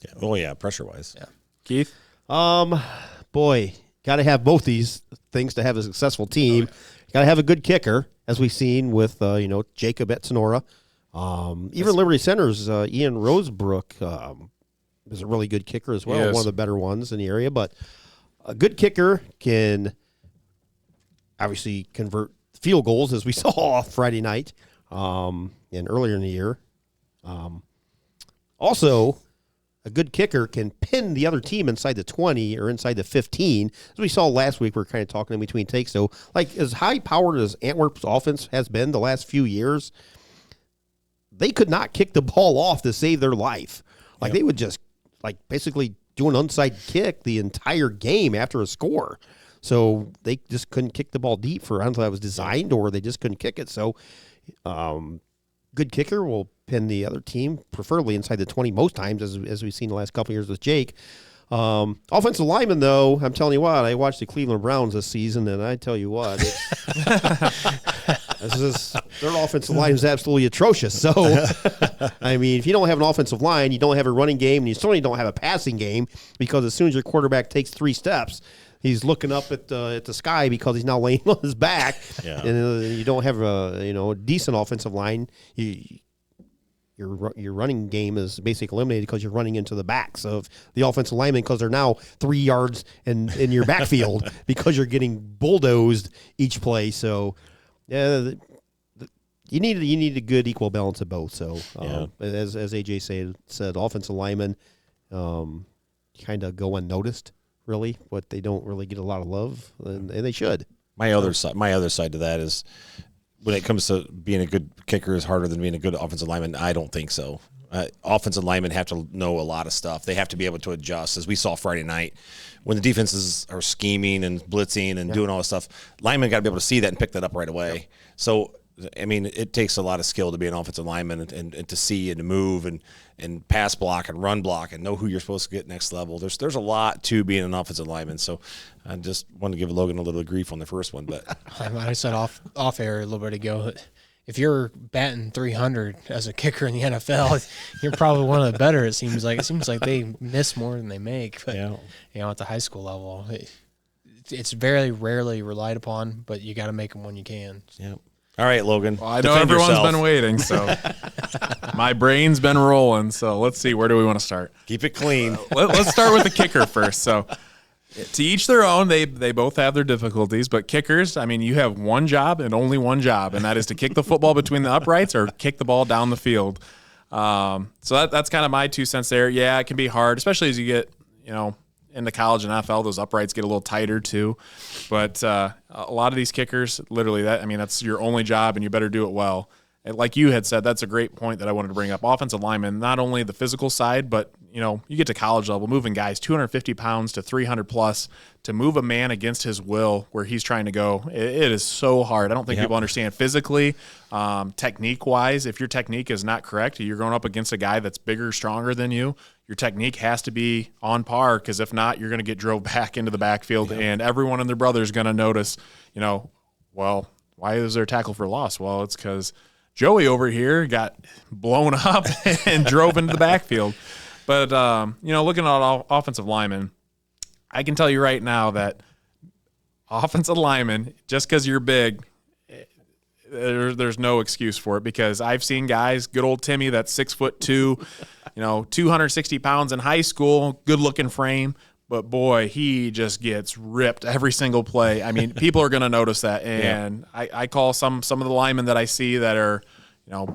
Yeah. Oh yeah, pressure wise. Yeah. Keith? Boy, got to have both these things to have a successful team. Got to have a good kicker, as we've seen with Jacob at Tinora. Even Liberty Center's Ian Rosebrook is a really good kicker as well, one of the better ones in the area. But a good kicker can obviously convert field goals, as we saw Friday night and earlier in the year. Also, a good kicker can pin the other team inside the 20 or inside the 15. As we saw last week, we were kind of talking in between takes. So, as high-powered as Antwerp's offense has been the last few years, they could not kick the ball off to save their life. They would just, basically do an onside kick the entire game after a score. So, they just couldn't kick the ball deep I don't know if that was designed or they just couldn't kick it. So, good kicker will pin the other team, preferably inside the 20 most times, as we've seen the last couple of years with Jake. Offensive lineman, though, I'm telling you what, I watched the Cleveland Browns this season, and I tell you what, their offensive line is absolutely atrocious. So, I mean, if you don't have an offensive line, you don't have a running game, and you certainly don't have a passing game, because as soon as your quarterback takes 3 steps, he's looking up at the sky because he's now laying on his your you don't have a decent offensive line. Your your running game is basically eliminated because you're running into the backs of the offensive linemen because they're now 3 yards in your backfield because you're getting bulldozed each play. So, yeah, you need a good equal balance of both. So, as AJ said, offensive linemen kind of go unnoticed, really, but they don't really get a lot of love, and they should. My other side to that is, when it comes to being a good kicker is harder than being a good offensive lineman. I don't think so. Offensive linemen have to know a lot of stuff. They have to be able to adjust, as we saw Friday night when the defenses are scheming and blitzing and doing all this stuff. Linemen got to be able to see that and pick that up right away. Yep. So, I mean, it takes a lot of skill to be an offensive lineman and to see and to move and pass block and run block and know who you're supposed to get next level. There's a lot to being an offensive lineman. So I just wanted to give Logan a little grief on the first one. But I said off air a little bit ago, if you're batting 300 as a kicker in the NFL, you're probably one of the better. It seems like they miss more than they make. But at the high school level, it's very rarely relied upon. But you got to make them when you can. Yeah. All right, Logan. Well, I know everyone's been waiting, so my brain's been rolling. So let's see, where do we want to start? Keep it clean. Let's start with the kicker first. So to each their own, they both have their difficulties, but kickers, I mean, you have one job and only one job, and that is to kick the football between the uprights or kick the ball down the field. So that's kind of my 2 cents there. Yeah, it can be hard, especially as you get, in the college and NFL, those uprights get a little tighter too. But a lot of these kickers, literally, that's your only job, and you better do it well. And like you had said, that's a great point that I wanted to bring up. Offensive linemen, not only the physical side, but you get to college level, moving guys 250 pounds to 300 plus to move a man against his will where he's trying to go. It is so hard. I don't think people understand physically, technique wise. If your technique is not correct, you're going up against a guy that's bigger, stronger than you. Your technique has to be on par, because if not, you're going to get drove back into the backfield, and everyone and their brother is going to notice, well, why is there a tackle for loss? Well, it's because Joey over here got blown up and drove into the backfield. But, looking at offensive linemen, I can tell you right now that offensive linemen, just because you're big, there's no excuse for it, because I've seen guys, good old Timmy, that's 6'2", 260 pounds in high school, good looking frame, but boy, he just gets ripped every single play. I mean, people are going to notice that, and I call some of the linemen that I see that are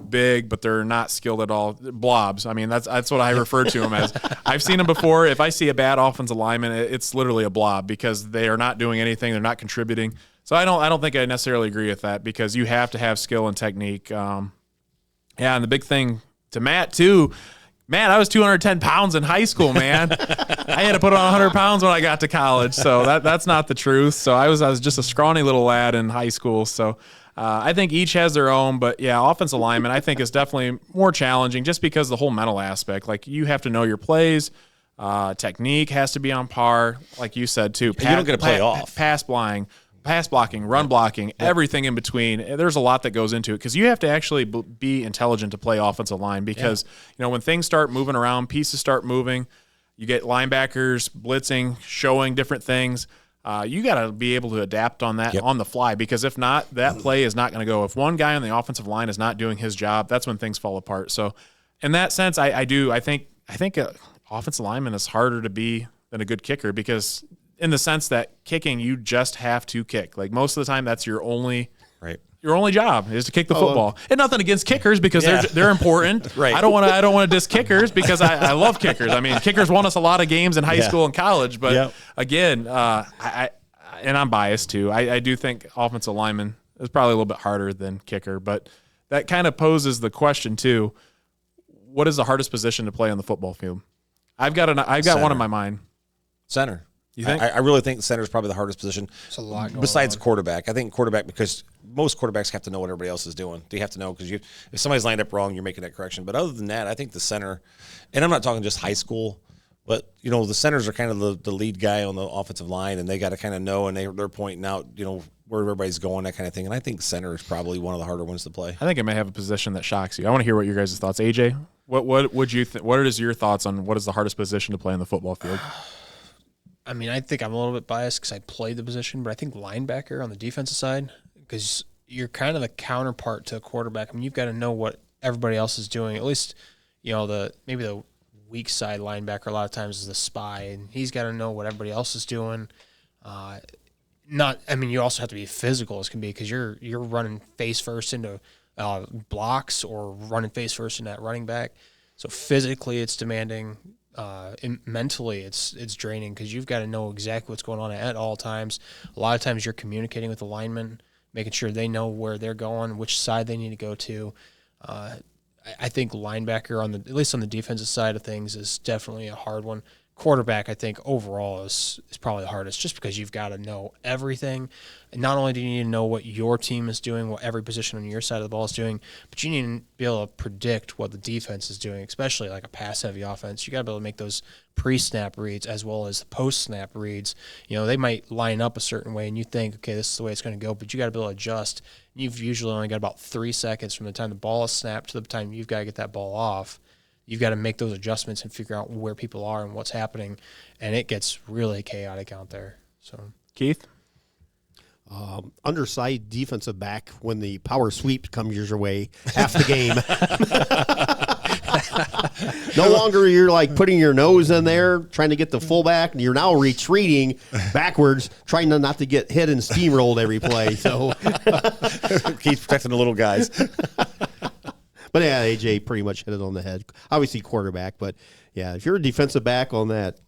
big, but they're not skilled at all, blobs. I mean, that's what I refer to them as. I've seen them before. If I see a bad offensive lineman, it's literally a blob, because they are not doing anything. They're not contributing. So I don't think I necessarily agree with that, because you have to have skill and technique. And the big thing to Matt too. Man, I was 210 pounds in high school, man. I had to put on 100 pounds when I got to college, so that's not the truth. So I was just a scrawny little lad in high school. So I think each has their own, but offensive lineman I think is definitely more challenging, just because the whole mental aspect. Like, you have to know your plays, technique has to be on par, like you said too. You don't get to play off. Pass blocking, run blocking, everything in between. There's a lot that goes into it, because you have to actually be intelligent to play offensive line, because when things start moving around, pieces start moving, you get linebackers blitzing, showing different things. You got to be able to adapt on that on the fly, because if not, that play is not going to go. If one guy on the offensive line is not doing his job, that's when things fall apart. So in that sense, I think offensive lineman is harder to be than a good kicker, because in the sense that kicking, you just have to kick. Like, most of the time, that's your only job is to kick the football. And nothing against kickers, because they're important. Right. I don't want to diss kickers, because I love kickers. I mean, kickers won us a lot of games in high school and college. But again, and I'm biased too. I do think offensive lineman is probably a little bit harder than kicker. But that kind of poses the question too: what is the hardest position to play on the football field? I've got one in my mind. Center. You think? I really think center is probably the hardest position. It's a lot going besides on. quarterback. I think quarterback, because most quarterbacks have to know what everybody else is doing. They have to know, because if somebody's lined up wrong, you're making that correction. But other than that, I think the center, and I'm not talking just high school, but the centers are kind of the lead guy on the offensive line, and they got to kind of know, and they're pointing out where everybody's going, that kind of thing. And I think center is probably one of the harder ones to play. I think it may have a position that shocks you. I want to hear what your guys' thoughts. AJ, what would you what is your thoughts on what is the hardest position to play on the football field? I mean, I think I'm a little bit biased because I played the position, but I think linebacker on the defensive side, because you're kind of the counterpart to a quarterback. I mean, you've got to know what everybody else is doing. At least, maybe the weak side linebacker a lot of times is the spy, and he's got to know what everybody else is doing. You also have to be physical as can be, because you're running face first into blocks or running face first in that running back. So physically it's demanding. Mentally it's draining, because you've got to know exactly what's going on at all times. A lot of times you're communicating with the linemen, making sure they know where they're going, which side they need to go to. I think linebacker, at least on the defensive side of things, is definitely a hard one. Quarterback, I think, overall is probably the hardest, just because you've got to know everything. And not only do you need to know what your team is doing, what every position on your side of the ball is doing, but you need to be able to predict what the defense is doing, especially like a pass-heavy offense. You got to be able to make those pre-snap reads as well as the post-snap reads. They might line up a certain way, and you think, okay, this is the way it's going to go, but you got to be able to adjust. You've usually only got about 3 seconds from the time the ball is snapped to the time you've got to get that ball off. You've got to make those adjustments and figure out where people are and what's happening, and it gets really chaotic out there. So, Keith? Undersized defensive back when the power sweep comes your way half the game. No longer you're like putting your nose in there trying to get the fullback, and you're now retreating backwards, trying not to get hit and steamrolled every play. So Keith's protecting the little guys. But yeah, AJ pretty much hit it on the head. Obviously quarterback, but yeah, if you're a defensive back on that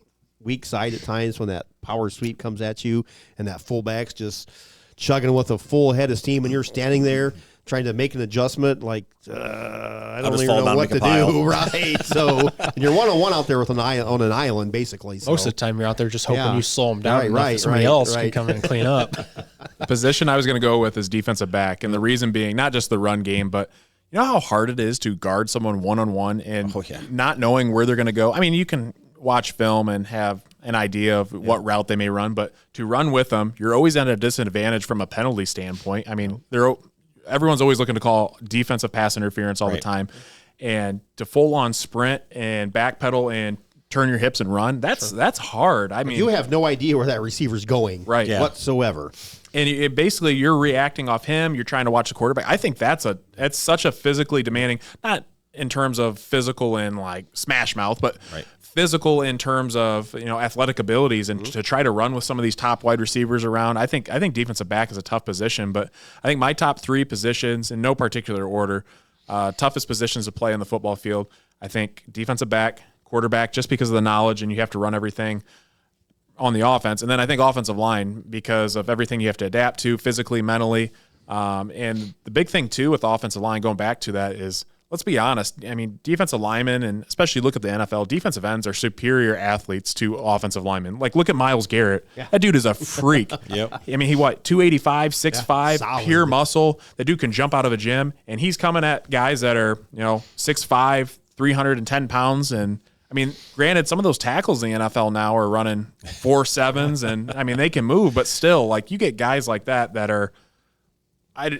weak side at times when that power sweep comes at you and that fullback's just chugging with a full head of steam and you're standing there trying to make an adjustment, like, I don't even know what to do. Right. So and you're one-on-one out there with on an island, basically. So. Most of the time you're out there just hoping you slow them down enough somebody else can come in and clean up. The position I was going to go with is defensive back, and the reason being not just the run game, but you know how hard it is to guard someone one-on-one and not knowing where they're going to go? I mean, you can watch film and have an idea of what route they may run, but to run with them, you're always at a disadvantage from a penalty standpoint. I mean, everyone's always looking to call defensive pass interference all the time. And to full-on sprint and backpedal and turn your hips and run, that's hard. I mean, you have no idea where that receiver's going whatsoever. And basically, you're reacting off him. You're trying to watch the quarterback. I think that's such a physically demanding, not in terms of physical and like smash mouth, but physical in terms of athletic abilities and to try to run with some of these top wide receivers around. I think defensive back is a tough position, but I think my top 3 positions in no particular order, toughest positions to play on the football field. I think defensive back, quarterback, just because of the knowledge and you have to run everything on the offense. And then I think offensive line because of everything you have to adapt to physically, mentally. And the big thing too with the offensive line, going back to that, is let's be honest. I mean, defensive linemen, and especially look at the NFL, defensive ends are superior athletes to offensive linemen. Like look at Myles Garrett. That dude is a freak. I mean, he 285, 6'5", pure muscle. That dude can jump out of a gym, and he's coming at guys that are 6'5", 310 pounds. And I mean, granted, some of those tackles in the NFL now are running 4.7s, and I mean they can move, but still, like you get guys like that are,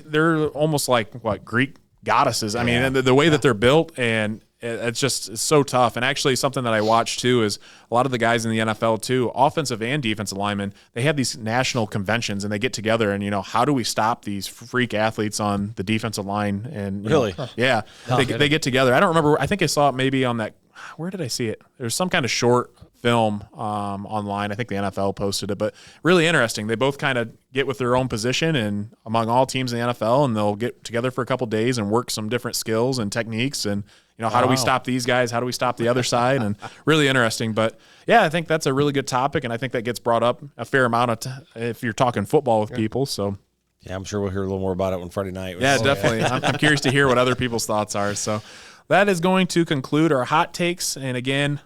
they're almost like Greek goddesses. I mean, and the way that they're built, and it's so tough. And actually, something that I watch too is a lot of the guys in the NFL too, offensive and defensive linemen, they have these national conventions and they get together and how do we stop these freak athletes on the defensive line? And they get together. I don't remember. I think I saw it maybe on that. Where did I see it? There's some kind of short film online. I think the NFL posted it, but really interesting. They both kind of get with their own position and among all teams in the NFL, and they'll get together for a couple days and work some different skills and techniques. And how do we stop these guys? How do we stop the other side? And really interesting. But yeah, I think that's a really good topic, and I think that gets brought up a fair amount if you're talking football with people. So. Yeah, I'm sure we'll hear a little more about it on Friday night. Yeah, definitely. I'm curious to hear what other people's thoughts are. So. That is going to conclude our hot takes. And again,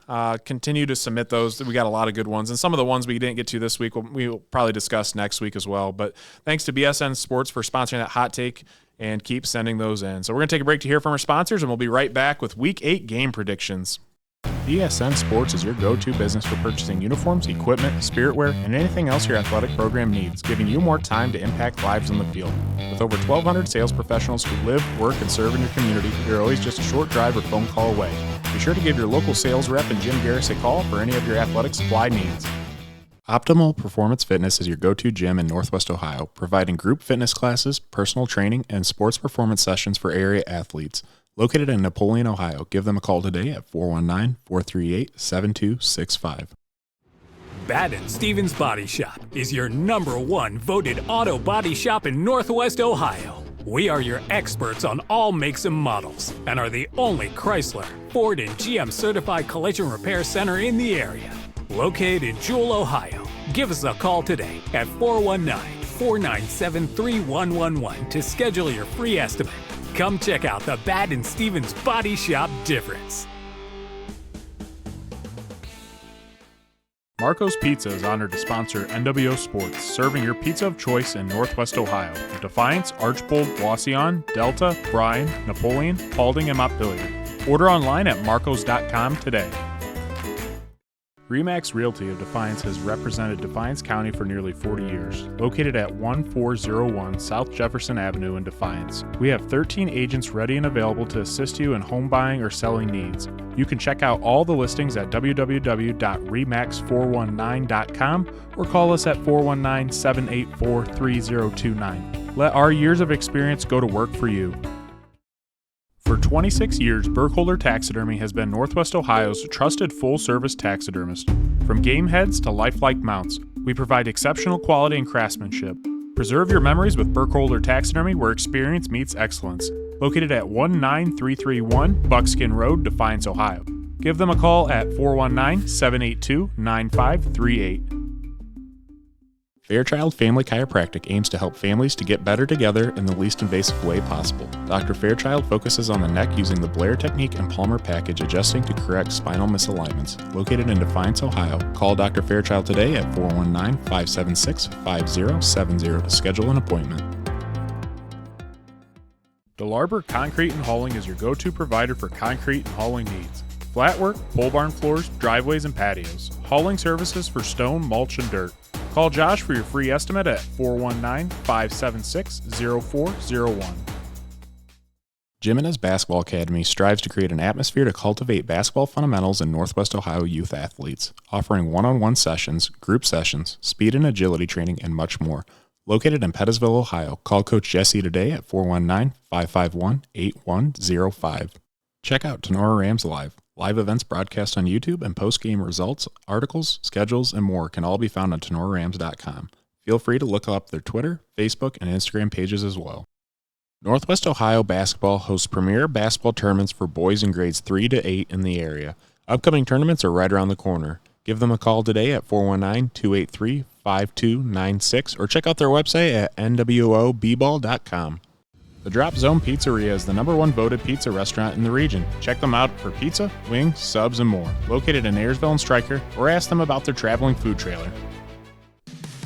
continue to submit those. We got a lot of good ones. And some of the ones we didn't get to this week, we'll probably discuss next week as well. But thanks to BSN Sports for sponsoring that hot take, and keep sending those in. So we're going to take a break to hear from our sponsors, and we'll be right back with Week 8 game predictions. BSN Sports is your go-to business for purchasing uniforms, equipment, spiritwear, and anything else your athletic program needs, giving you more time to impact lives on the field. With over 1,200 sales professionals who live, work, and serve in your community, you're always just a short drive or phone call away. Be sure to give your local sales rep and Jim Garris a call for any of your athletic supply needs. Optimal Performance Fitness is your go-to gym in Northwest Ohio, providing group fitness classes, personal training, and sports performance sessions for area athletes. located in Napoleon, Ohio. Give them a call today at 419-438-7265. Baden Stevens Body Shop is your #1 voted auto body shop in Northwest Ohio. We are your experts on all makes and models and are the only Chrysler, Ford, and GM certified collision repair center in the area. Located in Jewel, Ohio. Give us a call today at 419-497-3111 to schedule your free estimate. Come check out the Baden Stevens Body Shop difference. Marco's Pizza is honored to sponsor NWO Sports, serving your pizza of choice in Northwest Ohio. Defiance, Archbold, Wasion, Delta, Bryan, Napoleon, Paulding, and Montpelier. Order online at marcos.com today. Remax Realty of Defiance has represented Defiance County for nearly 40 years. Located at 1401 South Jefferson Avenue in Defiance, we have 13 agents ready and available to assist you in home buying or selling needs. You can check out all the listings at www.remax419.com or call us at 419-784-3029. Let our years of experience go to work for you. For 26 years, Burkholder Taxidermy has been Northwest Ohio's trusted full-service taxidermist. From game heads to lifelike mounts, we provide exceptional quality and craftsmanship. Preserve your memories with Burkholder Taxidermy, where experience meets excellence. Located at 19331 Buckskin Road, Defiance, Ohio. Give them a call at 419-782-9538. Fairchild Family Chiropractic aims to help families to get better together in the least invasive way possible. Dr. Fairchild focuses on the neck using the Blair technique and Palmer package, adjusting to correct spinal misalignments. Located in Defiance, Ohio. Call Dr. Fairchild today at 419-576-5070 to schedule an appointment. DeLarber Concrete and Hauling is your go-to provider for concrete and hauling needs. Flat work, pole barn floors, driveways, and patios. Hauling services for stone, mulch, and dirt. Call Josh for your free estimate at 419-576-0401. Jimenez Basketball Academy strives to create an atmosphere to cultivate basketball fundamentals in Northwest Ohio youth athletes, offering one-on-one sessions, group sessions, speed and agility training, and much more. Located in Pettisville, Ohio. Call Coach Jesse today at 419-551-8105. Check out Tinora Rams Live. Live events broadcast on YouTube and post-game results, articles, schedules, and more can all be found on TenoraRams.com. Feel free to look up their Twitter, Facebook, and Instagram pages as well. Northwest Ohio Basketball hosts premier basketball tournaments for boys in grades 3 to 8 in the area. Upcoming tournaments are right around the corner. Give them a call today at 419-283-5296 or check out their website at nwoball.com. The Drop Zone Pizzeria is the #1 voted pizza restaurant in the region. Check them out for pizza, wings, subs, and more. Located in Ayersville and Stryker, or ask them about their traveling food trailer.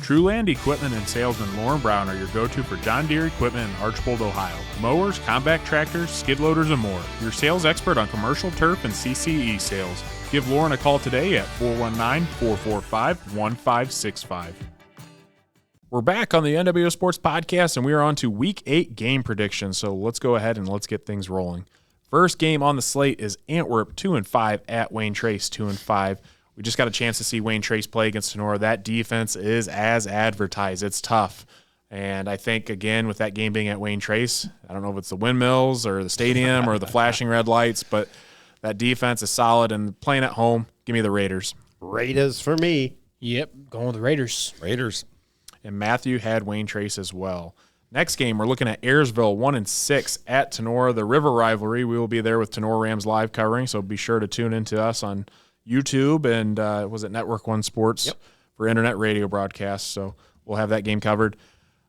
Trueland Equipment and Salesman Lauren Brown are your go-to for John Deere equipment in Archbold, Ohio. Mowers, compact tractors, skid loaders, and more. Your sales expert on commercial turf and CCE sales. Give Lauren a call today at 419-445-1565. We're back on the NWO Sports Podcast, and we are on to Week 8 game predictions. So let's go ahead and let's get things rolling. First game on the slate is Antwerp 2-5 at Wayne Trace 2-5. We just got a chance to see Wayne Trace play against Tinora. That defense is as advertised. It's tough. And I think, again, with that game being at Wayne Trace, I don't know if it's the windmills or the stadium or the flashing red lights, but that defense is solid. And playing at home, give me the Raiders. Raiders for me. Yep, going with the Raiders. Raiders. And Matthew had Wayne Trace as well. Next game, we're looking at Ayersville 1-6 at Tinora, the River Rivalry. We will be there with Tinora Rams live covering, so be sure to tune in to us on YouTube and was it Network One Sports for internet radio broadcasts. So we'll have that game covered.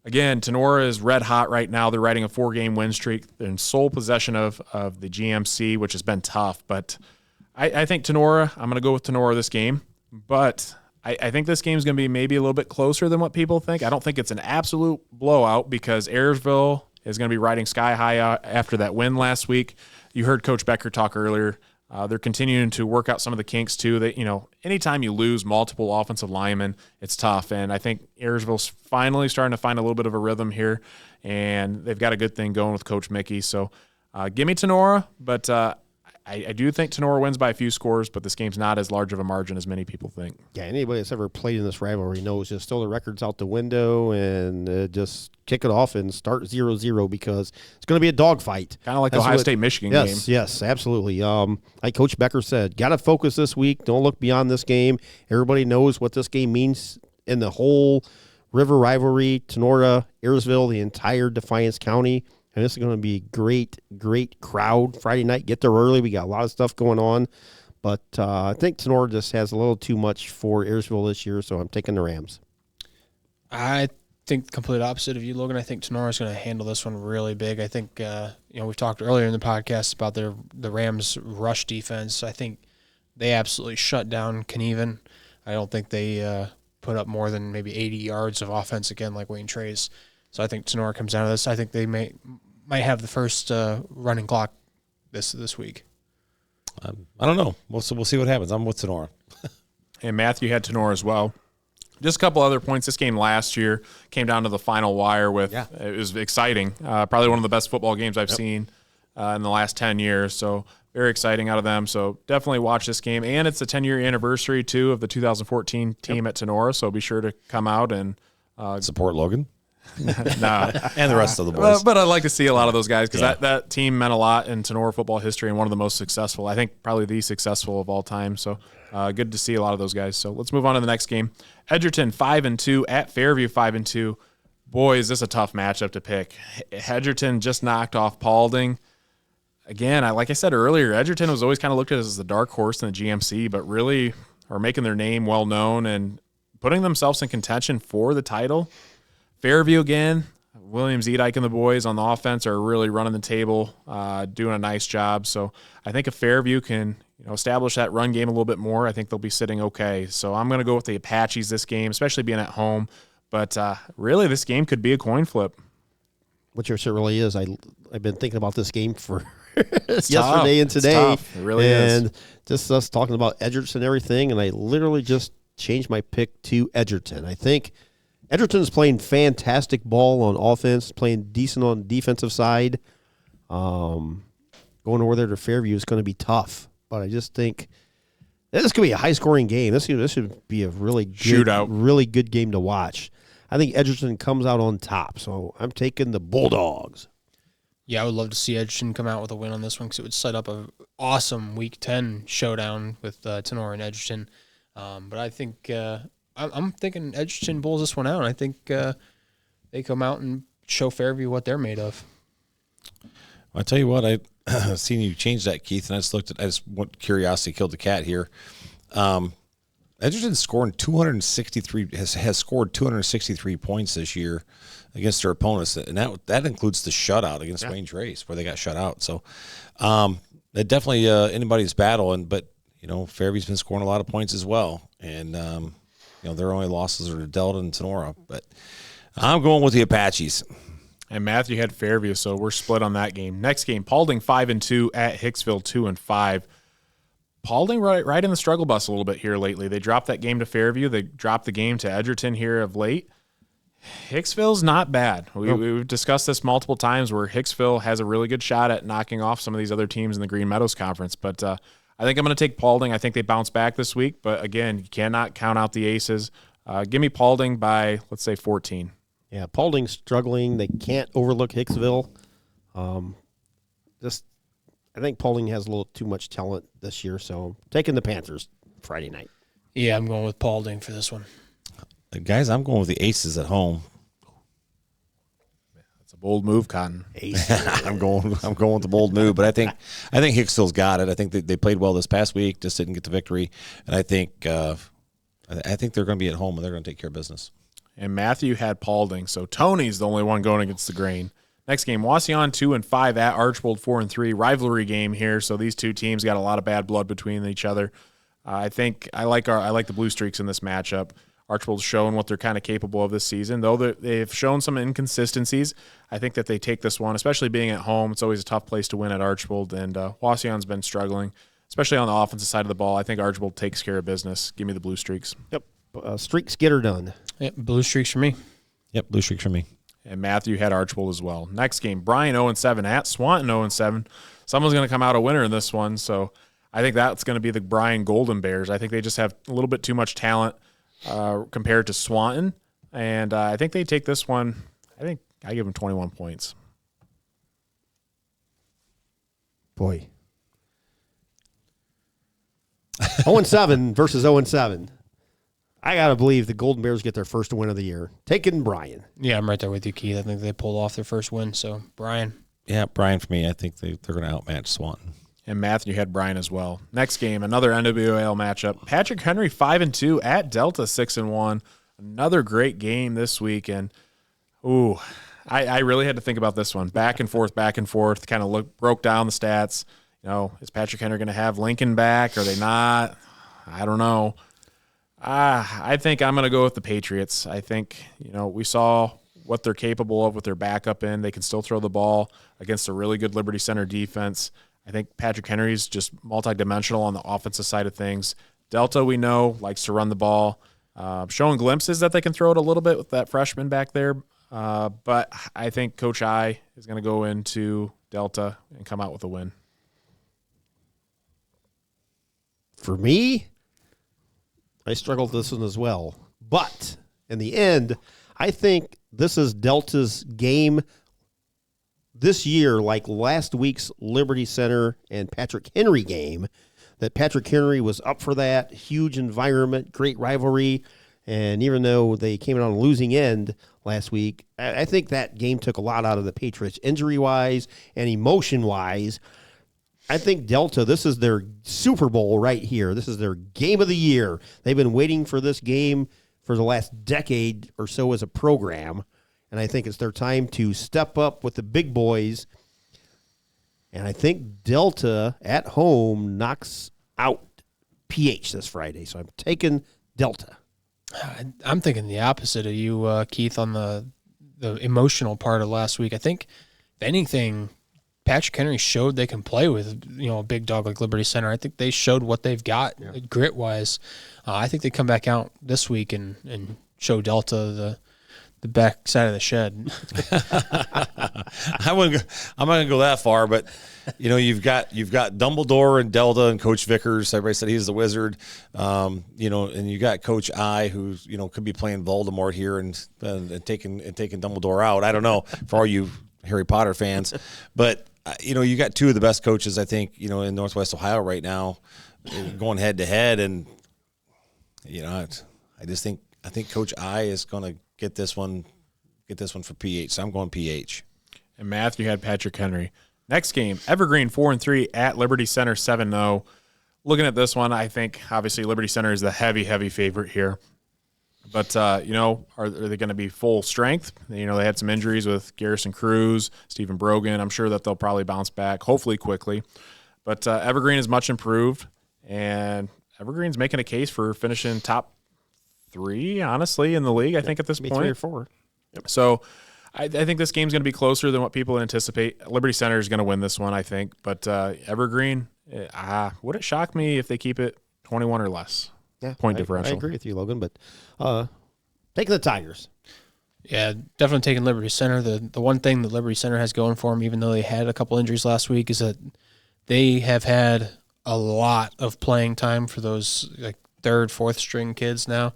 Again, Tinora is red hot right now. They're riding a 4-game win streak. They're in sole possession of the GMC, which has been tough. But I think Tinora, I'm going to go with Tinora this game. But I think this game is going to be maybe a little bit closer than what people think. I don't think it's an absolute blowout because Ayersville is going to be riding sky high after that win last week. You heard Coach Becker talk earlier. They're continuing to work out some of the kinks too. That, anytime you lose multiple offensive linemen, it's tough. And I think Ayersville's finally starting to find a little bit of a rhythm here, and they've got a good thing going with Coach Mickey. So give me Tinora, but I I do think Tinora wins by a few scores, but this game's not as large of a margin as many people think. Yeah, anybody that's ever played in this rivalry knows just throw the records out the window and just kick it off and start 0-0 because it's going to be a dogfight. Kind of like the Ohio State-Michigan game. Yes, absolutely. Like Coach Becker said, got to focus this week. Don't look beyond this game. Everybody knows what this game means in the whole river rivalry, Tinora, Ayersville, the entire Defiance County. And this is going to be great crowd Friday night. Get there early. We got a lot of stuff going on. But I think Tinora just has a little too much for Ayersville this year, so I'm taking the Rams. I think the complete opposite of you, Logan. I think Tinora is going to handle this one really big. I think, we've talked earlier in the podcast about the Rams' rush defense. I think they absolutely shut down Knieven. I don't think they put up more than maybe 80 yards of offense again like Wayne Trace. So I think Tinora comes out of this. I think they might have the first running clock this week. I don't know. We'll see what happens. I'm with Tinora. And Matthew had Tinora as well. Just a couple other points. This game last year came down to the final wire it was exciting. Probably one of the best football games I've seen in the last 10 years. So very exciting out of them. So definitely watch this game. And it's the 10-year anniversary, too, of the 2014 team at Tinora. So be sure to come out and support Logan. No. And the rest of the boys. But I'd like to see a lot of those guys because that team meant a lot in Tinora football history and one of the most successful. I think probably the successful of all time. So good to see a lot of those guys. So let's move on to the next game. Edgerton 5-2 at Fairview 5-2. Boy, is this a tough matchup to pick. Edgerton just knocked off Paulding. Again, like I said earlier, Edgerton was always kind of looked at as the dark horse in the GMC, but really are making their name well known and putting themselves in contention for the title. Fairview again, William Zedike and the boys on the offense are really running the table, doing a nice job. So I think if Fairview can establish that run game a little bit more, I think they'll be sitting okay. So I'm going to go with the Apaches this game, especially being at home. But really, this game could be a coin flip. Which it really is. I've been thinking about this game for yesterday tough. And today. It's tough. It really is. And just us talking about Edgerton and everything, and I literally just changed my pick to Edgerton. I think Edgerton's playing fantastic ball on offense, playing decent on the defensive side. Going over there to Fairview is going to be tough, but I just think this is going to be a high-scoring game. This should be a really good, shootout, really good game to watch. I think Edgerton comes out on top, so I'm taking the Bulldogs. Yeah, I would love to see Edgerton come out with a win on this one because it would set up an awesome Week 10 showdown with Tinora and Edgerton. But I think I'm thinking Edgerton pulls this one out. I think they come out and show Fairview what they're made of. I'll tell you what, I seen you change that, Keith, and I just went curiosity killed the cat here. Edgerton's scoring 263 has scored 263 points this year against their opponents, and that includes the shutout against Wayne Trace where they got shut out. So it definitely anybody's battle, but Fairview's been scoring a lot of points as well, and their only losses are to Delta and Tinora. But I'm going with the Apaches. And Matthew had Fairview, so we're split on that game. Next game, Paulding 5-2 at Hicksville 2-5. Paulding right in the struggle bus a little bit here lately. They dropped that game to Fairview. They dropped the game to Edgerton here of late. Hicksville's not bad. We've discussed this multiple times where Hicksville has a really good shot at knocking off some of these other teams in the Green Meadows Conference. But I think I'm going to take Paulding. I think they bounce back this week. But, again, you cannot count out the aces. Give me Paulding by, let's say, 14. Yeah, Paulding's struggling. They can't overlook Hicksville. I think Paulding has a little too much talent this year, so taking the Panthers Friday night. Yeah, I'm going with Paulding for this one. Guys, I'm going with the Aces at home. That's a bold move, Cotton. I'm going with the bold move, but I think Hicksville's got it. I think they played well this past week, just didn't get the victory, and I think they're going to be at home and they're going to take care of business. And Matthew had Paulding, so Tony's the only one going against the grain. Next game, Wauseon 2-5 at Archbold 4-3. Rivalry game here, so these two teams got a lot of bad blood between each other. I think I like the Blue Streaks in this matchup. Archbold's shown what they're kind of capable of this season, though they've shown some inconsistencies. I think that they take this one, especially being at home. It's always a tough place to win at Archbold, and Wauseon's been struggling, especially on the offensive side of the ball. I think Archbold takes care of business. Give me the Blue Streaks. Yep, Streaks get her done. Yep, Blue Streaks for me. Yep, Blue Streaks for me. and Matthew had Archbold as well. Next game, Bryan 0-7 at Swanton 0-7. Someone's going to come out a winner in this one, so I think that's going to be the Bryan Golden Bears. I think they just have a little bit too much talent compared to Swanton, and I think they take this one. I think I give them 21 points. Boy. 0-7 versus 0-7. I got to believe the Golden Bears get their first win of the year. Taking Bryan. Yeah, I'm right there with you, Keith. I think they pulled off their first win, so Bryan. Yeah, Bryan for me. I think they're going to outmatch Swanton. And Matthew had Bryan as well. Next game, another NWO matchup. Patrick Henry 5-2 at Delta 6-1. Another great game this week, and I really had to think about this one. Back and forth. Kind of broke down the stats. You know, is Patrick Henry going to have Lincoln back? Are they not? I don't know. I think I'm going to go with the Patriots. I think, we saw what they're capable of with their backup in. They can still throw the ball against a really good Liberty Center defense. I think Patrick Henry's just multidimensional on the offensive side of things. Delta, we know, likes to run the ball. Showing glimpses that they can throw it a little bit with that freshman back there. But I think Coach I is going to go into Delta and come out with a win. For me, I struggled with this one as well. But in the end, I think this is Delta's game this year, like last week's Liberty Center and Patrick Henry game, that Patrick Henry was up for that. Huge environment, great rivalry. And even though they came in on a losing end last week, I think that game took a lot out of the Patriots injury-wise and emotion-wise. I think Delta, this is their Super Bowl right here. This is their game of the year. They've been waiting for this game for the last decade or so as a program, and I think it's their time to step up with the big boys. And I think Delta at home knocks out PH this Friday, so I'm taking Delta. I'm thinking the opposite of you, Keith, on the emotional part of last week. I think, if anything, Patrick Henry showed they can play with, a big dog like Liberty Center. I think they showed what they've got grit-wise. I think they come back out this week and show Delta the back side of the shed. I'm not going to go that far, but you've got Dumbledore and Delta and Coach Vickers. Everybody said he's the wizard. And you got Coach I, who could be playing Voldemort here and taking Dumbledore out. I don't know for all you Harry Potter fans, but you got two of the best coaches I think in Northwest Ohio right now, going head to head, and I think Coach I is going to get this one for PH. So I'm going PH. And Matthew had Patrick Henry. Next game, Evergreen 4-3 at Liberty Center 7-0. Looking at this one, I think obviously Liberty Center is the heavy favorite here. But, are they going to be full strength? They had some injuries with Garrison Cruz, Stephen Brogan. I'm sure that they'll probably bounce back, hopefully quickly. But Evergreen is much improved, and Evergreen's making a case for finishing top 3, honestly, in the league, I think, at this point. 3 or 4. Yep. So I think this game's going to be closer than what people anticipate. Liberty Center is going to win this one, I think. But Evergreen, would it shock me if they keep it 21 or less? Yeah, point differential. I agree with you, Logan, but taking the Tigers. Yeah, definitely taking Liberty Center. The one thing that Liberty Center has going for them, even though they had a couple injuries last week, is that they have had a lot of playing time for those third, fourth string kids now.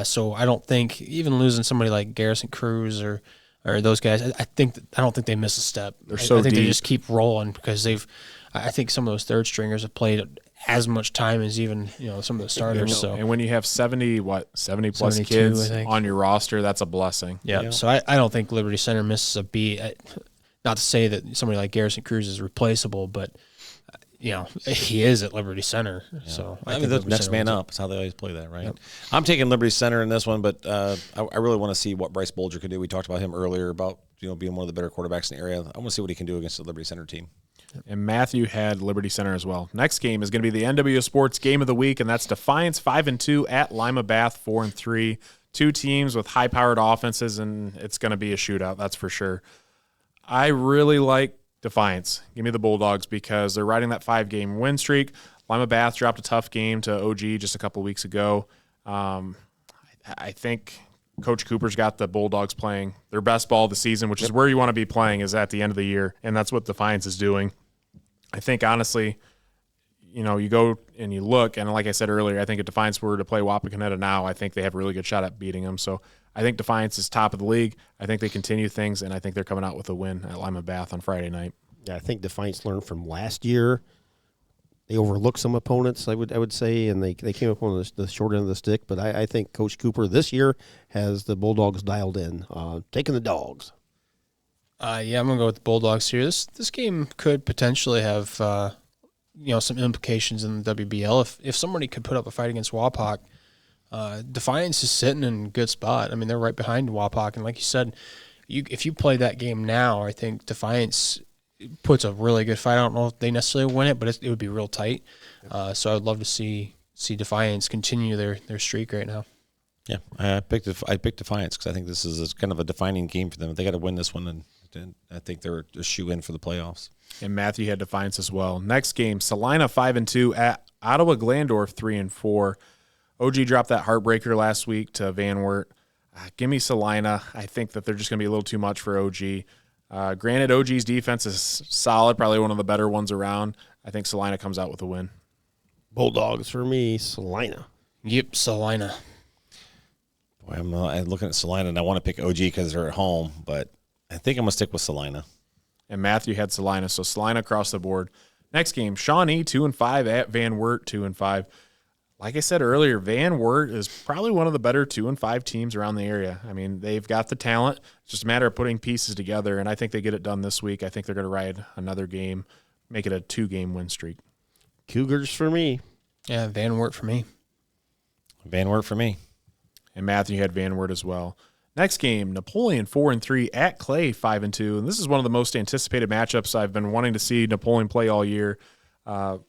So I don't think even losing somebody like Garrison Cruz or those guys, I don't think they miss a step. They're so I think deep. They just keep rolling because I think some of those third stringers have played as much time as even some of the starters. And when you have 70 plus kids on your roster, that's a blessing. Yeah. So I don't think Liberty Center misses a beat. Not to say that somebody like Garrison Cruz is replaceable, but he is at Liberty Center. Yeah. So I think the next man up. That's how they always play that, right? Yep. I'm taking Liberty Center in this one, but I really want to see what Bryce Bolger can do. We talked about him earlier about being one of the better quarterbacks in the area. I want to see what he can do against the Liberty Center team. And Matthew had Liberty Center as well. Next game is going to be the NWO Sports Game of the Week, and that's Defiance 5-2 at Lima Bath 4-3. Two teams with high-powered offenses, and it's going to be a shootout, that's for sure. I really like Defiance. Give me the Bulldogs because they're riding that 5-game win streak. Lima Bath dropped a tough game to OG just a couple weeks ago. I think Coach Cooper's got the Bulldogs playing their best ball of the season, which is where you want to be playing, is at the end of the year, and that's what Defiance is doing. I think, honestly, you go and you look, and like I said earlier, I think if Defiance were to play Wapakoneta now, I think they have a really good shot at beating them. So I think Defiance is top of the league. I think they continue things, and I think they're coming out with a win at Lima Bath on Friday night. Yeah, I think Defiance learned from last year. They overlooked some opponents, I would say, and they came up on the short end of the stick. But I think Coach Cooper this year has the Bulldogs dialed in, taking the Dogs. Yeah, I'm gonna go with the Bulldogs here. This game could potentially have some implications in the WBL. If somebody could put up a fight against Wapak, Defiance is sitting in a good spot. I mean, they're right behind Wapak, and like you said, if you play that game now, I think Defiance puts a really good fight. I don't know if they necessarily win it, but it would be real tight. So I'd love to see Defiance continue their streak right now. Yeah, I picked Defiance because I think this is kind of a defining game for them. They got to win this one, and I think they're a shoe-in for the playoffs. And Matthew had Defiance as well. Next game, Salina 5-2 at Ottawa Glandorf 3-4. OG dropped that heartbreaker last week to Van Wert. Give me Salina. I think that they're just going to be a little too much for OG. Granted, OG's defense is solid, probably one of the better ones around. I think Salina comes out with a win. Bulldogs for me, Salina. Yep, Salina. Boy, I'm looking at Salina, and I want to pick OG because they're at home, but I think I'm going to stick with Salina. And Matthew had Salina, so Salina across the board. Next game, Shawnee 2-5 at Van Wert 2-5. Like I said earlier, Van Wert is probably one of the better 2-5 teams around the area. I mean, they've got the talent. It's just a matter of putting pieces together, and I think they get it done this week. I think they're going to ride another game, make it a 2-game win streak. Cougars for me. Yeah, Van Wert for me. Van Wert for me. And Matthew had Van Wert as well. Next game, Napoleon 4-3 at Clay 5-2. And this is one of the most anticipated matchups I've been wanting to see Napoleon play all year.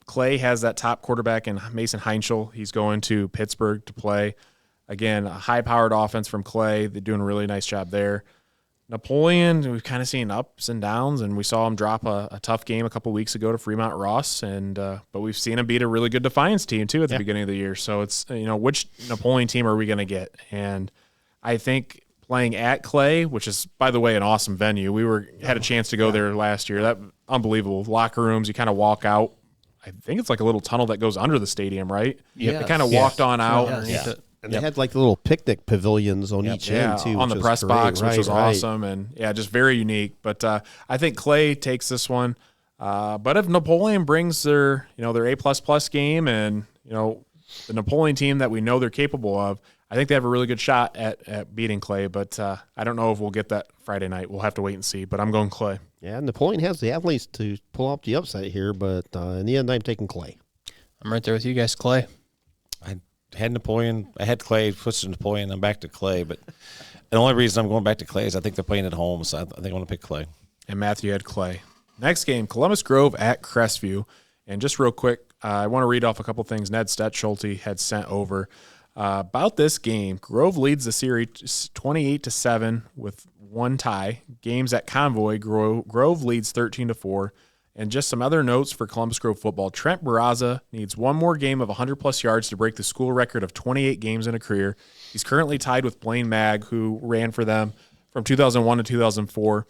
Clay has that top quarterback in Mason Heinschel. He's going to Pittsburgh to play. Again, a high-powered offense from Clay. They're doing a really nice job there. Napoleon, we've kind of seen ups and downs, and we saw him drop a tough game a couple weeks ago to Fremont Ross, but we've seen him beat a really good Defiance team too at the beginning of the year. So it's which Napoleon team are we going to get? And I think playing at Clay, which is, by the way, an awesome venue. We had a chance to go there last year. That unbelievable locker rooms. You kind of walk out. I think it's like a little tunnel that goes under the stadium, right? Yeah. It kind of walked on out. Yeah. And they had like the little picnic pavilions on each end too. On the press box, which was awesome. And just very unique. But I think Clay takes this one. But if Napoleon brings their A++ game and, the Napoleon team that we know they're capable of, I think they have a really good shot at beating Clay. But I don't know if we'll get that Friday night. We'll have to wait and see. But I'm going Clay. Yeah, Napoleon has the athletes to pull up the upset here. But in the end, I'm taking Clay. I'm right there with you guys, Clay. I had Napoleon. I had Clay, switched to Napoleon. I'm back to Clay. But the only reason I'm going back to Clay is I think they're playing at home. So I think I want to pick Clay. And Matthew had Clay. Next game, Columbus Grove at Crestview. And just real quick, I want to read off a couple things Ned Stettschulte had sent over. About this game, Grove leads the series 28-7 with one tie. Games at Convoy, Grove leads 13-4. And just some other notes for Columbus Grove football. Trent Barraza needs one more game of 100-plus yards to break the school record of 28 games in a career. He's currently tied with Blaine Mag, who ran for them from 2001 to 2004.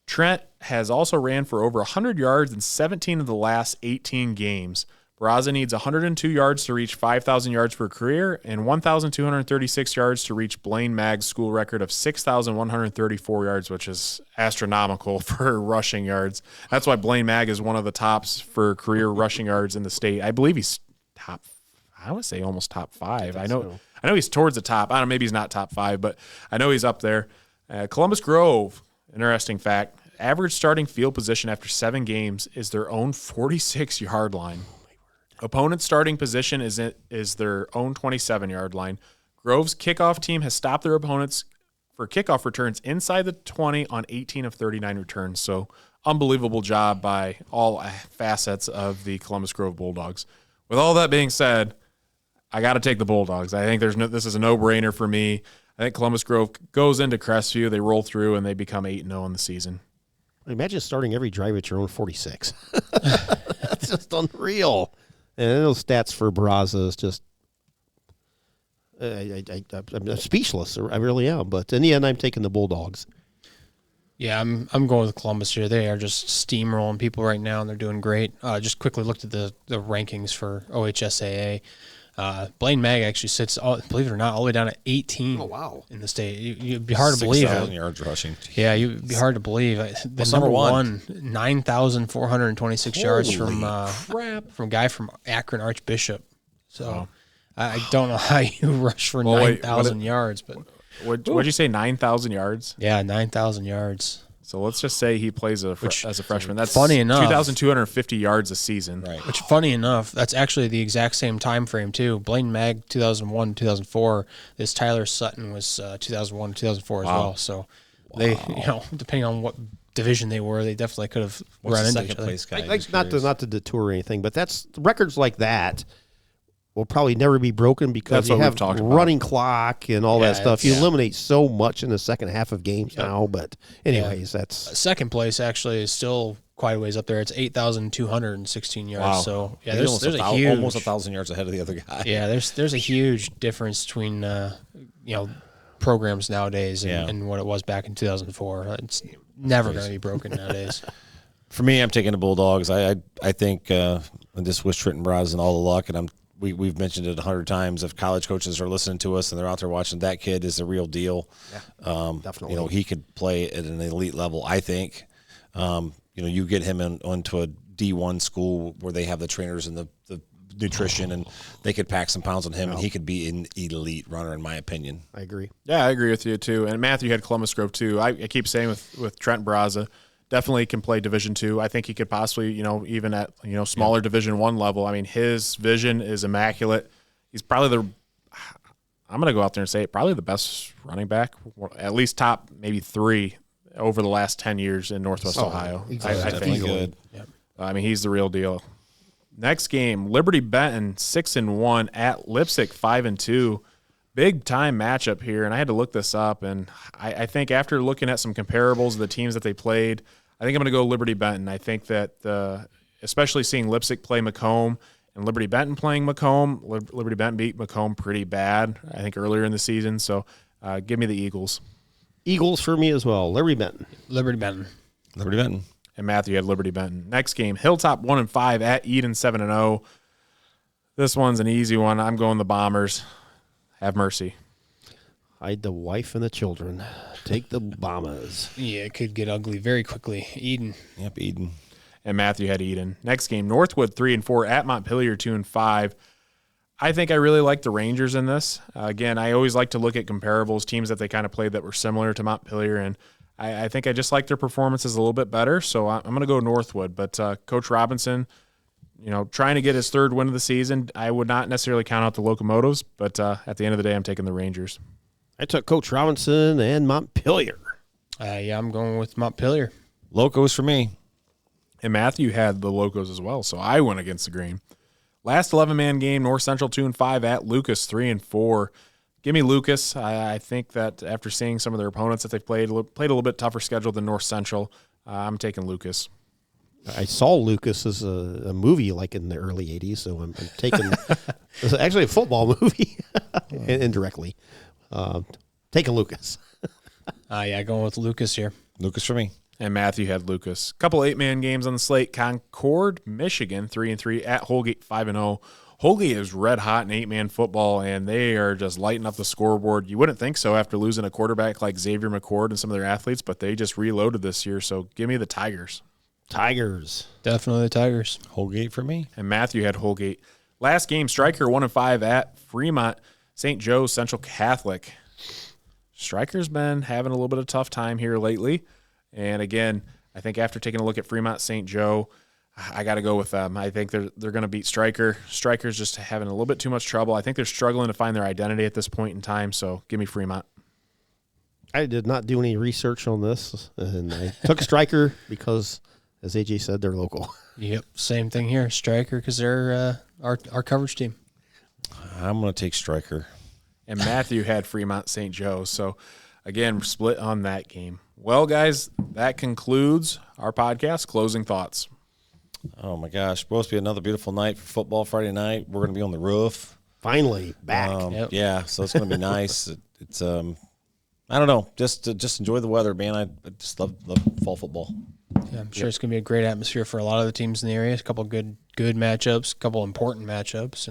Trent has also ran for over 100 yards in 17 of the last 18 games. Barraza needs 102 yards to reach 5,000 yards for a career and 1,236 yards to reach Blaine Mag's school record of 6,134 yards, which is astronomical for rushing yards. That's why Blaine Mag is one of the tops for career rushing yards in the state. I believe he's top, I would say almost top 5. I know he's towards the top. I don't know, maybe he's not top 5, but I know he's up there. Columbus Grove, interesting fact, average starting field position after 7 games is their own 46-yard line. Opponent's starting position is their own 27-yard line. Grove's kickoff team has stopped their opponents for kickoff returns inside the 20 on 18 of 39 returns. So unbelievable job by all facets of the Columbus Grove Bulldogs. With all that being said, I got to take the Bulldogs. I think this is a no-brainer for me. I think Columbus Grove goes into Crestview, they roll through, and they become 8-0 in the season. Imagine starting every drive at your own 46. That's just unreal. And those stats for Barraza is just I'm speechless. I really am. But in the end, I'm taking the Bulldogs. Yeah, I'm going with Columbus here. They are just steamrolling people right now, and they're doing great. Just quickly looked at the rankings for OHSAA. Blaine Mag actually sits, believe it or not, all the way down at 18. Oh, wow. In the state. You'd be hard to believe. 6,000 yards rushing. Yeah, you'd be hard to believe. The number one, 9,426 yards from a guy from Akron Archbishop. So I don't know how you rush for 9,000 yards, but what'd you say? 9,000 yards? Yeah, 9,000 yards. So let's just say he plays as a freshman. That's funny enough, 2,250 yards a season. Right. Which, funny enough, that's actually the exact same time frame too. Blaine Mag 2001, 2004. This Tyler Sutton was 2001, 2004 as well. So they, depending on what division they were, they definitely could have run into each other. Place guy? Not to detour or anything, but that's records like that will probably never be broken because you have running clock and all that stuff. You eliminate so much in the second half of games now. But anyways, that's second place actually is still quite a ways up there. It's 8,216 yards. Wow. So there's a huge, almost 1,000 yards ahead of the other guy. Yeah, there's a huge difference between programs nowadays and what it was back in 2004. It's never going to be broken nowadays. For me, I'm taking the Bulldogs. I think I just wish Trenton Brazos all the luck, and we've mentioned it 100 times. If college coaches are listening to us and they're out there watching, that kid is the real deal. Yeah, definitely. He could play at an elite level, I think. You get him onto a D1 school where they have the trainers and the nutrition, and they could pack some pounds on him, and he could be an elite runner, in my opinion. I agree. Yeah, I agree with you, too. And Matthew had Columbus Grove, too. I keep saying with Trent Brazza, definitely can play Division II. I think he could possibly, even at smaller Division I level. I mean, his vision is immaculate. He's probably I'm going to go out there and say it, probably the best running back, at least top maybe 3 over the last 10 years in Northwest Ohio. I think. Good. Yep. I mean, he's the real deal. Next game, Liberty Benton 6-1 at Lipsick 5-2. Big time matchup here, and I had to look this up. And I think after looking at some comparables of the teams that they played, I think I'm going to go Liberty Benton. I think that especially seeing Lipsick play Macomb and Liberty Benton playing Macomb, Liberty Benton beat Macomb pretty bad, I think, earlier in the season. So give me the Eagles. Eagles for me as well. Liberty Benton. Liberty Benton. Liberty Benton. And Matthew had Liberty Benton. Next game, Hilltop 1-5 at Eden 7-0. This one's an easy one. I'm going the Bombers. Have mercy. Hide the wife and the children. Take the Bombers. Yeah, it could get ugly very quickly. Eden. Yep, Eden. And Matthew had Eden. Next game, Northwood 3-4 at Montpelier 2-5. I think I really like the Rangers in this. Again, I always like to look at comparables, teams that they kind of played that were similar to Montpelier, and I think I just like their performances a little bit better, so I'm going to go Northwood. But Coach Robinson, trying to get his 3rd win of the season, I would not necessarily count out the Locomotives, but at the end of the day, I'm taking the Rangers. I took Coach Robinson and Montpelier. Yeah, I'm going with Montpelier. Locos for me. And Matthew had the Locos as well, so I went against the grain. Last 11-man game, North Central 2-5 at Lucas 3-4. Give me Lucas. I think that after seeing some of their opponents that they've played a little bit tougher schedule than North Central. I'm taking Lucas. I saw Lucas as a movie like in the early 80s, so I'm taking – it's actually a football movie indirectly. Taking Lucas. Yeah, going with Lucas here. Lucas for me. And Matthew had Lucas. Couple 8-man games on the slate. Concord, Michigan, 3-3 at Holgate, 5-0. Holgate is red hot in 8-man football, and they are just lighting up the scoreboard. You wouldn't think so after losing a quarterback like Xavier McCord and some of their athletes, but they just reloaded this year, so give me the Tigers. Tigers. Definitely the Tigers. Holgate for me. And Matthew had Holgate. Last game, Stryker 1-5 at Fremont, St. Joe's Central Catholic. Stryker's been having a little bit of a tough time here lately. And again, I think after taking a look at Fremont St. Joe, I got to go with them. I think they're going to beat Stryker. Stryker's just having a little bit too much trouble. I think they're struggling to find their identity at this point in time, so give me Fremont. I did not do any research on this, and I took Stryker because, as AJ said, they're local. Yep, same thing here. Stryker because they're our coverage team. I'm going to take Stryker. And Matthew had Fremont St. Joe, so again, we're split on that game. Well, guys, that concludes our podcast. Closing thoughts. Oh, my gosh. Supposed to be another beautiful night for football Friday night. We're going to be on the roof. Finally back. Yeah, so it's going to be nice. It's I don't know, just enjoy the weather, man. I just love fall football. Yeah, I'm sure it's going to be a great atmosphere for a lot of the teams in the area. A couple good matchups, a couple important matchups,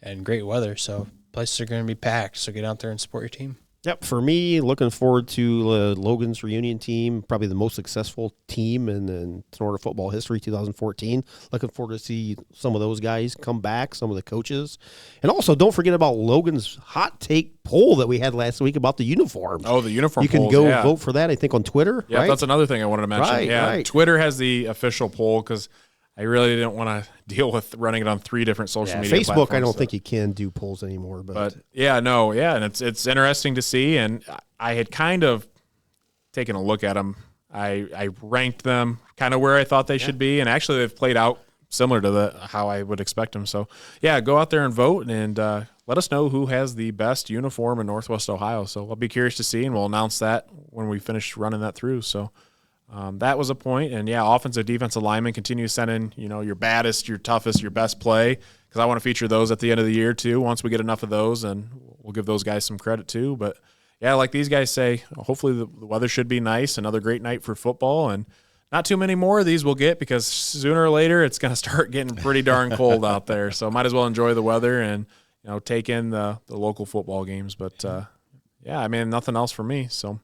and great weather. So places are going to be packed. So get out there and support your team. Yep, for me, looking forward to Logan's reunion team, probably the most successful team in Tinora football history, 2014. Looking forward to see some of those guys come back, some of the coaches. And also, don't forget about Logan's hot take poll that we had last week about the uniforms. Oh, the uniform You can polls, go yeah. vote for that, I think, on Twitter, Yeah, right? that's another thing I wanted to mention. Right. Twitter has the official poll because I really didn't want to deal with running it on 3 different social media Facebook, platforms. I don't think you can do polls anymore. But and it's interesting to see. And I had kind of taken a look at them. I ranked them kind of where I thought they should be, and actually they've played out similar to how I would expect them. So, yeah, go out there and vote, and let us know who has the best uniform in Northwest Ohio. So I'll be curious to see, and we'll announce that when we finish running that through. So that was a point. And, yeah, offensive, defensive linemen continue to send in, your baddest, your toughest, your best play, because I want to feature those at the end of the year too once we get enough of those, and we'll give those guys some credit too. But, yeah, like these guys say, hopefully the weather should be nice, another great night for football, and not too many more of these we'll get because sooner or later it's going to start getting pretty darn cold out there. So might as well enjoy the weather and, take in the local football games. But, nothing else for me. So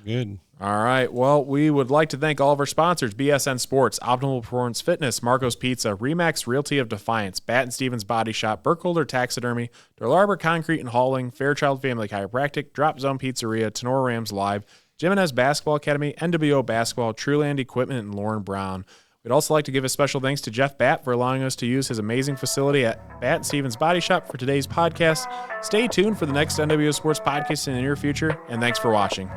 good. All right. Well, we would like to thank all of our sponsors: BSN Sports, Optimal Performance Fitness, Marco's Pizza, Remax Realty of Defiance, Batt & Stevens Body Shop, Burkholder Taxidermy, Darl Arbor Concrete and Hauling, Fairchild Family Chiropractic, Drop Zone Pizzeria, Tinora Rams Live, Jimenez Basketball Academy, NWO Basketball, Trueland Equipment, and Lauren Brown. We'd also like to give a special thanks to Jeff Batt for allowing us to use his amazing facility at Batt & Stevens Body Shop for today's podcast. Stay tuned for the next NWO Sports Podcast in the near future, and thanks for watching.